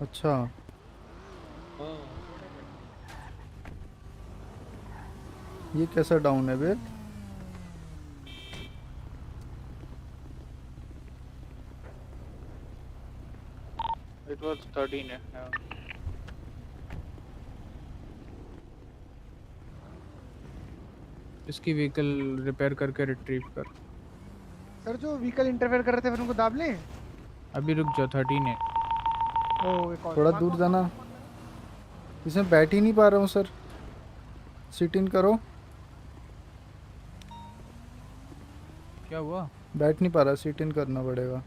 अच्छा हाँ। ये कैसा डाउन है बे? It was 13. इसकी व्हीकल रिपेयर करके रिट्रीव कर। सर जो व्हीकल इंटरफेयर कर रहे थे फिर उनको दाब लें? अभी रुक जाओ 13 है। थोड़ा दूर जाना। इसमें बैठ ही नहीं पा रहा हूँ सर। सिट इन करो। क्या हुआ? बैठ नहीं पा रहा, सिट इन करना पड़ेगा।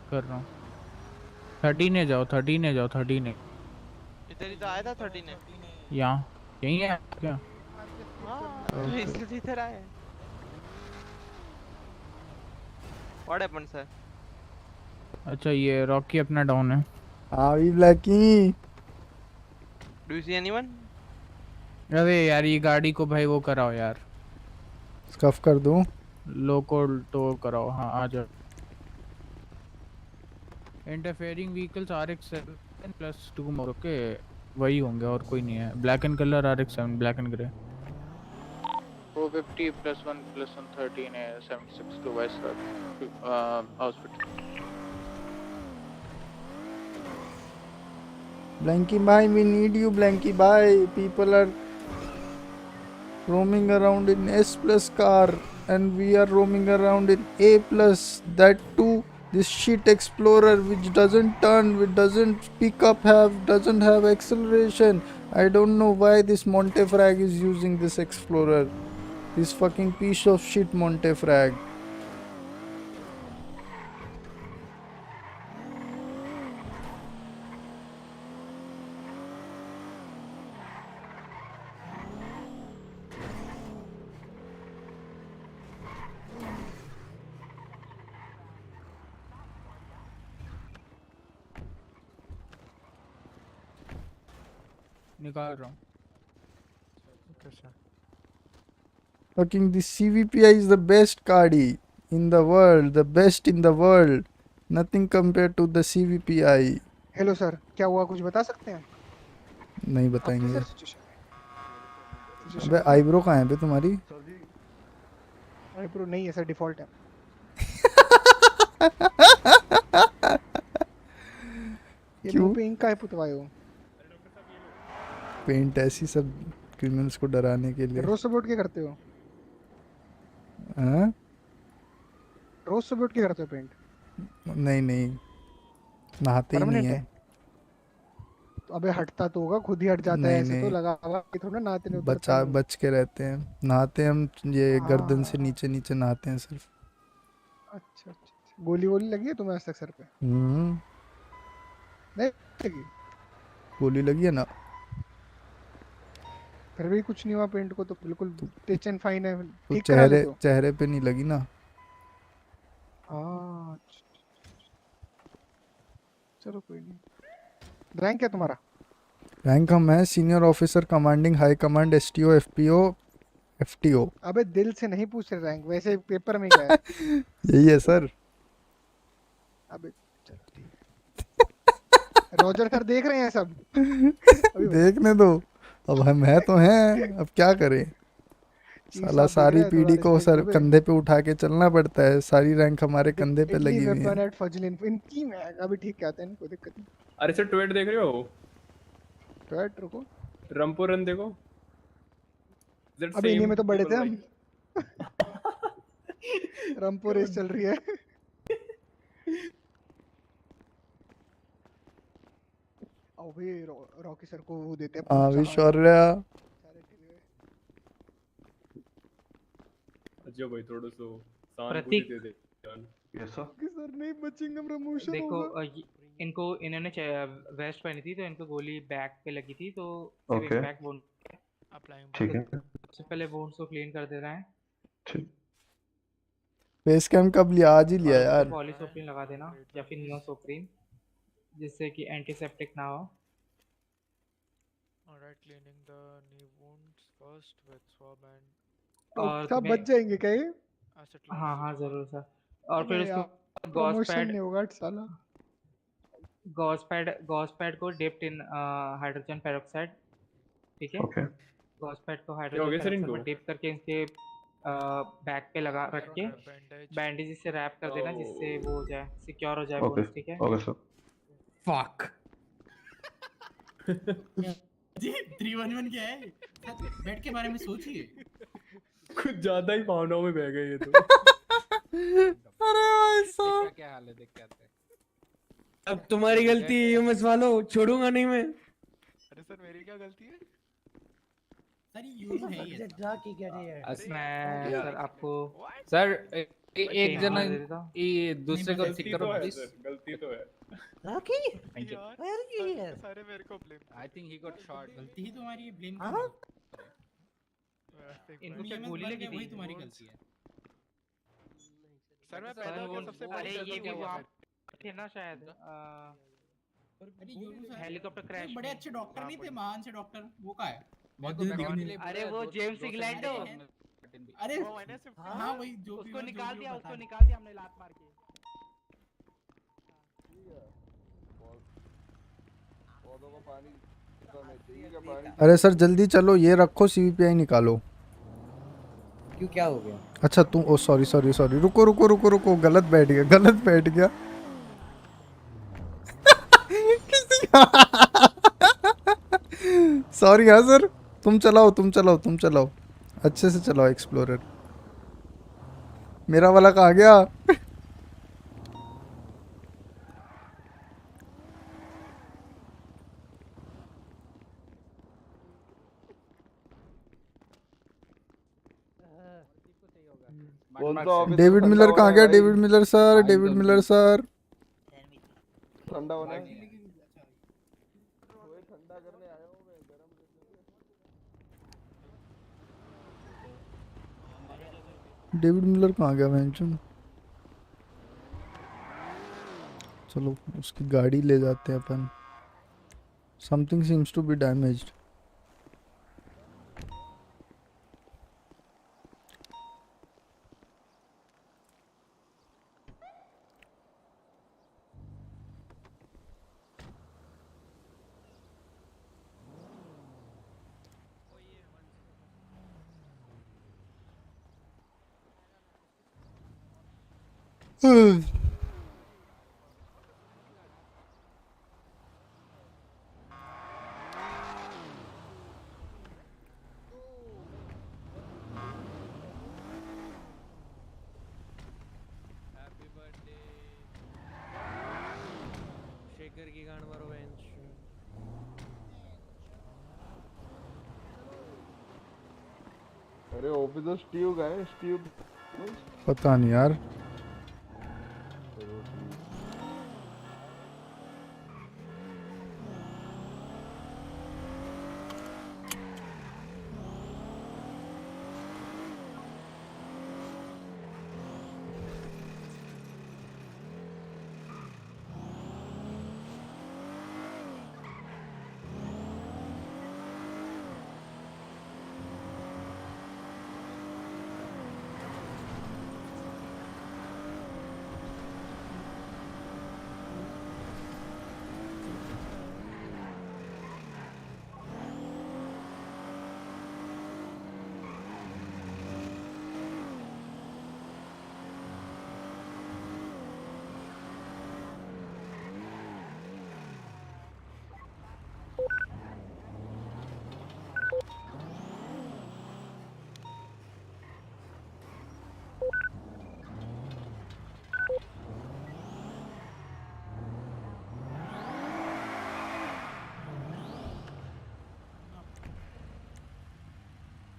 कर रहा हूँ। 13 जाओ 13 इधर ही तो आया था 13 यहाँ यहीं है क्या? हाँ इसलिए इधर आया। What happened sir? अच्छा ये रॉकी अपना डाउन है। हाँ भी Blackie. Do you see anyone? अरे यार ये गाड़ी को भाई वो कराओ यार। स्कफ कर दूँ? लोकल टो कराओ। हाँ आ जाओ। Interfering vehicles RX-7 plus 2 more okay वही होंगे और कोई नहीं है। Black and colour RX-7 black and grey. 450 +1 +1 13 है 76 to West Hospital. Blanky bye, we need you Blanky bye. People are roaming around in S+ car and we are roaming around in A+, that too This shit explorer which doesn't turn, which doesn't pick up, doesn't have acceleration. I don't know why this Montefrag is using this explorer. This fucking piece of shit Montefrag. निकाल रहा हूँ. Fucking this CVPI is the best cardi in the world, the best in the world. Nothing compared to the CVPI. Hello sir, क्या हुआ कुछ बता सकते हैं? नहीं बताएंगे. सर सिचुएशन अबे आईब्रो कहाँ है बे तुम्हारी? आईब्रो नहीं है सर, डिफॉल्ट है. ये मुंह पे इंक का है पुतवाए हो. पेंट ऐसी सब क्रिमिनल्स को डराने के लिए. रोज सपोर्ट क्या करते हो? हाँ? रोज सपोर्ट क्या करते हो पेंट? नहीं नहीं, नहाते ही नहीं है. तो अबे हटता तो होगा, खुद ही हट जाता है ऐसे तो लगा हुआ कि थोड़ा नहाते नहीं उतरता. बच के रहते हैं. नहाते हम ये गर्दन से नीचे नीचे नहाते हैं सिर्फ. अच्छा अच्छा. गोली वोली लगी है तुम्हें आज तक सर पे? नहीं लगी. गोली लगी है ना. फिर भी कुछ नहीं हुआ पेंट को तो बिल्कुल टच एंड फाइन है. ठीक करा ले तो. चेहरे पे नहीं लगी ना. हाँ चलो कोई नहीं. रैंक क्या तुम्हारा? रैंक हम है senior officer commanding high command STO FPO FTO. अबे दिल से नहीं पूछ रहे रैंक, वैसे पेपर में क्या है? यही है सर. अबे चलो ठीक. रॉजर सर देख रहे हैं सब. देखने दो. अब हम है तो हैं, अब क्या करें. साला सारी पीढ़ी को सर कंधे पे उठा के चलना पड़ता है. सारी रैंक हमारे कंधे पे लगी हुई है. इनकी में अभी ठीक कहते हैं, कोई दिक्कत नहीं. अरे सर ट्वीट देख रहे हो? ट्वीट रुको. रंपो रन देखो. अभी इन्हीं में तो बड़े थे हम. रंपो रेस चल रही है. अभी रॉकी सर को वो देते हैं. हाँ विश्वर्या. अच्छा भाई थोड़ा सो प्रतीक दे दे. कैसा? सर नहीं बचेंगे, प्रमोशन देखो इनको इन्होंने वेस्ट पहनी थी तो इनको गोली बैक पे लगी थी तो बैक बोन. ठीक है. सबसे पहले बोन्स को क्लीन कर दे रहे हैं. ठीक. फेस कैम कब लिया? आज ही लिया यार. पॉलीसोप्रीन लगा देना या फिर नियोसोप्रीन जिससे कि एंटीसेप्टिक ना हो. Alright, cleaning the knee wounds first with swab and. और सब बच जाएंगे क्या ये? हाँ हाँ जरूर सर. और फिर उसको गॉस पैड नहीं होगा साला. गॉस पैड को डिप्ड इन हाइड्रोजन पेरोक्साइड. ठीक है. ओके. गॉस पैड को हाइड्रोजन पेरोक्साइड में डिप करके इनके बैक पे लगा रख के बैंडेज से रैप कर देना जिससे वो हो जाए, सिक्योर हो जाए बोन्स. ठीक है. Okay sir. फक जी 311 क्या है? बेड के बारे में सोचिए. कुछ ज्यादा ही भावनाओं में बह गए ये तो. अरे भाई साहब क्या हाल है देख के आते हैं. अब तुम्हारी गलती है, मत वालो, छोड़ूंगा नहीं मैं. अरे सर मेरी क्या गलती है? सर ये है ये जा की कह रही है. सर आपको सर एक जना ये दूसरे को ठीक करो प्लीज. गलती तो है. Rocky thank you. सारे मेरे को blame. I think he got shot. गलती ही तुम्हारी है, ब्लेम हाँ? इनको क्या गोली लगी थी? वही तुम्हारी गलती है. सर मैं पैदा हुआ सबसे पहले. अरे ये भी वो आप थे ना शायद. Helicopter crash. बड़े अच्छे डॉक्टर नहीं थे, महान से डॉक्टर. वो का है? अरे वो जेम्स इंग्लैंड. अरे हाँ वही जो उसको निकाल दिया हमने लात मार के. अरे सर जल्दी चलो, ये रखो सीवीपीआई निकालो. क्यों क्या हो गया? अच्छा तुम ओ सॉरी रुको गलत बैठ गया. सॉरी. हाँ सर तुम चलाओ अच्छे से चलाओ एक्सप्लोरर. मेरा वाला कहाँ गया? डेविड मिलर कहाँ गया? David Miller sir, David Miller sir. ठंडा होना है। डेविड मिलर कहाँ गया वेंचुन? चलो उसकी गाड़ी ले जाते हैं अपन। Something seems to be damaged. Shekhar की गांड मारो बेंच। अरे ऑफिसर स्टीव गए, स्टीव पता नहीं यार।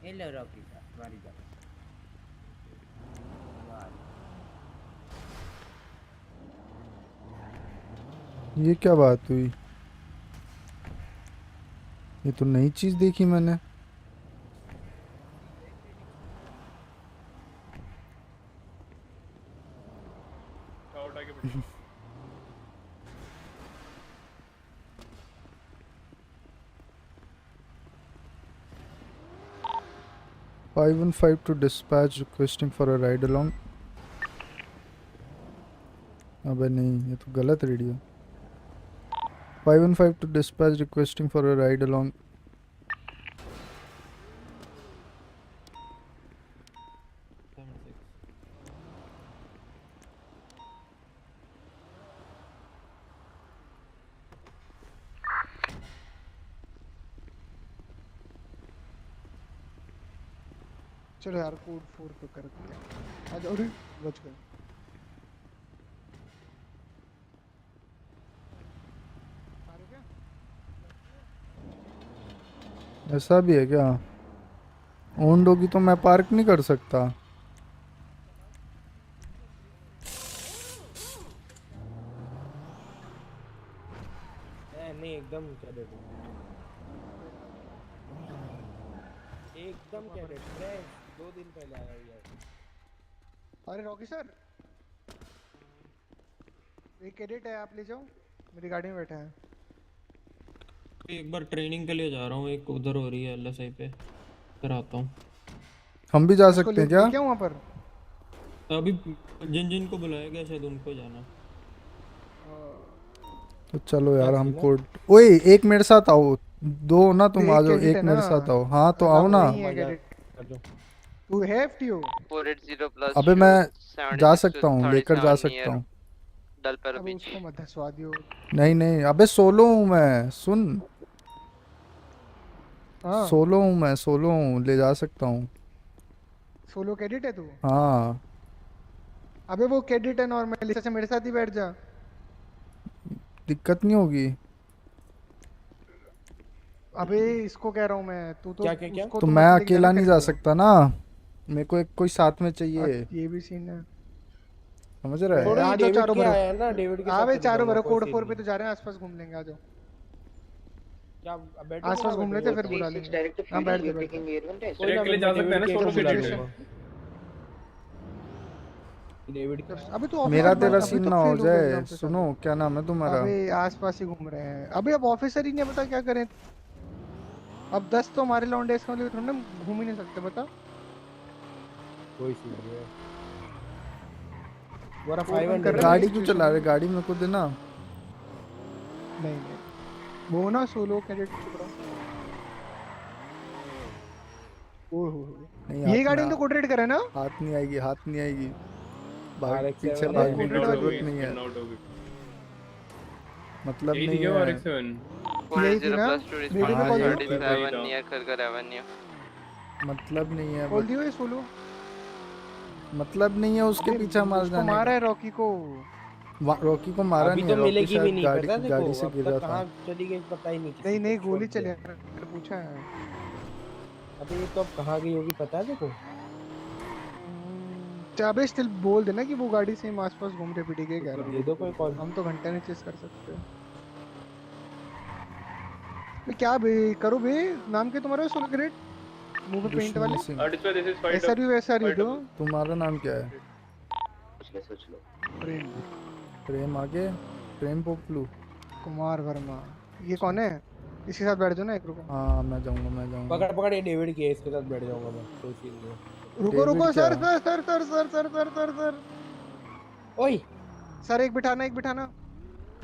हेलो रॉकी का हमारी बात। ये क्या बात हुई? ये तो नई चीज देखी मैंने। Five one five to dispatch requesting for a ride along। अबे नहीं, ये तो गलत radio. 515 to dispatch requesting for a ride along। चलो यार कोड 4 पे करते हैं आज। अरे बच गए। ऐसा भी है क्या? ओन्ड होगी तो मैं पार्क नहीं कर सकता? नहीं एकदम कैडेट, एकदम कैडेट फ्रेश 2 दिन पहले आया हुआ है। अरे रॉकी सर, एक कैडेट है, आप ले जाओ, मेरी गाड़ी में बैठा है। एक बार ट्रेनिंग के लिए जा रहा हूँ, एक उधर हो रही है एलएसआई पे, फिर आता हूँ। हम भी जा सकते हैं क्या? क्या वहाँ पर अभी जिन जिन को बुलाया गया शायद उनको जाना। तो चलो यार हम कोड। ओए एक मेरे साथ आओ, दो ना तुम आ जाओ, एक मेरे साथ आओ। हाँ तो आओ ना। तू है एफटीओ 480 प्लस। अबे मैं जा सकता हूँ, लेकर जा सकता हूँ। अबे उसको मत हंसवा दियो। नहीं नहीं अबे सोलो हूँ मैं, सुन। सोलो हूँ मैं, सोलो हूँ, ले जा सकता हूँ। सोलो कैडेट है तू? हाँ। अबे वो कैडेट है नॉर्मली, अच्छा मेरे साथ ही बैठ जा। दिक्कत नहीं होगी। अबे इसको कह रहा हूँ मैं, तू तो क्या? तो मैं अकेला नहीं जा सकता ना। मेरे को एक कोई साथ में चाहिए, ये भी सीन है। समझ रहा है? छोड़ो, आ जाओ चारों भरो। आया है ना, डेविड के हाँ साथ भाई चले चारों जाऊंगा, भरो, कोई कोड सीन 4 पे नहीं। तो जा रहे हैं, आसपास घूम लेंगे, आ जाओ। क्या अब बैठो आसपास घूम लेते फिर बुला लेंगे। हाँ बैठ दे बैठ दे। कोई ना, ले जा सकते हैं ना सोलो के लिए। डेविड अबे तो मेरा ऑफिसर तेरा बन, अभी सीन तो ना हो फेल हो गया जाए। एग्जाम पे सुनो, साले। क्या नाम है तुम्हारा? अबे आसपास ही घूम रहे हैं। अबे अब ऑफिसर ही नहीं बता क्या करें। अब 10 तो हमारे लॉन्डे इसका लिए थोड़ा ना घूम ही नहीं सकते, बता। कोई सीन नहीं है। तुम्हारा कोड बंद 500 कर रहे हैं गाड़ी मेरी क्यों सिचुएशन चला रहे? में। गाड़ी मेरे को देना। नहीं नहीं, वो ना सोलो कैडेट चुप रहा। ओहो, नहीं, ये हाथ गाड़ी में में तो कोड रेड करे ना। हाथ नहीं आएगी, हाथ नहीं आएगी। RX-7 पीछे है, भागने की कोड रेड वाली जरूरत नहीं है, मतलब यही नहीं थी क्या है। RX-7? यही थी ना, रेडी पे कॉल दियो। 37 नियर खरखर एवेन्यू। मतलब नहीं है, कॉल दियो ये सोलो। मतलब नहीं है उसके पीछे मार उसको जाने मारा का। है रॉकी को। रॉकी को मारा अभी नहीं तो है, रॉकी मिलेगी भी शायद नहीं, गाड़ी पता देखो गाड़ी से अब गिरा तक था। कहाँ चली गई पता ही नहीं किसी नहीं नहीं, को, गोली छोड़ चले दिया। मैंने पूछा है। अबे ये तो अब कहाँ गई होगी पता है देखो। चाबे स्टिल बोल देना कि वो गाड़ी से आसपास घूम रहे पीटी के कह रहा दे दो कोई कॉल। हूँ। हम तो घंटे नहीं चेस कर सकते। मैं क्या बे करो बे, नाम क्या तुम्हारा? सोलो ग्रेड मुंह पे पेंट वाले। दुश्मनी सिंह। This is fight ऐसा भी वैसा ही दो। तुम्हारा नाम क्या है? सोच लो। प्रेम प्रेम आगे, प्रेम पोपलू। कुमार वर्मा। ये कौन है? इसके साथ बैठ जाओ ना एक। रुको हाँ मैं जाऊंगा, मैं जाऊंगा। पकड़ पकड़, ये डेविड की है, इसके साथ बैठ जाऊंगा मैं, कोई सीन नहीं है। रुको रुको, डेविड क्या? Sir sir sir sir sir sir sir sir sir ओए सर, एक बिठाना एक बिठाना।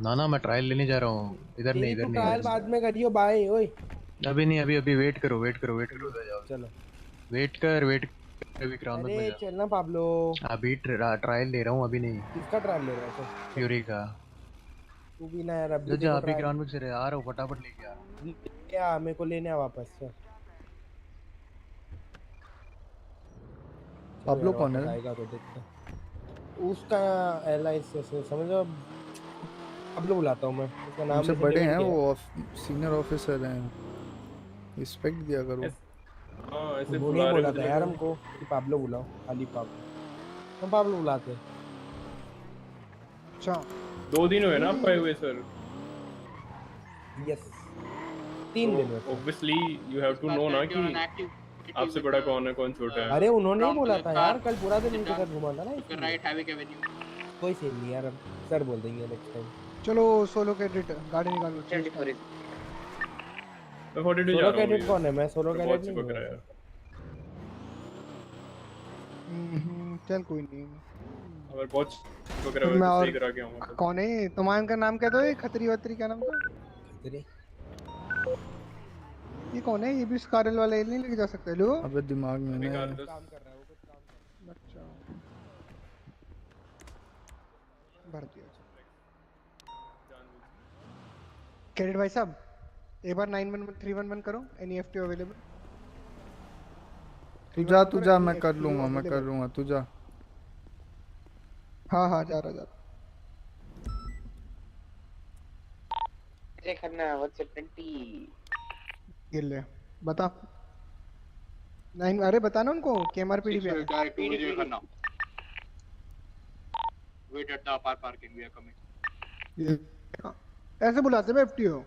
ना ना, मैं ट्रायल लेने जा रहा हूँ। इधर नहीं, इधर नहीं, ट्रायल इधर बाद में करियो बाय। ओए अभी नहीं, अभी अभी वेट करो, वेट करो, वेट करो, उधर जाओ। चलो वेट कर, वेट कर, अभी ग्राउंड में अरे जा। चलना पाब्लो। अभी ट्रायल ले रहा हूँ, अभी नहीं। किसका ट्रायल ले रहा है? फ्यूरी का। तू भी ना यार, अभी जा देखो अभी ट्रायल ग्राउंड में से आ रहा हूँ, फटाफट लेके आ रहा हूँ। क्या मेरे को लेने आ वापस से। पाब्लो कौन है? आएगा तो देखते हैं। उसका एलाइंस से समझो, पाब्लो बुलाता हूँ मैं, उसका नाम हमसे वैसे बड़े डेविड हैं ही है। वो, सीनियर ऑफिसर हैं, रिस्पेक्ट दिया करो। हाँ ऐसे वो बुला नहीं रहे बोला थे था यार हमको कि पाब्लो बुलाओ, खाली पाब्लो। हम पाब्लो बुलाते हैं। अच्छा 2 दिन हुए ना आपका हुए सर? यस 3 दिन में। Obviously you have to know ना कि आपसे बड़ा कौन है कौन छोटा है। अरे उन्होंने ही बोला था यार, कल पूरा दिन उनके साथ घुमा था ना। Right having Avenue. कोई सीन नहीं यार, अब सर बोल देंगे नेक्स्ट टाइम। चलो सोलो कैडेट गाड़ी निकालो। 24 मैं 42 जा सोलो रहा हूँ। कैडेट कौन है? मैं सोलो बहुत कैडेट चिपक नहीं रहा हूँ। है। चल कोई नहीं। अगर बहुत चिपक रहा फिर है मैं तो और सही करा के आऊंगा। कौन है ये? तुम्हारा का नाम क्या था? ये खतरी वतरी क्या नाम था? खतरी। ये कौन है? ये भी स्कारल वाला, ये नहीं लेके जा सकते लो। अबे दिमाग में ना। काम कर रहा है वो, कुछ काम। अच्छा भर दिया। कैडेट भाई साहब एक बार 911-311 करो। NEFT available. तू जा, मैं कर लूंगा, मैं कर लूंगा, तू जा। हाँ हाँ जा रहा। करना व्हाट्सएप 20 गिर ले बता। 9 अरे बताना उनको KMR PD पे पीडी करना। वेट एट द अपार पार्किंग, वी आर कमिंग। ऐसे बुलाते हैं FTO।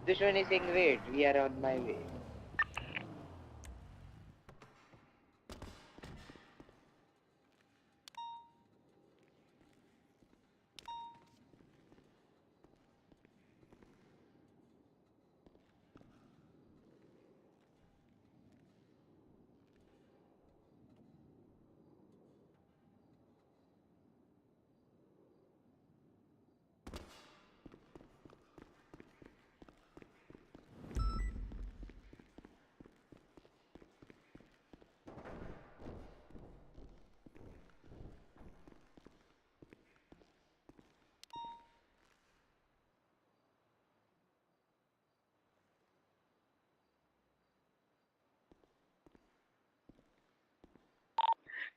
Dhushmani Singh, wait, we are on my way.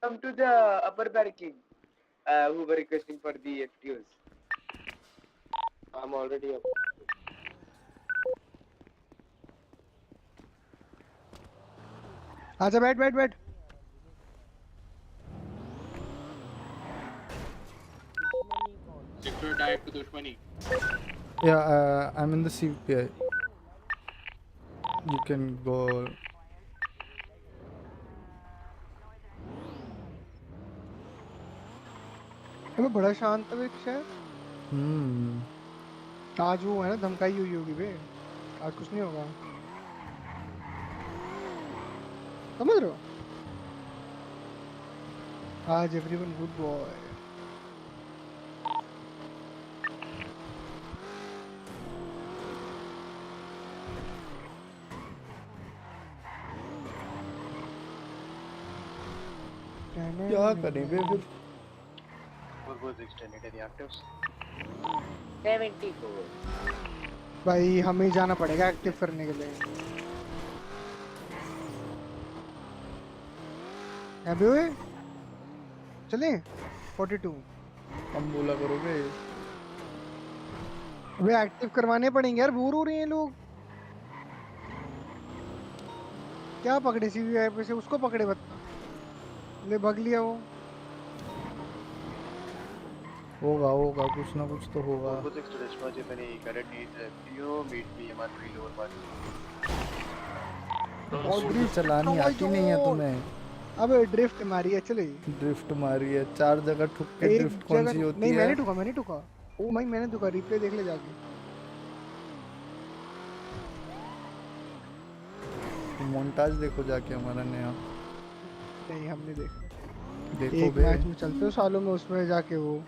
Come to the upper barricade. Who were requesting for the FTOs? I'm already up. आजा बैठ बैठ बैठ Sector dive to Dhushmani. Yeah, I'm in the CPI. You can go. अबे बड़ा शांत है शहर। आज वो है ना धमकाई हुई होगी बे, आज कुछ नहीं होगा, समझ रहे हो? आज एवरीवन गुड बॉय। क्या करें बे फिर? भाई हमें ही जाना पड़ेगा एक्टिव करने के लिए। अभी हुए चलें 42 हम बोला करोगे। अबे एक्टिव करवाने पड़ेंगे यार, बोर हो रहे हैं लोग। क्या पकड़े सीवी से, उसको पकड़े बता, ले भाग लिया वो। होगा होगा कुछ ना कुछ तो होगा। और ड्रिफ्ट चलानी आती नहीं है तुम्हें? अबे ड्रिफ्ट मारी है, चले ड्रिफ्ट मारी है 4 जगह ठुक के। ड्रिफ्ट कौन सी होती नहीं, है? मैंने ठुका। ओ भाई मैंने ठुका, रिप्ले देख ले जाके। मोन्टाज देखो जाके हमारा नया। नहीं हमने देखा। देखो एक बे। मैच में चलते हो सालों में, उसमें जाके वो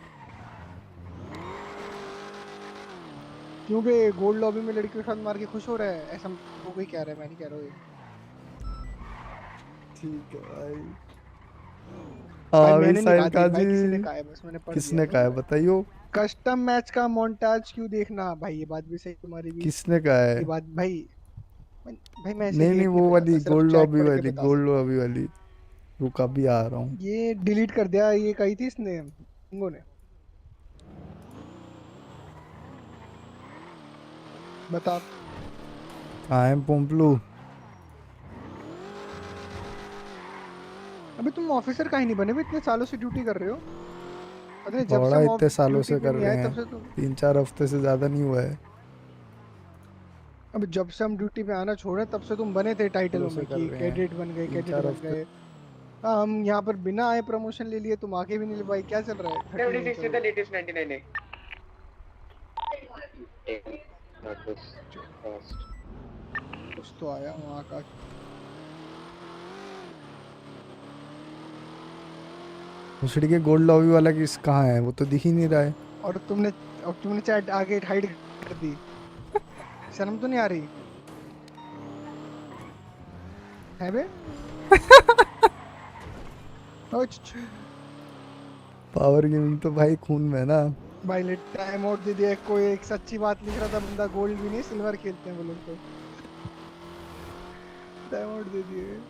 क्यों बे गोल्ड लॉबी में लड़कियों के साथ मार के खुश हो रहा है, ऐसा वो कोई कह रहा है, मैं नहीं कह रहा हूँ ये। ठीक है भाई। भाई हाँ मैंने भाई नहीं साहिल कहा, का भाई जी। किसी ने कहा है, बस मैंने पढ़ किसने दिया। कहा है बताइयो? कस्टम मैच का मोन्टाज क्यों देखना भाई, ये बात भी सही तुम्हारी भी। किसने कहा है? ये बात भाई मैं ऐसे नहीं hate वो करता, वाली सिर्फ गोल्ड chat लॉबी पढ़ के वाली, बता गोल्ड सकता हूँ। लॉबी वाली। रुक अभी आ रहा हूँ। ये डिलीट कर दिया, ये कही थी इसने सिंगो ने। बता कहाँ है पोम्पलू? अबे तुम ऑफिसर काहे नहीं बने बे, इतने सालों से ड्यूटी कर रहे हो? पता नहीं जब से बड़ा हम इतने सालों ड्यूटी से पे कर नहीं रहे आए हैं, तब से तुम। 3-4 हफ्ते से ज्यादा नहीं हुआ है। अब जब से हम ड्यूटी पे आना छोड़े तब से तुम बने थे टाइटलों सालों में से कर कि रहे हैं। कैडेट बन गए, कैडेट 3-4 बन हफ्ते। गए। हम यहाँ पर बिना आए प्रमोशन ले लिए, तुम आके भी नहीं ले पाए, क्या चल रहा है? 76 to the latest 99 है। कुछ तो आया वहाँ का। भोसड़ी के गोल्ड लॉबी वाला किस कहाँ है? वो तो दिख ही नहीं रहा है। और तुमने चैट आगे हाइड कर दी, शर्म तो नहीं आ रही है बे? पावर गेमिंग तो भाई खून में है ना। भाई ले टाइम आउट दे दिया, कोई एक सच्ची बात लिख रहा था बंदा, गोल्ड भी नहीं सिल्वर खेलते हैं वो लोग, तो टाइम आउट दे दिए।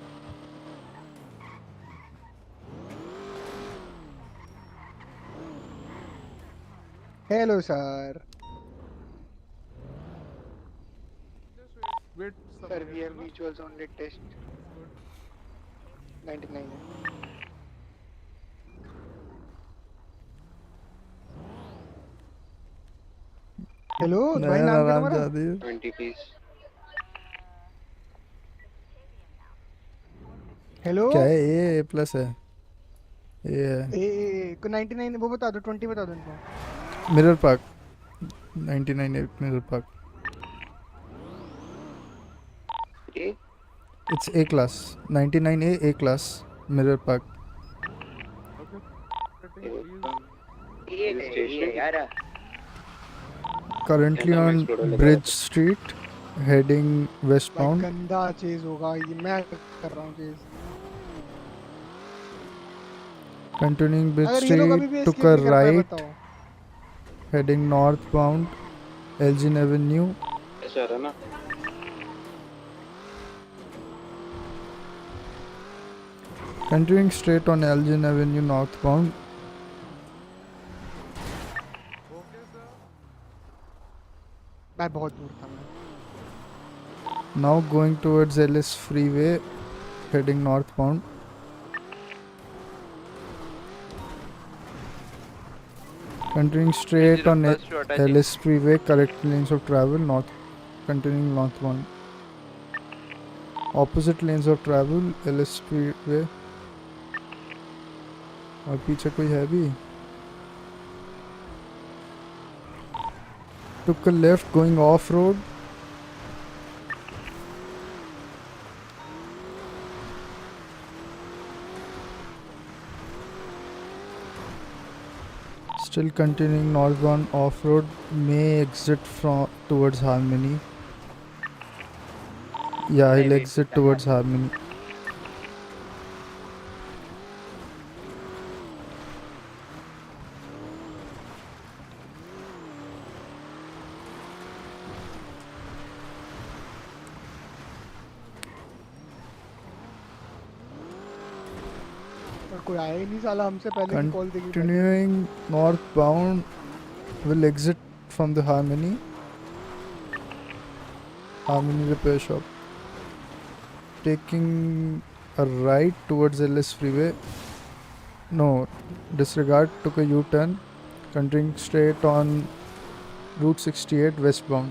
Hello sir. Sir we have visuals only test 99 है। हेलो भाई नाम क्या तुम्हारा? 20 प्लीज। हेलो क्या है? ए प्लस है। ये है ए को 99 वो बता दो, 20 बता दो इनको। Mirror park 99 mirror park. It's A class 99 A class mirror park. Currently on Bridge Street, heading westbound. गंदा चीज होगा ये, मैं कर रहा हूँ चीज। Continuing Bridge अगर ये लोग अभी Street, भी took escape a नहीं कर पाए right, बताओ। heading northbound, Elgin Avenue. ऐसा रहा ना? Continuing straight on Elgin Avenue northbound. मैं बहुत दूर था मैं. Now going towards Ellis Freeway, heading northbound. Continuing straight on Ellis Freeway, correct lanes of travel, north. Continuing northbound. Opposite lanes of travel, Ellis Freeway. और पीछे कोई है भी? Took a left going off road. Still continuing northbound off road, may exit from towards Harmony. Yeah, he'll exit towards Harmony. कोई आया ही नहीं साला हमसे पहले की कॉल देगी. Continuing northbound, will exit from the Harmony repair shop. Taking a right towards Ellis Freeway. No, disregard, took a U-turn. Continuing straight on Route 68 westbound.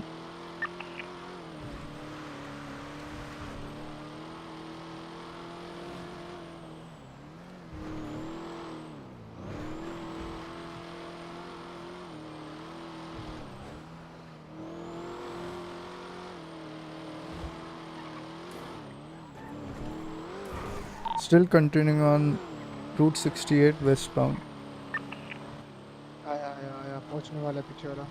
Still continuing on Route 68 westbound. आया पहुंचने वाला पीछे वाला.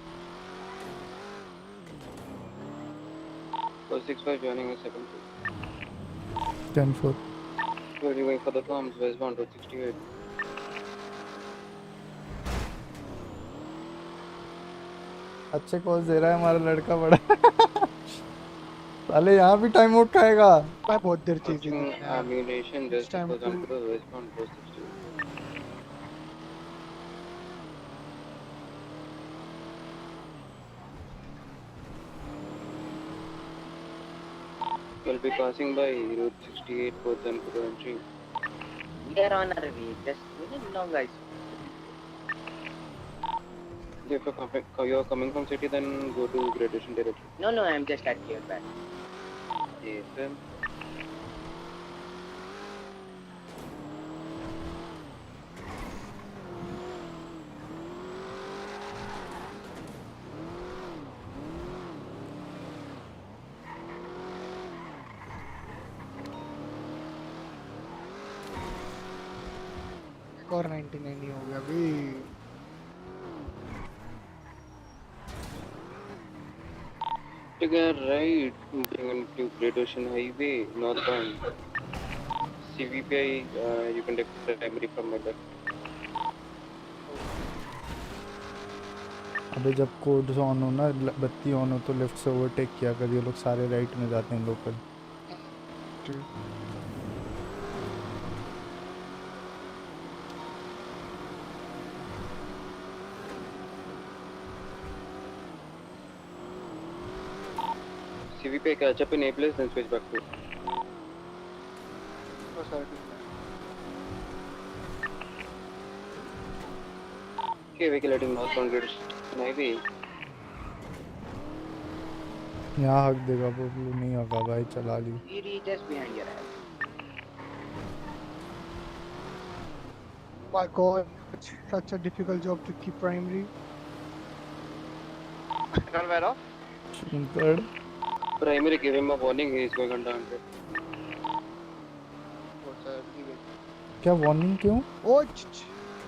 465 joining us 7. 10-4. We're going for the comms westbound Route 68. अच्छे call दे रहा है हमारा लड़का बड़ा. साले यहाँ भी टाइम आउट खाएगा. मैं बहुत देर चीज़ Ammunition just goes on to the westbound Route 68. We'll be passing by Route 68 for them to the entry. We are on our way. Just long guys. If you're coming from city, then go to graduation directly. No, I'm just at here back. Yes, sir. और 99 ही हो गया अभी. Take a right to Great Ocean Highway, northbound. CVPI, you can take the primary from my left. अबे जब code on हो ना, बत्ती on हो तो लेफ्ट से ओवरटेक किया कर. ये लोग सारे राइट में जाते हैं local. CVPI catch up in A place, then switch back to. Oh, sorry. Okay, vehicle heading northbound Great Ocean Highway. यहाँ हक देगा वो नहीं होगा भाई. चला ली. Just behind your ass. My God, such a difficult job to keep primary. Turn where off? Third. Primary, give him a warning, he is going under 100. क्या warning क्यों? ओ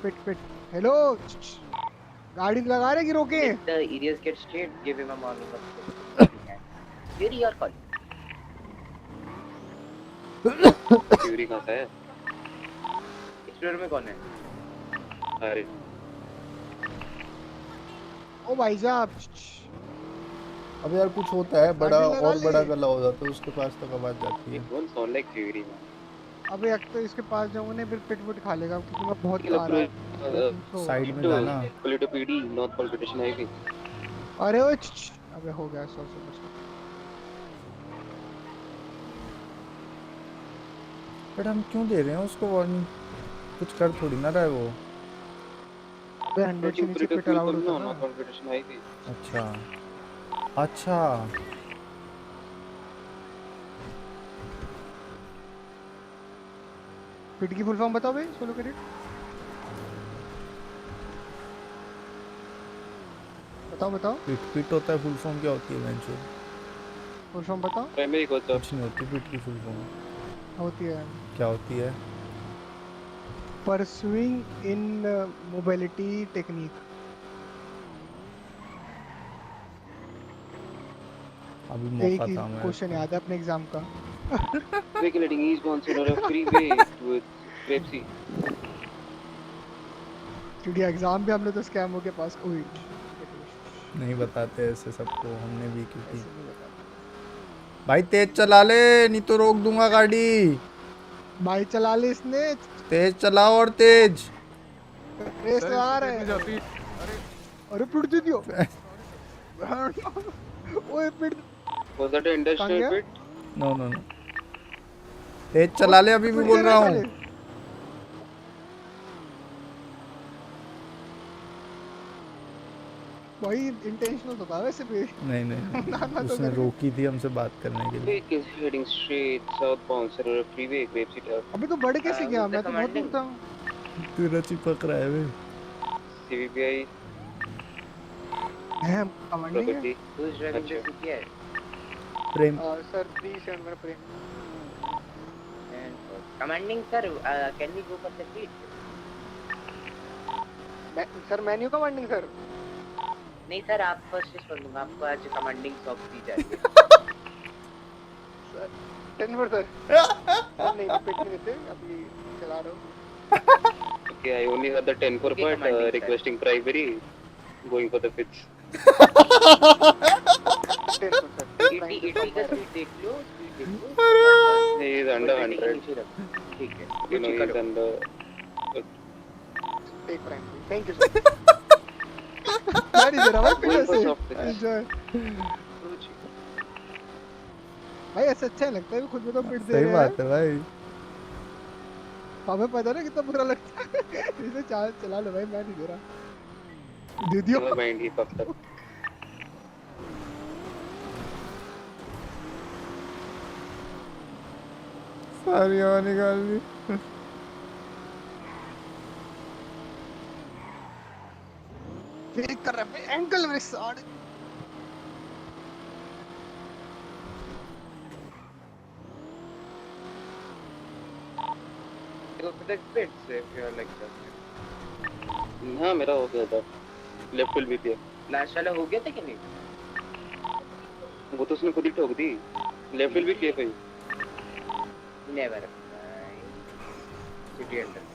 पिट हेलो गाड़ी लगा रहे कि रोके? If the areas get straight, give him a warning. Very your call. Fury कहाँ से है? एक्सप्लोरर में कौन है? अरे ओ भाई साहब. अब यार कुछ होता है बड़ा और बड़ा गला हो जाता है उसके पास तक आवाज जाती है. Don't sound like Fury man. अबे एक तो इसके पास जाऊंगा नहीं फिर पिट पिट खा लेगा क्योंकि मैं बहुत आ रहा है साइड में जाना। पॉलिटो पीडी नॉर्थ पॉलिटिशियन हाईवे। अरे ओ अबे हो गया 100 से बच। बट हम क्यों दे रहे हैं उसको वार्निंग? कुछ कर थोड़ी ना रहा है वो। अबे 100 से नीचे पिट अलाउड होता है ना। North politician highway. अच्छा अच्छा पिट की फुल फॉर्म बताओ भाई सोलो क्रेडिट बताओ। पिट होता है, फुल फॉर्म क्या होती है वेंचर? फुल फॉर्म बताओ। प्राइमरी को तो कुछ नहीं होती पिट की फुल फॉर्म। होती है। क्या होती है? परसुइंग इन मोबिलिटी टेक्निक। अभी मौका था मैं। क्वेश्चन याद है अपने एग्जाम का। regulating eastbound on a freeway with Pepsi। क्योंकि एग्जाम भी हम लोग तो स्कैम हो के पास हुई। नहीं बताते ऐसे सबको, हमने भी क्योंकि भाई तेज चला ले नहीं तो रोक दूंगा गाड़ी। भाई चला ले इसने। तेज चलाओ और तेज। रेस आ रहा है। अरे पिट दे दियो। ओए pit. Was that an industrial pit? No no no तेज चला ले, अभी भी बोल रहा हूँ। भाई इंटेंशनल तो था वैसे भी। नहीं नहीं उसने रोकी थी हमसे बात करने के लिए। Vehicle is heading straight southbound on a freeway with Pepsi truck। अबे तो बढ़ कैसे गया? मैं तो बहुत दूर था। तेरा चिपक रहा है वे। CVPI है कमांडिंग है। Who's driving the CPI? Prem. Sir 37 मेरा प्रेम। And commanding sir, can we go for the seat? Sir menu commanding sir. नहीं सर आप फर्स्ट कर दूंगा, आपको आज कमांडिंग सॉफ्ट दी जाएगी। सर 10 पर सर। नहीं पिट नहीं देते अभी चला रहा हूँ। Okay, I only had the 10 for but requesting primary going for the fits। 80 का स्पीड देख लो, He is under 100। ठीक है You know he is under। Take primary। Thank you sir। मैं नहीं दे रहा भाई पिट से। एंजॉय। भाई ऐसा अच्छा लगता है खुद में तो पिट दे रहे हैं। सही बात है भाई। हमें पता ना कितना बुरा लगता है। इसे चला लो भाई, मैं नहीं दे रहा। दे दियो। Never mind, he fucked up। सारी हवा निकाल दी। फेक कर रहा है एंकल मेरे साथ। हाँ मेरा हो गया था। लेफ्ट व्हील भी दिया। लास्ट वाला हो गया था कि नहीं? वो तो उसने खुद ही ठोक दी। लेफ्ट व्हील भी किया भाई। Never. City under.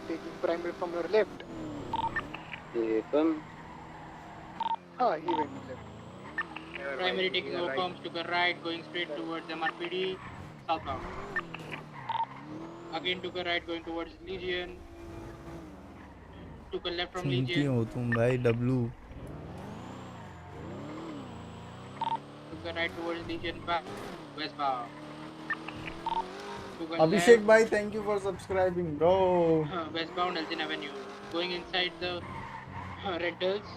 Taking primary from your left. Even। हाँ he went left. Primary taking over comms to the right, going straight towards MRPD, southbound. Again took a right, going towards Legion. Took a left from Chinki Legion. हो तुम भाई W. Took a right towards Legion back, westbound. अभिषेक भाई thank you for subscribing bro. Westbound Elgin Avenue. Going inside the rentals.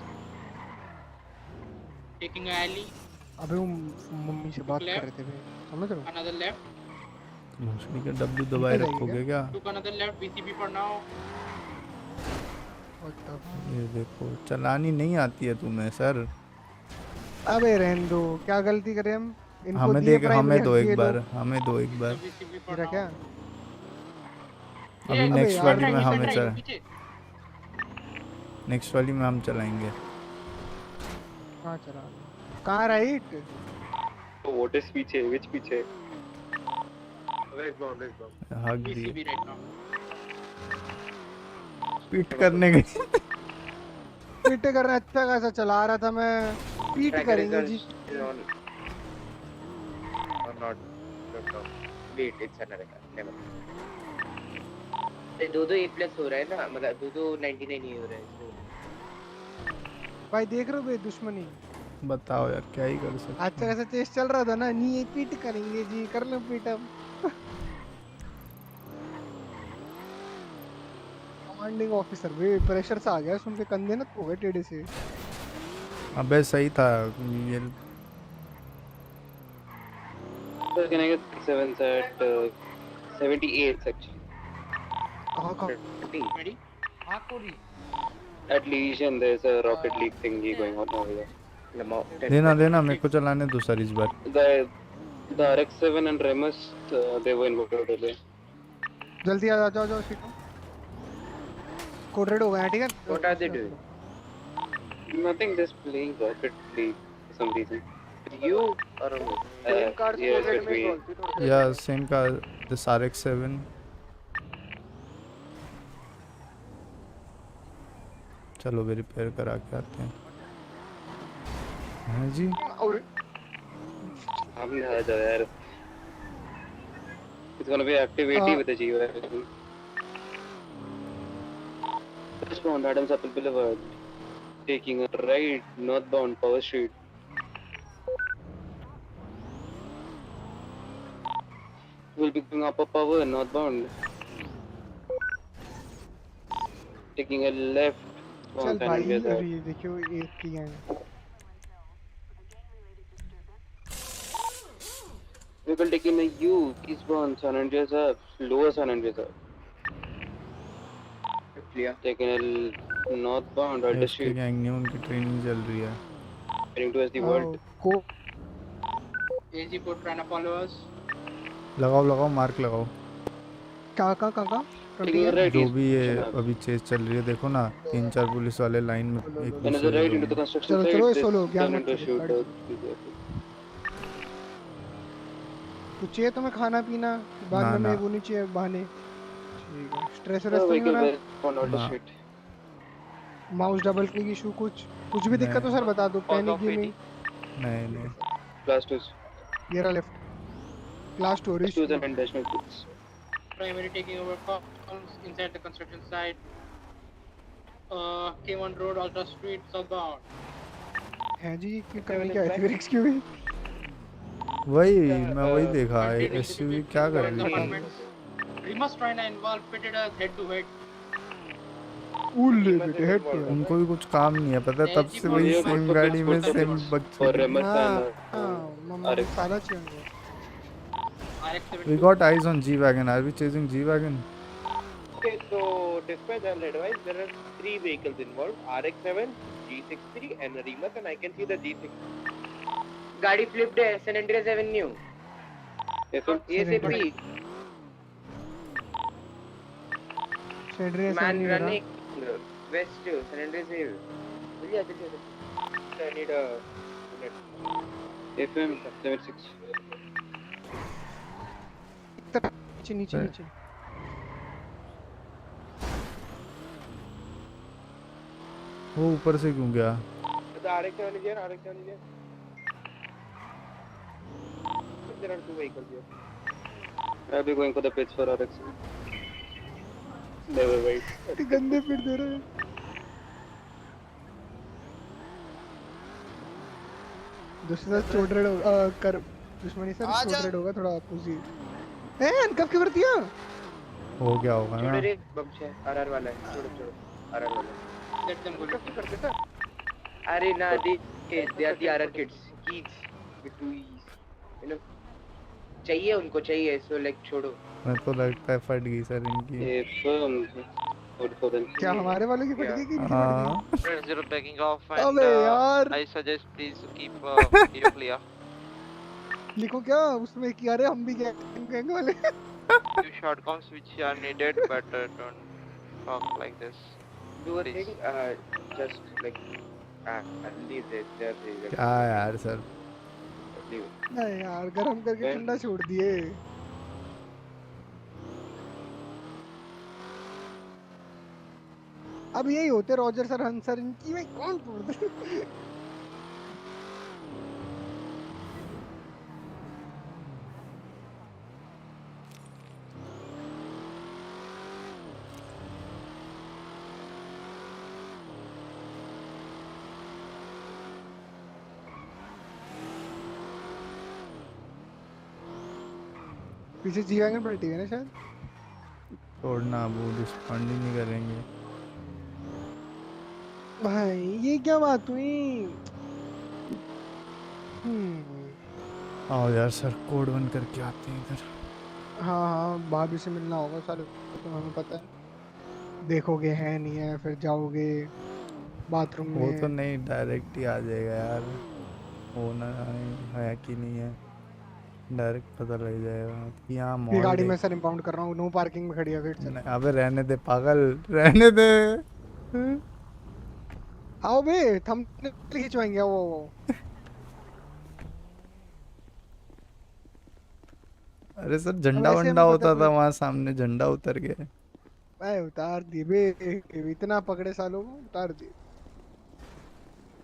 Taking a alley. अबे वो mummy से बात कर रहे थे भाई, समझ रहे हो? Another left. मछली का डब्लू दबाए रखोगे क्या? Took another left. BCP for now. ये देखो चलानी नहीं आती है तुम्हें सर। अबे रहने दो, क्या गलती करें हम? हमें देख, हमें दो एक बार, हमें दो एक बार। तेरा क्या? अभी नेक्स्ट वाली में हमें चला, नेक्स्ट वाली में हम चलाएंगे। कहाँ चला? कहाँ राइट? तो व्हाट इज पीछे, विच पीछे? हक दी। पीट करने गई। पीट करना अच्छा खासा चला रहा था मैं। पीट करेंगे जी। not no. Wait, it's another car. Never. दो 8+ हो रहा है ना, मतलब दो 99 ही हो रहा है इसलिए। भाई देख रहे हो बे दुश्मनी। बताओ यार क्या ही कर सकते आज तक ऐसा चेस चल रहा था ना, नहीं पीट करेंगे जी, कर लो पीट अब। कमांडिंग ऑफिसर वे प्रेशर से आ गया, सुन के कंधे ना हो गए टेढ़े से। अबे सही था ये। So can I get 7s at 78 actually? कहाँ कहाँ? Ready? At Legion there's a Rocket League thingy going on over there. देना देना मेरे को चलाने दो सर इस बार। The RX-7 and Remus they were involved earlier. जल्दी आ जाओ जाओ सीटों। कोड रेड हो गया ठीक है? What are they doing? Nothing, just playing Rocket League for some reason. You or me? Same cars yes, code red with में me. कौन सी? या सेम का दिस RX-7। चलो वे रिपेयर करा के आते हैं। हाँ जी। और हम आ जाओ यार। It's gonna be active 80 with the GUI. Westbound Adams Apple Boulevard, taking a right northbound Power Street. We'll be going up a power northbound, taking a left चल on San भाई Andreas Ave. अभी देखियो एक की gang. We will take in a U eastbound San Andreas Ave, lower San Andreas Ave. Clear. Taking a northbound Alder इसकी Street, gang नहीं, उनकी training चल रही है। heading towards the world. को AG put trying to follow us. लगाओ लगाओ mark लगाओ। कहाँ Taking a right जो east. भी ये अभी चेस चल रही है देखो ना, 3-4 पुलिस वाले लाइन में एक Another right into दूसरे the construction चलो site. चलो This solo turn gang into a मत shootout. कुछ चाहिए तुम्हें खाना पीना? बाद ना, में ना। वो नहीं चाहिए बहाने। ठीक है स्ट्रेस The रेस्ट नहीं हो vehicle रहा? was on Alder ना। Street. Mouse double click issue कुछ भी दिक्कत हो सर बता दो। पैनिक गेमिंग नहीं नहीं। Class 2s. ये रहा left class Class 2s storage. and intentional goods. Primary taking over calls inside the construction site. K1 Road, Ultra Street, southbound. हैं जी क्यों करने क्या है फिर एक्सक्यूज मी? वही मैं वही देखा SUV क्या कर रही है। We must try and involve pitted us head to head. उल्ले बेटे हेड पे उनको भी कुछ काम नहीं है पता है, तब से वही सेम गाड़ी में सेम For बच्चे। Remus and मम्मा RX. सारा चाहिए। We got eyes on G-Wagon. Are we chasing G-Wagon? Okay, so dispatch and advise there are 3 vehicles involved: RX-7, G63, and Remus, and I can see the G6. गाड़ी flipped है, San Andreas Avenue. ASAP. सेंड्रेस Man नहीं हो रहा। running west to San Andreas Ave. जल्दी। I need a minute. FM 76. नीचे नीचे। वो ऊपर से क्यों गया? The RX-7 is here. RX-7 is here. There are 2 vehicles here. I'll be going for the pits for RX. Never wait. गंदे फिर दे रहे हैं। दूसरा चोटरेड कर दुश्मनी सर चोटरेड होगा थोड़ा पूछिए। कब कर दिया? हो गया होगा ना। छोड़ रे बमशे RR वाला है। छोड़ो RR वाला है। Let them go. कब करते सर? अरे ना they are the RR kids. Kids with 2 E's. You know. चाहिए उनको चाहिए so like छोड़ो। मैं तो लगता है फट गई सर इनकी। FM 44. क्या हमारे वालों की फट गई कि इनकी फट गई? 0 backing off and अबे यार I suggest please keep you clear. लिखो क्या उसमें किया रे हम भी गैंग वाले। Few short comms which are needed but don't talk like this. Do a thing. Just like leave it. Just क्या यार सर? नहीं यार गरम करके ठंडा छोड़ दिए। अब यही होते रॉजर सर हंस सर इनकी में कौन तोड़ते? पीछे जी वैगन पलटी है ना शायद। छोड़ना, वो रिस्पॉन्ड ही नहीं करेंगे। भाई ये क्या बात हुई? आओ यार सर, कोड 1 करके आते हैं इधर। हाँ हाँ, भाभी से मिलना होगा साले, तो हमें पता है। देखोगे है नहीं है, फिर जाओगे बाथरूम वो तो में। नहीं, डायरेक्ट ही आ जाएगा यार, होना है कि नहीं है, डायरेक्ट पता लग जाएगा कि यहाँ ये मॉल गाड़ी देख। मैं सर इंपाउंड कर रहा हूँ, नो पार्किंग में खड़ी है, वेट सर। अबे रहने दे पागल, रहने दे। आओ बे, थंबनेल खिंचवाएंगे वो। अरे सर, अब झंडा ऐसे वंडा हम होता था मतलब वहाँ सामने, झंडा उतर गया। मैं उतार दिए बे, इतना पकड़े सालों को उतार दिए।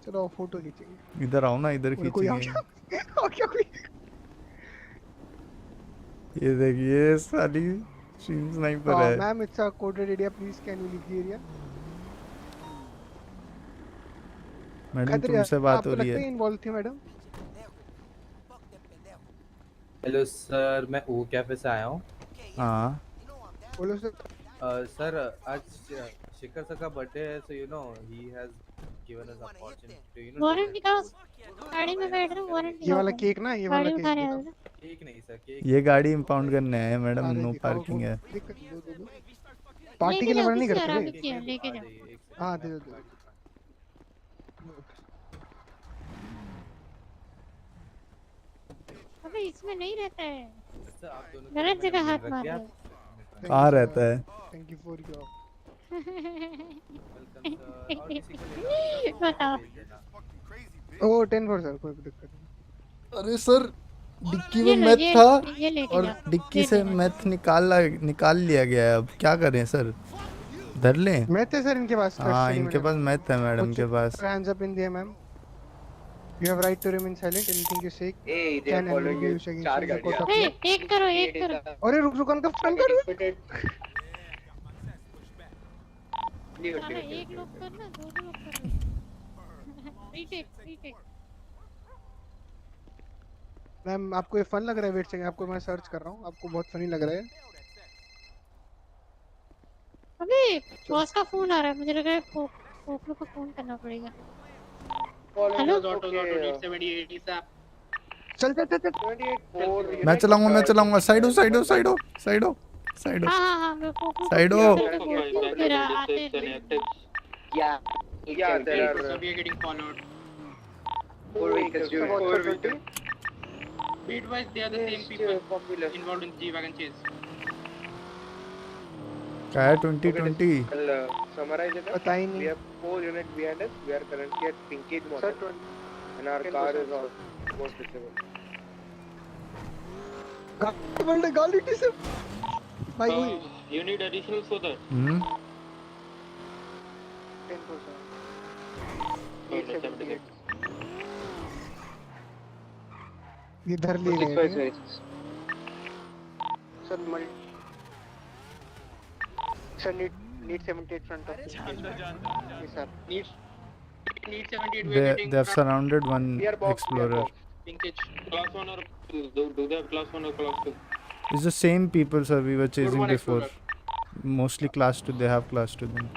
चलो फोटो खींचेंगे। इधर आओ ना, इधर और कोई आ खींचेंगे। गया? आ गया कोई? ये देखिए साली स्ट्रीम स्नाइपर है। Ma'am it's a coded area, please can you leave the area? Madam तुमसे बात हो आपको रही लगता है। है इन्वॉल्व थी मैडम? हेलो सर, मैं ओ कैफे से आया हूँ। हाँ बोलो सर। सर आज शिखर सर का बर्थडे है, so you know he has given us opportunity, you know. Warrant दिखाओ, गाड़ी में बैठ रहा हूँ, वारंट ये वाला केक ना, ये वाला गाड़ी केक उठा रहे दिखाओ। हो। केक नहीं सर, केक ये गाड़ी इंपाउंड करने आए हैं मैडम, अरे नो दिखाओ, पार्किंग है। पार्टी के लिए मना नहीं करते आराम बे। से लेके जाओ। हाँ दे दो। अबे इसमें नहीं रहता है, सर आप दोनों गलत जगह हाथ मार रहे हो। कहाँ रहता है? थैंक यू फॉर योर बताओ। ओ 10 फॉर सर, कोई दिक्कत नहीं। अरे सर, डिक्की ये में लो, मैथ ये था लेके और जाओ, डिक्की ये से लेके मैथ निकाल लिया गया है। अब क्या करें सर, धर लें? मैथ है सर इनके पास। हाँ, इनके पास मैथ है मैडम के पास। Hands up in the air, ma'am. You have right to remain silent. Anything you say Hey, they are can and will following be you. used against चार you in the court of A, law. एक करो, एक करो। अरे रुक उनका phone कर। साला एक लोग करना, दो लोग करना। रीटेक। मैम आपको ये फन लग रहा है? वेट सेकंड, आपको मैं सर्च कर रहा हूँ, आपको बहुत फनी लग रहा है। अबे बॉस का फोन आ रहा है, मुझे लग रहा है पोपलो को फोन करना पड़ेगा। हेलो चल। मैं चलाऊंगा। साइड हो। हाँ मैं पोपलो साइड हो। फिर आते हैं। Yeah, there are. So we are getting followed. 4 vehicles. Beat-wise, they are the same people involved in G-Wagon chase. क्या है 2020? Summarize it. पता ही नहीं। We have 4 units behind us. We are currently at Pinkage Model. And our car is almost disabled. गाली से भाई वही। You need additional for that. 10%. इधर ले गए sir. Need 78 front of sir. Need 78. We are getting. They have surrounded one explorer. Pinkage. Class 1 or do they have class 1 or class 2? It's the same people, sir. We were chasing one before. Mostly class 2. They have class 2 then.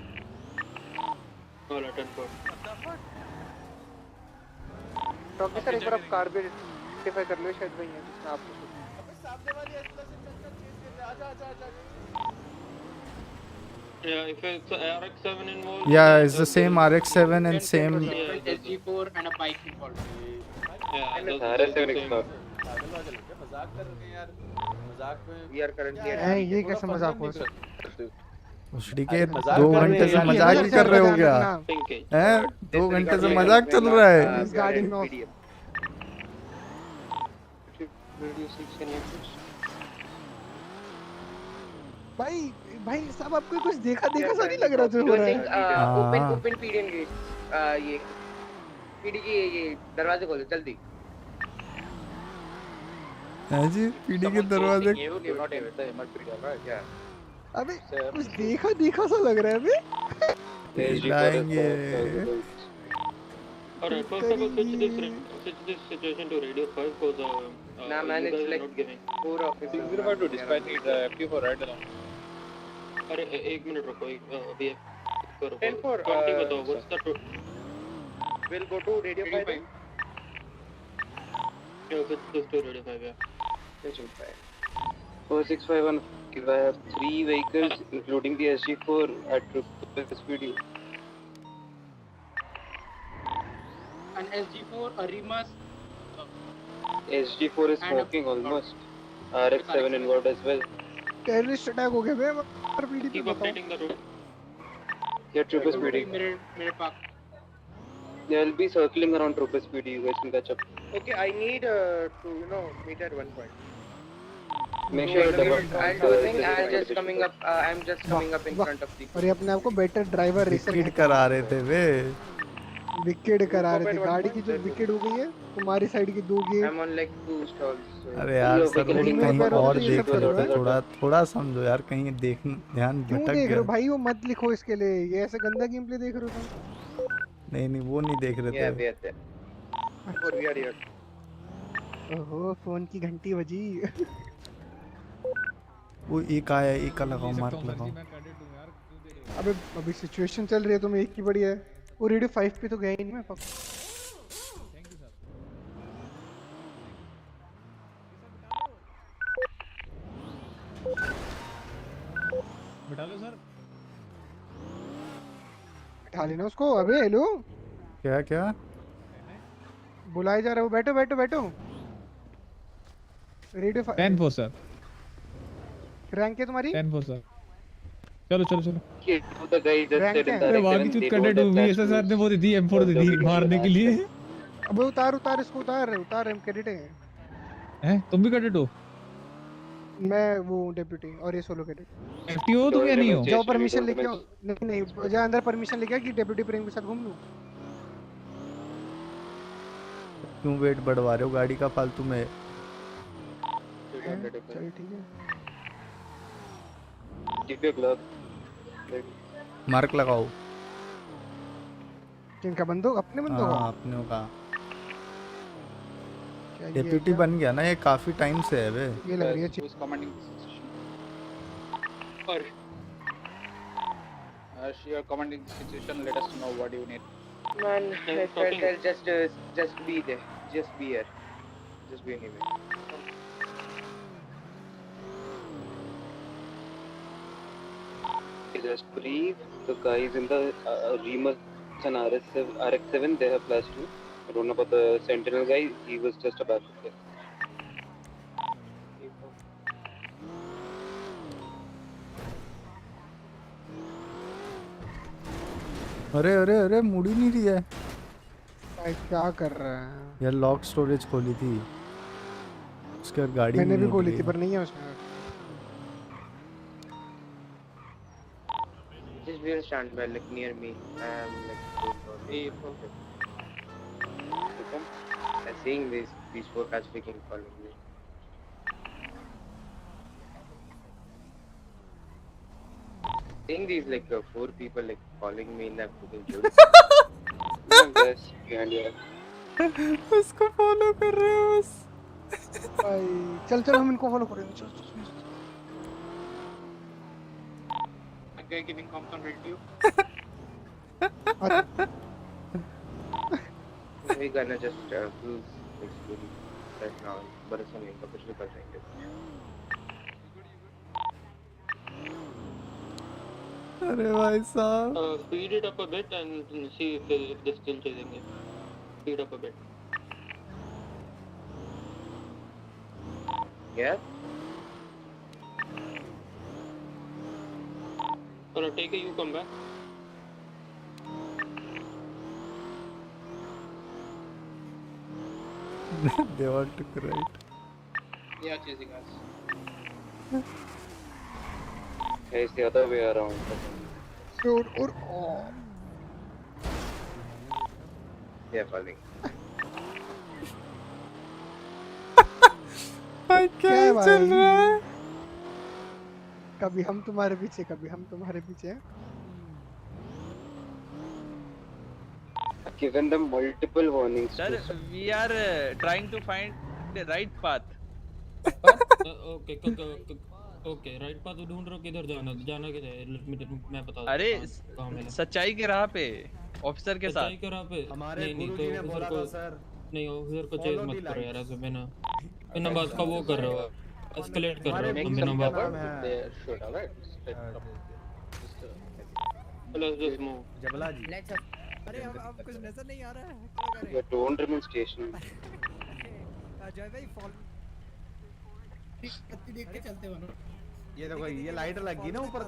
All attend. Doctor sir एक बार आप car भी rectify कर लो, शायद वही है जिसमें आपको। सामने वाली एस+, आजा। Yeah, if it's RX-7 involved. Yeah, it's the same RX-7 and same. SG4 and a bike involved. Yeah, RX-7 involved. मजाक कर रहे हैं यार, मजाक में। We are currently at. ये कैसा मजाक हुआ सर? उछड़ी के 2 घंटे से मजाक ही कर रहे हो क्या? हैं? 2 घंटे से मजाक चल रहा है। इस गाड़ी में भाई साहब, आपको कुछ देखा सा नहीं लग रहा जो हो रहा है? Open PDN gate. ये पीडी की ये दरवाजे खोलो जल्दी। है जी, पीडी के दरवाजे। अबे कुछ देखा सा लग रहा है बे। लाएंगे। Alright, first of all, switch this situation to radio 5 because Nah, man, you it's guys are like not giving. 4 officers. 605 to dispatch need FT for ride along. अरे एक मिनट रुको अभी करो 10-4, 20 बताओ what's the we'll go to radio 5 then? Yeah, let's do radio 5, yeah. Radio 5. 461, I have 3 vehicles including the SG4 at triple speed. And SG4 Arimas. SG4 is smoking almost. RX7 involved as well. Terrorist attack हो गया बे RPD पे Keep बताओ updating the route. Yeah, triple speedy. मेरे पास. They'll be circling around triple speedy. You guys can catch up. Okay, I need to meet at one point. Make sure I'll do a thing. I'm just coming up. I'm just coming up in front of the. और ये अपने आप को better driver racer wicket करा रहे थे वे wicket करा रहे थे गाड़ी की जो विकेट हो गई है तुम्हारी साइड की 2 gate I'm on like 2 stalls. अरे यार सर वो कहीं और देख लो थोड़ा थोड़ा समझो यार कहीं देख ध्यान क्यों भटक देख रहे हो गया भाई वो मत लिखो इसके लिए ये ऐसे गंदा गेम प्ले देख रहे हो तुम नहीं वो नहीं देख रहे Yeah, थे we are there. We are here. ओहो फोन की घंटी बजी वो एक आया एक का लगाओ मार्क लगाओ अबे अभी सिचुएशन चल रही है तुम्हें एक की बढ़िया है वो रेडियो 5 पे तो गया ही नहीं मैं बिठा लो सर बिठा लेना उसको अबे हेलो क्या क्या बुलाए जा रहा है वो बैठो बैठो बैठो रेडियो 10-4 सर रैंक है तुम्हारी 10-4 सर चलो चलो चलो The guy just said in the अरे वाकी चुत करने डूब गई ऐसा सर ने वो दे दी M4 दे दी मारने के लिए अबे उतार उतार इसको उतार हम कैडेट हैं तुम भी कैडेट हो मैं वो डेप्यूटी और ये सोलो कैडेट एफटी हो तुम या नहीं हो जाओ परमिशन लेके आओ नहीं जा अंदर परमिशन लेके आ कि डेप्यूटी प्रेम के साथ घूम लूं क्यों वेट बढ़वा रहे हो गाड़ी का फालतू में चल ठीक है Keep your glove. मार्क लगाओ किनका बंदूक अपने बंदूक हाँ अपने का डेप्यूटी बन गया ना ये काफी टाइम से है बे ये लग रही है Who's commanding this situation? Or she are commanding the situation. Let us know what you need. Man, I felt I'll just be there. Just be here. Just be anywhere. Just breathe. The guys in the Remus and RX7, they have flash too. I don't know about the Sentinel guy. He was just a backup there. अरे अरे अरे मुड़ ही नहीं रही है भाई क्या कर रहा है यार लॉक स्टोरेज खोली थी उसके बाद गाड़ी मैंने भी खोली थी पर नहीं है उसमें Just be on standby, like near me. I'm like I'm seeing these 4 cars freaking following me. Seeing these like 4 people like following me in that freaking joke. I'm just behind you. उसको follow कर रहे हो बस भाई चल चल हम इनको फॉलो करेंगे चल Guy giving comms on radio. We're gonna just cruise like slowly right now. But it's only कुछ भी कर देंगे. अरे भाई साहब Speed it up a bit and see if they're still chasing you. Speed up a bit. Yeah. Take it, you come back. they want to cry. Yeah, chasing us. It's the other way around. Yeah, following. भाई क्या चल रहा है कभी हम तुम्हारे पीछे कभी हम तुम्हारे पीछे given them multiple warnings. Sir, we are trying to find the right path. Okay okay right path ढूंढ रहे हो, किधर जाना जाना किधर है? मैं बता देता अरे हूँ कहाँ मिला। सच्चाई के राह पे ऑफिसर के साथ। सच्चाई के राह पे नहीं नहीं तो ऑफिसर को नहीं, ऑफिसर को चेज मत करो यार ऐसे बिना बिना बात का वो कर रहे हो, एस्केलेट कर रहे हो तुम बिना बात जबला जी अरे अब कुछ नजर नहीं आ रहा है, क्या Yeah, don't remain stationary. करें? जय भाई फॉलो देख के चलते बनो। ये देखो ये लाइट लगी ना ऊपर।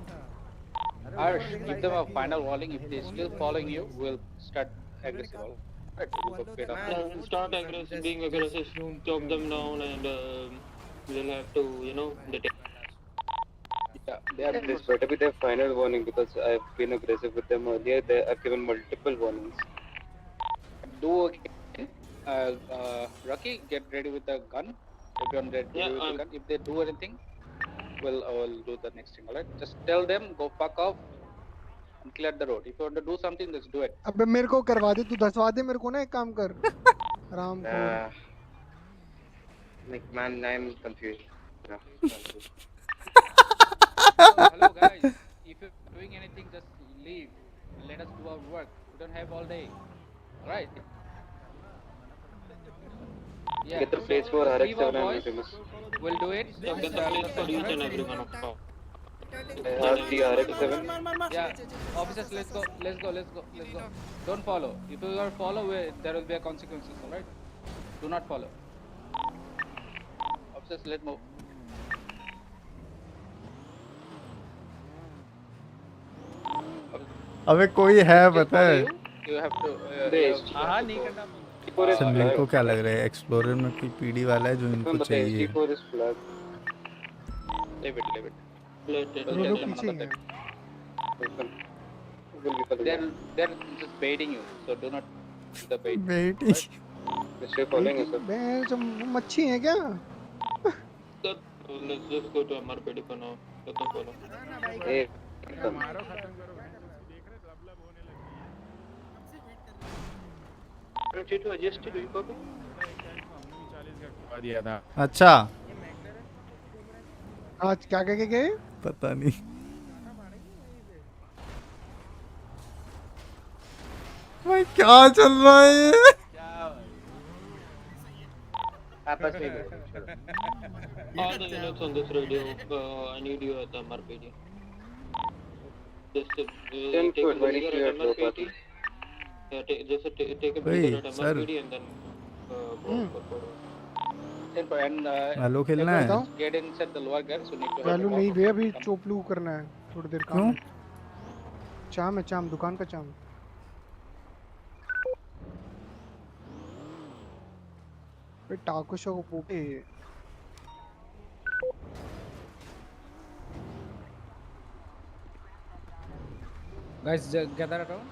Harsh, give them a final warning. If they're still following you, we'll start aggressive. start aggressive, being aggressive, chop them down and we'll have to detect. Yeah, this better be their final warning because I've been aggressive with them earlier. I've given multiple warnings. Do again. Rocky, get ready with the gun. Everyone ready with the gun. If they do anything, we'll do the next thing. Alright? Just tell them go fuck off and clear the road. If you want to do something, just do it. अबे मेरे को करवा दे, तू दसवा दे मेरे को ना, एक काम कर आराम को। Like man, I'm confused. No. Hello guys, if you're doing anything, just leave. Let us do our work. We don't have all day. Alright? Yeah. Get the place for Leave our RX-7 voice. and famous. We'll do it. Get the place for each and every one of us. I have the RX-7. Yeah, officers, let's go. Don't follow. If you are follow, there will be a consequences. All right? Do not follow. Officers, let's move. अबे कोई है पता है? You have to. हाँ नहीं करना। Sir मेरे को क्या लग रहा है एक्सप्लोरर में कोई पीडी वाला है जो इनको चाहिए। Leave it. दोनों पीछे ही हैं। They're just baiting you, so do not do the bait. बेटी बहन जो मच्छी है क्या? Let's just go to MRPD for now. Let them follow. दिया था। अच्छा आज क्या कह के गए? पता नहीं। भाई क्या चल रहा है ये? All the units on this radio, I need you at the MRPD. Just take a breather at MRPD. Yeah, take a breather at MRPD and then go forward. And hello खेलना है? get inside the lower guard, so need to. Value नहीं भैया, अभी चोपलू करना है थोड़ी देर काम है। चाम है, चाम दुकान का चाम। पे टाको शो को पूछे। Guys, gather around.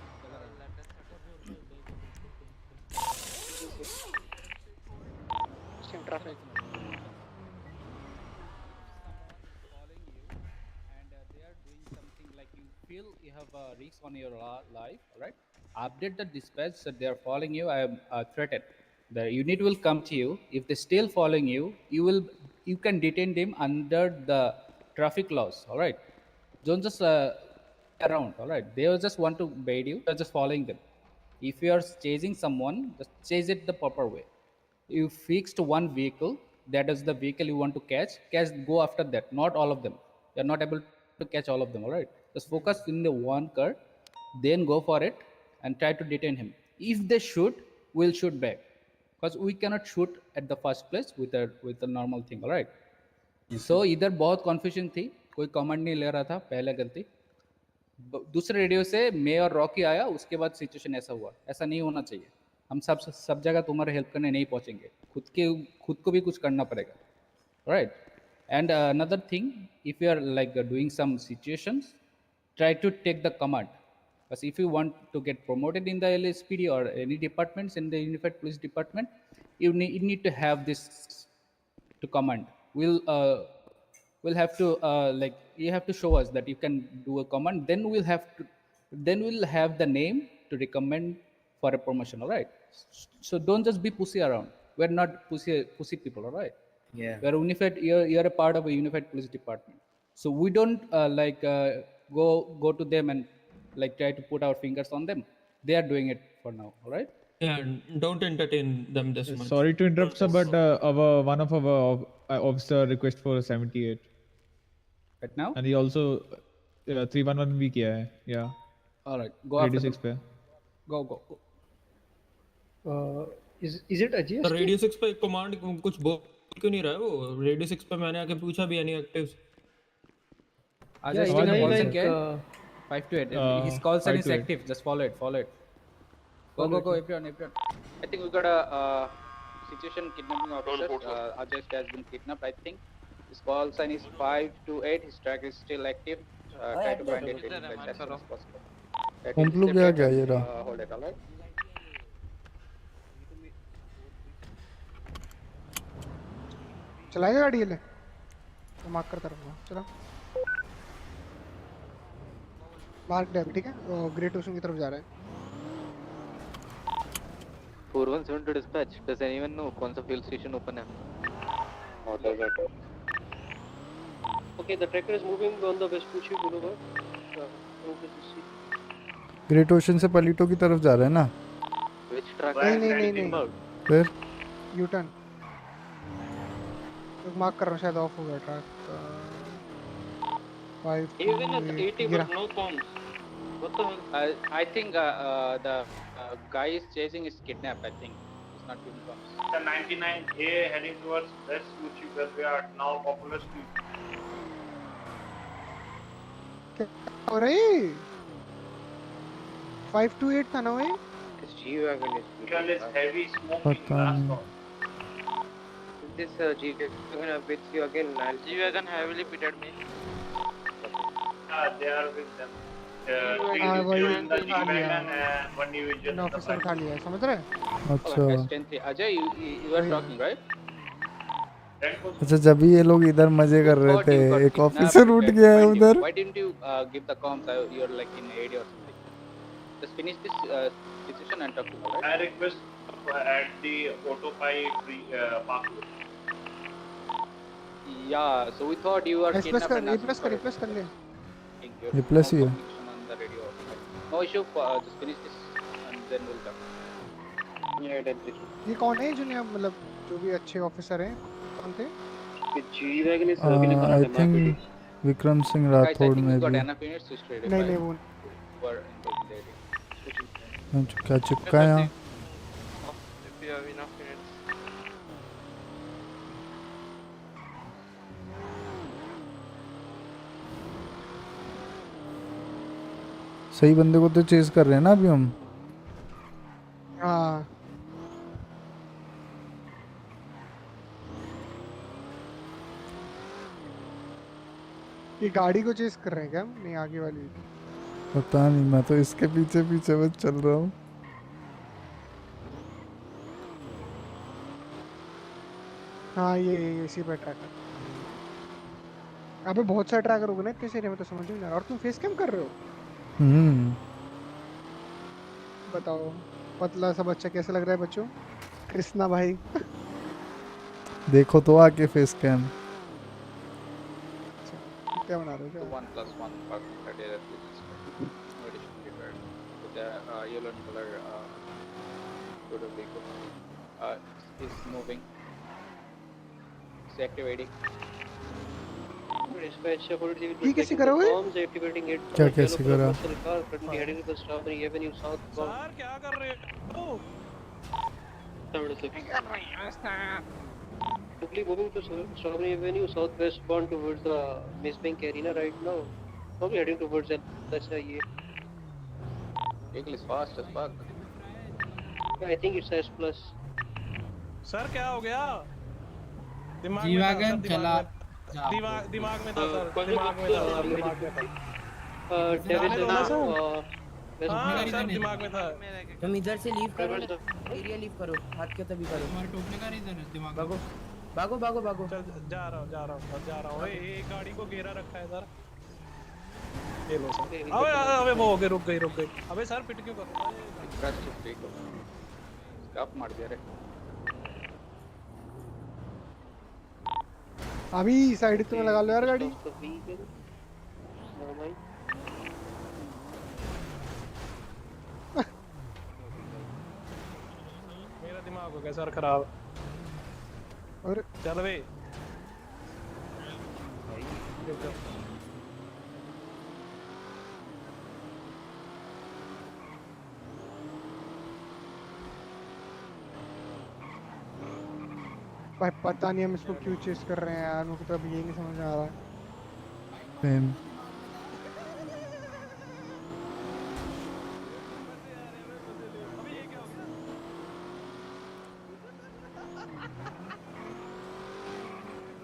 Traffic. Feel you have a risk on your life, right? Update the dispatch that they are following you. I am threatened. The unit will come to you. If they're still following you, you can detain them under the traffic laws. All right. Don't just around. All right. They just want to bait you. You're just following them. If you are chasing someone, just chase it the proper way. You fixed one vehicle. That is the vehicle you want to catch. Go after that. Not all of them. You're not able to catch all of them. All right. Just focus in the one car, then go for it and try to detain him. If they shoot, we'll shoot back, because we cannot shoot at the first place with a normal thing. All right. So इधर बहुत confusion थी, कोई command नहीं ले रहा था, पहले गलती। दूसरे रेडियो से मैं और रॉकी आया, उसके बाद सिचुएशन ऐसा हुआ। ऐसा नहीं होना चाहिए। हम सब जगह तुम्हारे हेल्प करने नहीं पहुंचेंगे, खुद को भी कुछ करना पड़ेगा। Right. And another thing, if you are like doing some situations, try to take the command. Because if you want to get promoted in the LSPD or any departments in the Unified Police Department, you need to have this to command. We'll have to like you have to show us that you can do a command. Then we'll have the name to recommend for a promotion, all right? So don't just be pussy around. We're not pussy people, all right? Yeah. We're unified. You're a part of a unified police department. So we don't go to them and like try to put our fingers on them. They are doing it for now, all right? Yeah, don't entertain them this much. Sorry to interrupt, sir, but one of our officer request for 78. Right now? And he also 311 भी किया है. Yeah. All right, go Radio after 6 पे. Go. Is it a GST? Radio 6 पे command कुछ बोल क्यों नहीं रहा है वो? रेडियो 6 पे मैंने आके पूछा भी any actives. Ajay, Yeah, call like, sign क्या? 5 to 8. His call sign 5 is to 8. active. Just follow it. Go. Everyone. I think we got a situation kidnapping officer. Ajay has been kidnapped. I think his call sign is 528. His track is still active. Try to find it as soon as possible. हम लोग क्या ये रहा? Hold it, alright. चलाएगा गाड़ी ये ले तो मार्क करता रहूँगा. चलो मार्क डैम, ठीक है? ग्रेट ओशन की तरफ जा रहा है. 417 to dispatch. Does anyone know कौन सा fuel station open है? Okay, the tracker is moving on the Vespucci Boulevard. Great ocean से पलीटो की तरफ जा रहा है ना? Which track? नहीं. फिर यू टर्न तो मार्क कर रहा हूँ. शायद ऑफ हो गया track. 5 Even at 80 but no comms. What the hell? I think the guy is chasing is kidnapped. I think he's not giving comms. The 99A heading towards Vespucci where we are now Popular Street. क्या हो रहा है? 528 था ना वो? This G-Wagon is Vehicle is heavy smoking पता blast नहीं. off. This G-Wagon with you again. G-Wagon heavily pitted me. They are with them. वही in the उठा लिया. G-Wagon and one division in the officer उठा लिया है, समझ रहे? अच्छा. Ajay, you are talking, right? अच्छा जब भी ये लोग इधर मजे कर रहे थे एक ऑफिसर उठ गया है उधर. Why didn't you give the comms? You're like in AD or something. Just finish this decision and talk to me, right? I request at the Autopie park. Yeah, so we thought you were replace kidnapped and कर ले. Replace ही है. on the radio. No issue. Just finish this and then we'll talk. Yeah, definitely. ये कौन है जो नहीं मतलब जो भी अच्छे ऑफिसर हैं कौन थे? The G-Wagon is I think Vikram Singh Guys, I Rathore think में we got भी. enough minutes to straight away. नहीं वो Were in the area. क्या चिपका है यहाँ? If you have enough minutes. सही बंदे को तो चेस कर रहे हैं ना अभी हम. हाँ. ये गाड़ी को चेस कर रहे हैं क्या? नहीं आगे वाली. पता नहीं, मैं तो इसके पीछे पीछे बस चल रहा हूँ. हाँ ये इसी पे ट्रैकर. अबे बहुत सारे ट्रैकर होंगे ना इतने सारे, में तो समझ नहीं आ रहा. और तुम फेस कैम कर रहे हो? बताओ पतला सा बच्चा कैसा लग रहा है बच्चों? कृष्णा भाई. देखो तो आके फेस कैम. क्या बना रहे हो क्या? 1+1 park criteria addition prepared with the yellow and color to the vehicle is moving. It's activating. Dispatch ये कैसे करोगे? comms activating it. क्या कैसे करा? Currently heading to the Strawberry Avenue southbound. Sir क्या कर रहे हो? Quickly moving to Strawberry Avenue southwestbound towards the Miss Bank Arena right now. Probably heading towards that. That's ये. Vehicle is fast as fuck. I think it's S plus. Sir क्या हो गया? दिमाग में G-Wagon चला. दिमाग में था सर. दिमाग में था. हाँ सर दिमाग में था. तुम इधर से लीव करो, एरिया लीव करो, हाथ के तभी करो. तुम्हारे टोकने का रीजन है दिमाग. चल जा रहा हूँ. जा रहा हूँ. एक गाड़ी को घेरा रखा है सर. ये लो सर। अबे अबे वो हो गए, रुक गई। अबे सर पिट क्यों कर रहे हो? स्कैप मार दिया रे। अभी साइड में लगा लो यार गाड़ी। मेरा दिमाग हो गया सर खराब। और चल बे। भाई पता नहीं हम इसको क्यों चेस कर रहे हैं यार, मुझे तो अभी ये नहीं समझ में आ रहा है। सेम।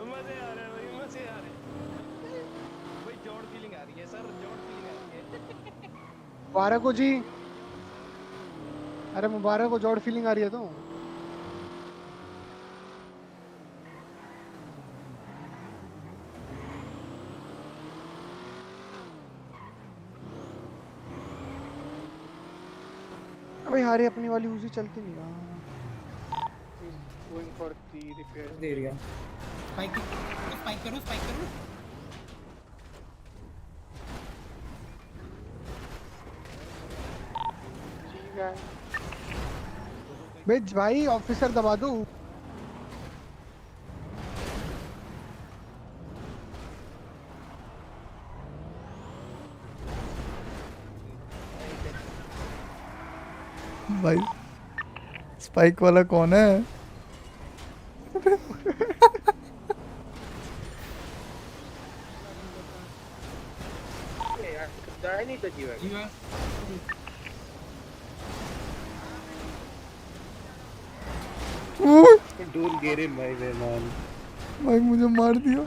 मजे आ रहे हैं भाई, मजे आ रहे हैं भाई। जोड़ फीलिंग आ रही है सर, जोड़ फीलिंग आ रही है। मुबारक हो जी। अरे मुबारक हो, जोड़ फीलिंग आ रही है तो। अबे यार ये अपनी वाली उसी चलती नहीं यार। Going for the repair. दे रही है। स्पाइक करो। बेच भाई ऑफिसर दबा दो। भाई स्पाइक वाला कौन है? नहीं तो जीवा। Don't get in my way, man. भाई मुझे मार दिया।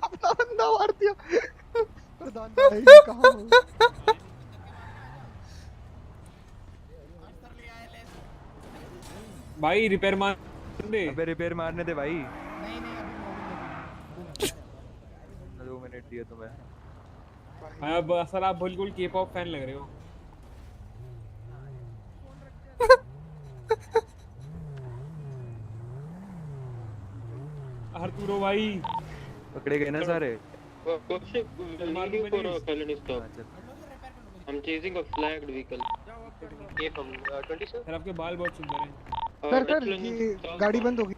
अपना बंदा मार दिया। प्रधान भाई कहाँ हो? भाई रिपेयर मार दे। अबे रिपेयर मारने दे भाई। नहीं अभी 2 मिनट दिए तुम्हें। अब सर आप बिल्कुल के-पॉप फैन लग रहे हो। अर्तुरो भाई पकड़े गए ना सारे। I'm chasing a flagged vehicle. ये from 27. सर आपके बाल बहुत सुंदर हैं। सर ये गाड़ी बंद होगी।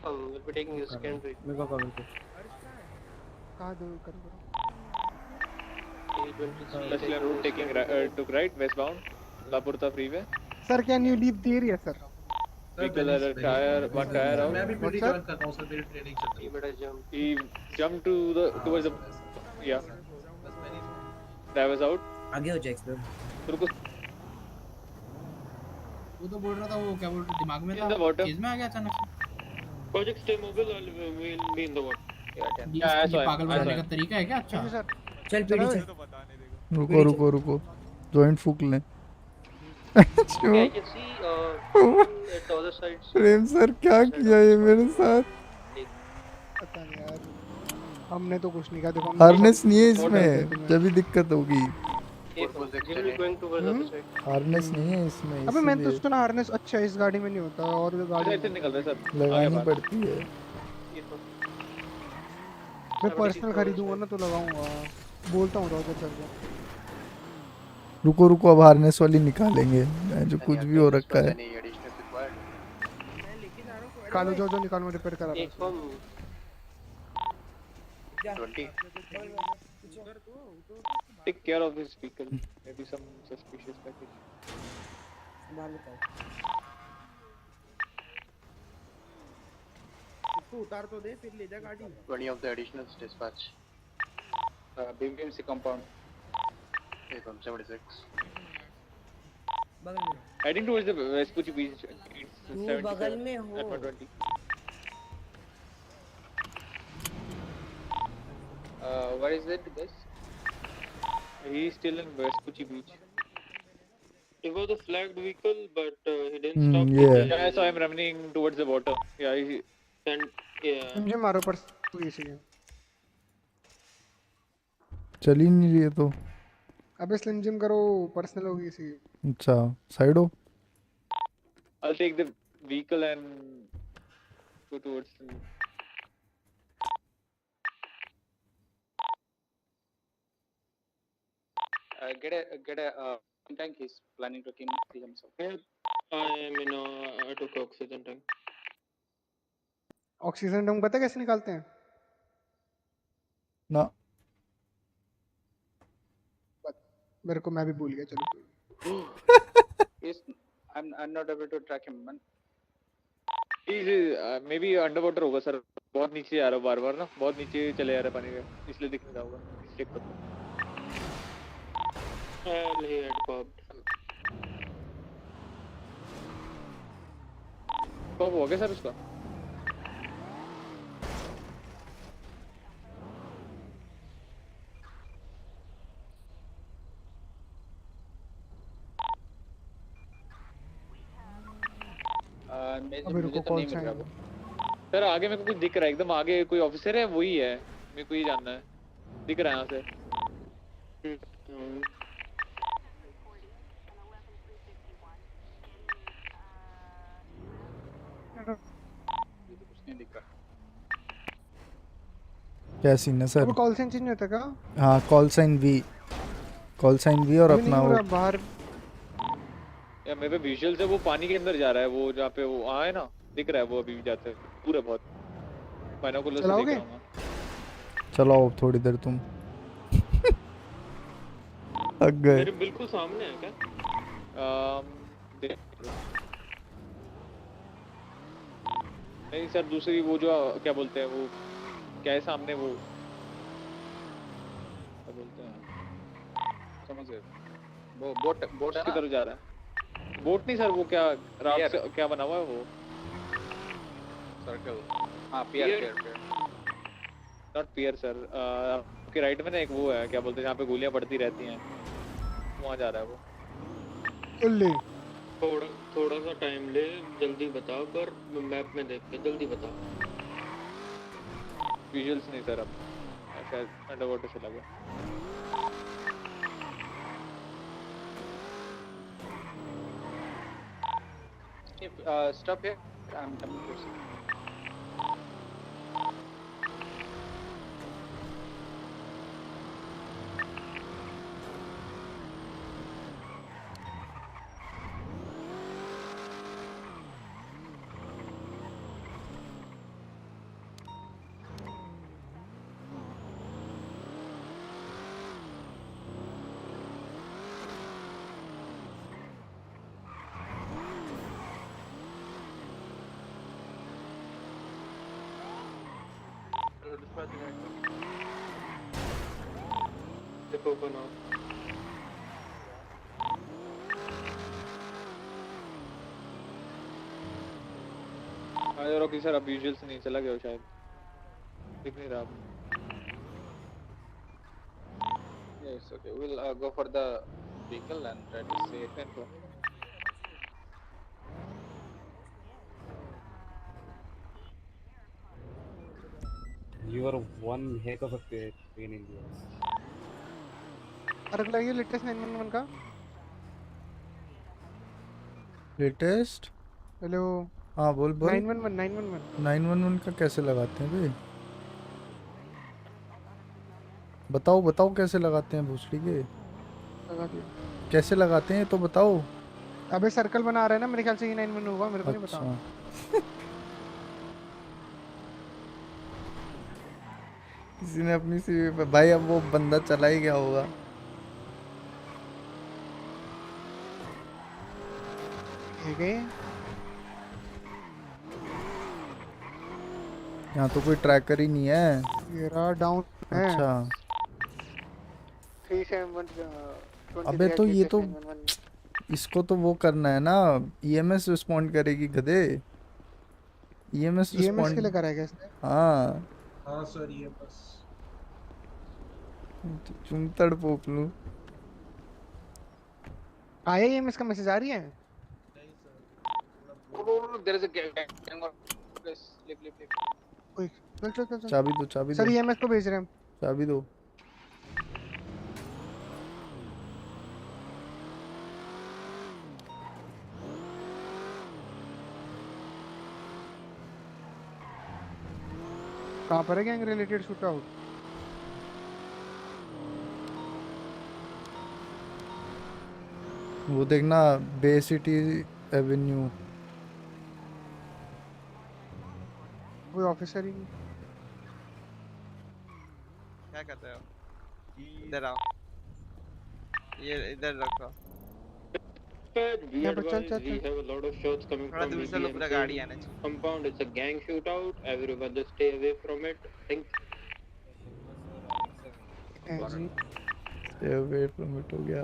We'll be taking you secondary. मेरे को कमेंट कर। कहाँ दो करो। Special route taking took right westbound Lapurta freeway. Sir can you leave the area sir? Vehicle had a tire, one tire out. मैं भी पीडी जॉइन करता हूँ सर, मेरी ट्रेनिंग चल रही है। Better jump. He jumped towards the yeah. Driver's out. आगे हो जाए एक्सप्लोर। रुको। वो तो बोल रहा था, वो क्या बोल रहा दिमाग में In the water. चीज में आ गया अचानक से। Project stay mobile. We'll be in the water. ये पागल बनाने का तरीका है क्या? अच्छा चल पीडी चल। रुको जॉइंट फूक लें। I can see at the other side. Prem sir क्या किया ये मेरे साथ? पता नहीं यार, हमने तो कुछ नहीं कहा। देखो हार्नेस नहीं है इसमें, जब भी दिक्कत होगी। हार्नेस नहीं है इसमें। अबे मैंने तो सुना हार्नेस अच्छा है इस गाड़ी में नहीं होता, और भी गाड़ी से निकल रहे सर। लगानी पड़ती है। मैं पर्सनल खरीदूंगा ना तो लगाऊंगा, बोलता हूँ रोजर सर को। रुको अब हार्नेस वाली निकालेंगे, जो कुछ भी हो रखा है। निकालो जो निकालो, मैं रिपेयर करा रहा हूं। 20. Take care of this vehicle. Maybe some suspicious package. इसको उतार तो दे, फिर ले जा गाड़ी। 20 of the additionals dispatch. BMC compound. From 76. बगल में। Heading towards the Vespucci beach. तू बगल में हो। At 120. What is it, guys? He's still in Vespucci beach. He was a flagged vehicle, but he didn't stop. ये Yeah, so I'm running towards the water. Yeah, And yeah. मुझे मारो पर हुई सी है। चल ही नहीं रही है तो। अबे स्लिम जिम करो, पर्सनल होगी सी। अच्छा साइड हो। I'll take the vehicle and go towards the... get a tank. He's planning to kill himself. Yeah, I am in I took oxygen tank. Oxygen tank पता है कैसे निकालते हैं? ना मेरे को मैं भी भूल गया, चलो। I'm not able to track him, man. maybe underwater होगा सर, बहुत नीचे आ रहा है बार-बार ना, बहुत नीचे चले जा रहा है पानी में, इसलिए दिख नहीं रहा होगा। चेक कर लो। He had popped. पॉप हो गया सर उसका? अबे रुको, कॉल साइन। सर आगे मेरे को कुछ दिख रहा है, एकदम आगे कोई ऑफिसर है, वही है, मेरे को ये जानना है, दिख रहा है यहाँ से। क्या सीन है सर? अब कॉल साइन चेंज होता है क्या? हाँ कॉल साइन वी और अपना वो बाहर। या मेरे पे विजुअल से वो पानी के अंदर जा रहा है, वो जहाँ पे वो है ना, दिख रहा है वो अभी भी जाते हैं पूरा बहुत। बाइनोकुलर से देख रहा हूँ। चलाओ थोड़ी देर तुम। थक गए। मेरे बिल्कुल सामने है क्या? नहीं सर, दूसरी वो जो क्या बोलते हैं, वो क्या है सामने, वो क्या बोलते हैं, समझ गए? वो बोट की तरफ जा रहा है। बोट नहीं सर, वो क्या राफ्ट क्या बना हुआ है वो? सर्कल। हाँ पियर। नॉट पियर सर, आपके राइट में ना एक वो है, क्या बोलते हैं, जहाँ पे गोलियां पड़ती रहती हैं, वहाँ जा रहा है वो। थोड़ा सा टाइम ले, जल्दी बताओ, पर मैप में देख के जल्दी बताओ। विजुअल्स नहीं सर, अब ऐसा अंडरवाटर से लगा। Stop here. I'm coming to see. देखो बनाओ। रॉकी सर, अब विजुअल से नहीं चला गया शायद, दिख नहीं रहा। Yes, okay. We'll go for the vehicle and try to see it. You are one heck of a pain in the ass. अरे लगी लेटेस्ट 911 का। लेटेस्ट? हेलो। हाँ बोल। 911 का कैसे लगाते हैं भाई? बताओ कैसे लगाते हैं भूसड़ी के? लगा दिया। कैसे लगाते हैं तो बताओ। अबे सर्कल बना रहा है ना, मेरे ख्याल से ये 911 होगा, मेरे को नहीं पता। किसी ने अपनी सीवी पे भाई, अब वो बंदा चला ही गया होगा। यहाँ तो कोई ट्रैकर ही नहीं है। ये रहा डाउन है। अच्छा 371 अबे तो ये तो इसको तो वो करना है ना, ईएमएस रिस्पॉन्ड करेगी गधे। ईएमएस रिस्पॉन्ड के लिए कराएगा इसने। हाँ सर ये बस चुमतड़ पोपलू। आया ही इसका मैसेज आ रही है? There is a gang or leave. ओए, चल। चाबी दो, चाबी सर दो, ईएमएस को भेज रहे हैं हम। चाबी दो। कहाँ पर है गैंग रिलेटेड शूट आउट? वो देखना, बे सिटी एवेन्यू। कोई ऑफिसर ही नहीं। क्या कर रहे हो? इधर आओ, ये इधर रखो। We have a lot of shots coming from दूर से लो, पूरा गाड़ी आना चाहिए। compound. It's a gang shootout. Everyone just stay away from it. Think. Stay away from it हो गया।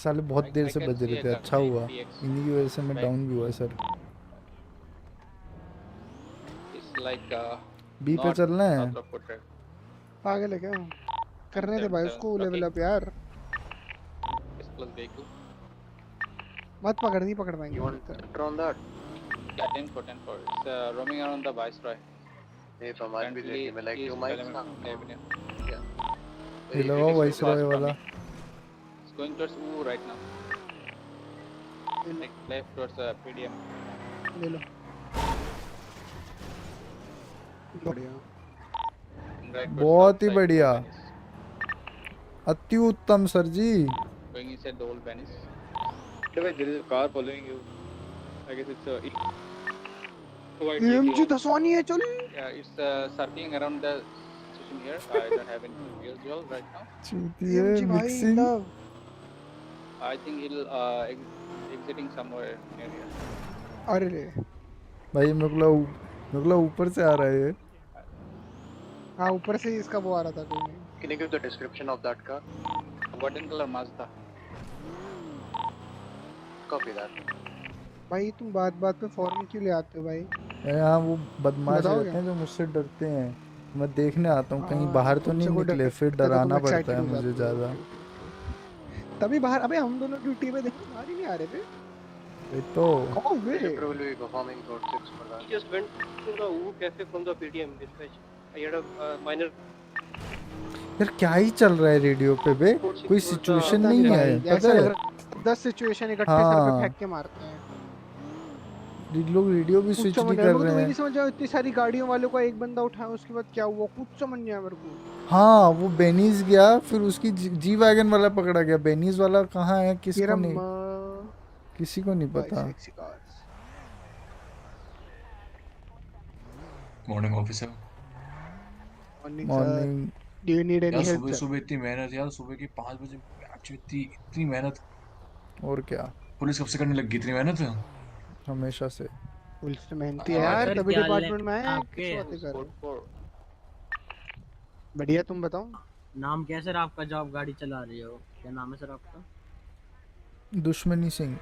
साले बहुत देर से बज रहे थे, अच्छा हुआ इन्हीं की वजह से मैं डाउन भी हुआ सर। बी पे चलना है। पागल है क्या? करने दे भाई उसको लेवल अप यार। मत पकड़, नहीं पकड़ पाएंगे। on that. Yeah, 10-4. It's roaming around the viceroy. Hey, from RBJ, मैं like 2 mics ना। ये लगाओ वाइसरॉय वाला। It's going towards U right now. Like left towards PDM. ले लो। बढ़िया। बहुत ही बढ़िया, अति उत्तम sir ji. Going inside the old Venice. There is a car following you. I guess it's MG Dhaswani है, चल। Yeah, it's circling around the station here. I don't have any visual right now. चूतिए mixing. I think he'll exiting somewhere near here. अरे रे भाई मेरे को ऊपर से आ रहा है ये। हाँ, ऊपर से इसका वो आ रहा था कोई। Can you give the description of that car? Golden color Mazda. Copy that. भाई तुम बात पे फौरन क्यों ले आते हो भाई? यहाँ वो बदमाश बताओ रहते क्या? हैं जो मुझसे डरते हैं। मैं देखने आता हूँ कहीं बाहर तो नहीं तुमसे कोई निकले, फिर डरता है तो डराना तुम पड़ता है excited हो मुझे जाते हो। ज्यादा। तभी बाहर, अबे हम दोनों ड्यूटी पे देखो बाहर ही नहीं आ रहे थे। ये तो कौन वे? April will be performing code 6 for that. He just went to the U cafe from the PDM dispatch. I had a minor. यार क्या ही चल रहा है रेडियो पे बे? कोई सिचुएशन नहीं है, पता है? 10 सिचुएशन इकट्ठे सर पे फेंक के मारते हैं। लोग रेडियो भी स्विच नहीं कर रहे हैं। नहीं समझ आया, इतनी सारी गाड़ियों वालों का एक बंदा उठाया, उसके बाद क्या हुआ कुछ समझ नहीं आया मेरे को। हाँ, वो बेनीज गया, फिर उसकी जी वैगन वाला पकड़ा गया। बेनीज वाला कहाँ है किसी को नहीं पता। Morning officer. Morning. Do you need any help? सुबह इतनी मेहनत यार, सुबह की 5 बजे एक्चुअली इतनी मेहनत। और क्या, पुलिस कब से करने लगी इतनी मेहनत? हमेशा से पुलिस तो मेहनती है यार, तभी डिपार्टमेंट में आया। किस बात कर रहे हो? बढ़िया, तुम बताओ। नाम क्या है सर आपका जो आप गाड़ी चला रही हो? क्या नाम है सर आपका? दुश्मनी सिंह।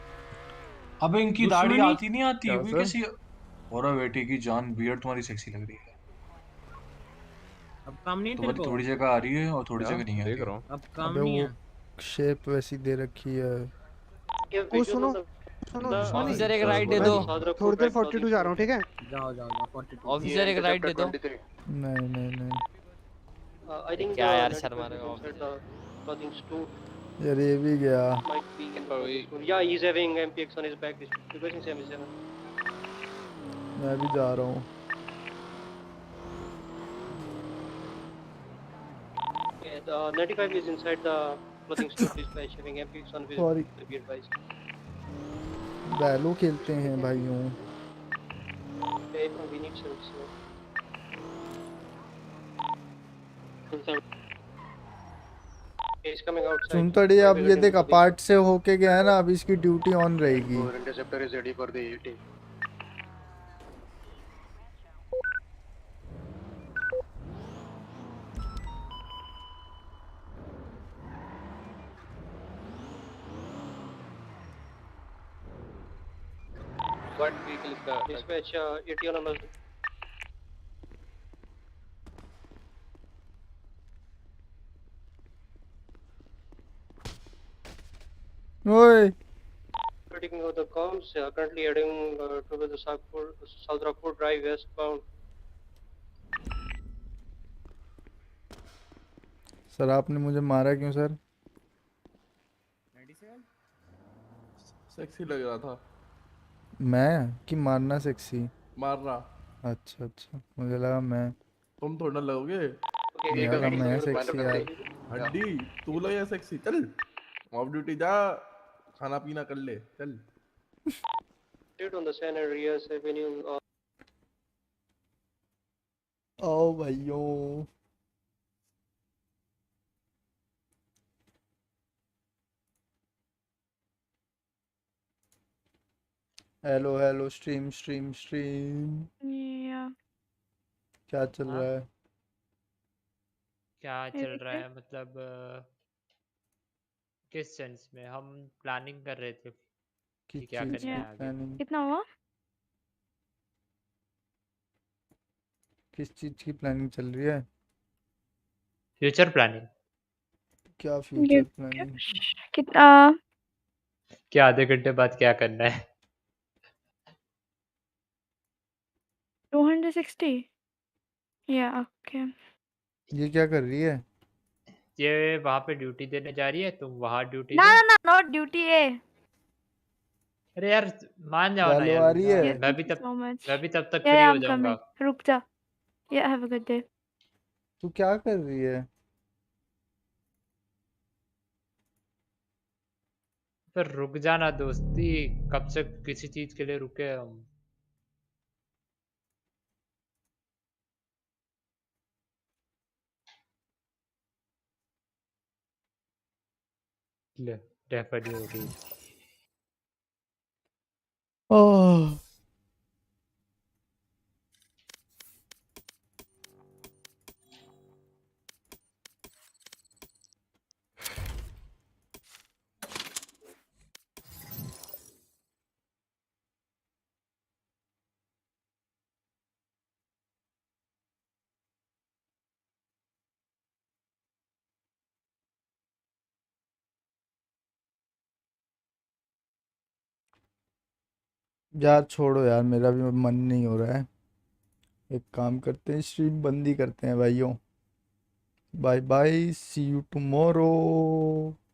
अबे इनकी दाढ़ी आती नहीं आती, वो कैसी? और बेटी की जान, बियर्ड तुम्हारी सेक्सी लग रही है। अब काम नहीं है तेरे को? थोड़ी जगह आ रही है और थोड़ी जगह नहीं देख रहा हूं। अब काम नहीं है। शेप वैसी दे रखी है। ओ सुनो ऑफिसर एक राइड दे दो। थोड़ी देर 42 जा रहा हूँ, ठीक है? जाओ 42। ऑफिसर एक राइड दे दो। नहीं I think क्या यार शर्मा रहे हो? यार ये भी गया। Yeah, he's having MPX on his back. Requesting 77. मैं भी जा रहा हूँ। Yeah, 95 is inside the clothing store dispatch having MPX on his Sorry. back. Be advised. Balor खेलते हैं भाइयों। Okay, we need service. He's coming outside. सुन तड़ी, अब ये देख अपार्ट से होके गया है ना, अब इसकी ड्यूटी ऑन रहेगी। Interceptor is ready for the ET. What vehicle is the Dispatch, ET on a ओए Taking out the comms, currently heading towards the South Rockford Drive westbound. Sir आपने मुझे मारा क्यों सर? सेक्सी लग रहा था। मैं कि मारना सेक्सी? मार रहा। अच्छा अच्छा, मुझे लगा मैं। तुम थोड़ा लगोगे। मुझे लगा मैं सेक्सी यार। हड्डी तू लगे सेक्सी। चल ऑफ ड्यूटी जा, खाना पीना कर ले चल। Dude on the San Andreas Avenue. आओ भाइयों। Hello hello stream stream stream. क्या चल हाँ? रहा है? क्या चल रहा है मतलब किस सेंस में? हम प्लानिंग कर रहे थे किस कि क्या चीज करना की है आगे। प्लानिंग? कितना हुआ? किस चीज की प्लानिंग चल रही है? Future planning. क्या फ्यूचर प्लानिंग? कितना? क्या आधे घंटे बाद क्या करना है? 260 या ओके। ये क्या कर रही है? ये वहाँ पे ड्यूटी देने जा रही है, तुम वहाँ ड्यूटी ना दो। ना ना नॉट ड्यूटी ए। अरे यार मान जाओ ना चालू यार, आ रही है? Thank you so much. मैं भी तब तक या फ्री आई हो एम जाऊंगा। कमिंग, रुक जा। या हैव अ गुड डे। तू क्या कर रही है? फिर रुक जाना दोस्ती, कब से किसी चीज के लिए रुके हम। ले डेफिनेटली हो गई। ओह यार छोड़ो यार, मेरा भी मन नहीं हो रहा है। एक काम करते हैं, स्ट्रीम बंद ही करते हैं भाइयों। Bye bye, see you tomorrow.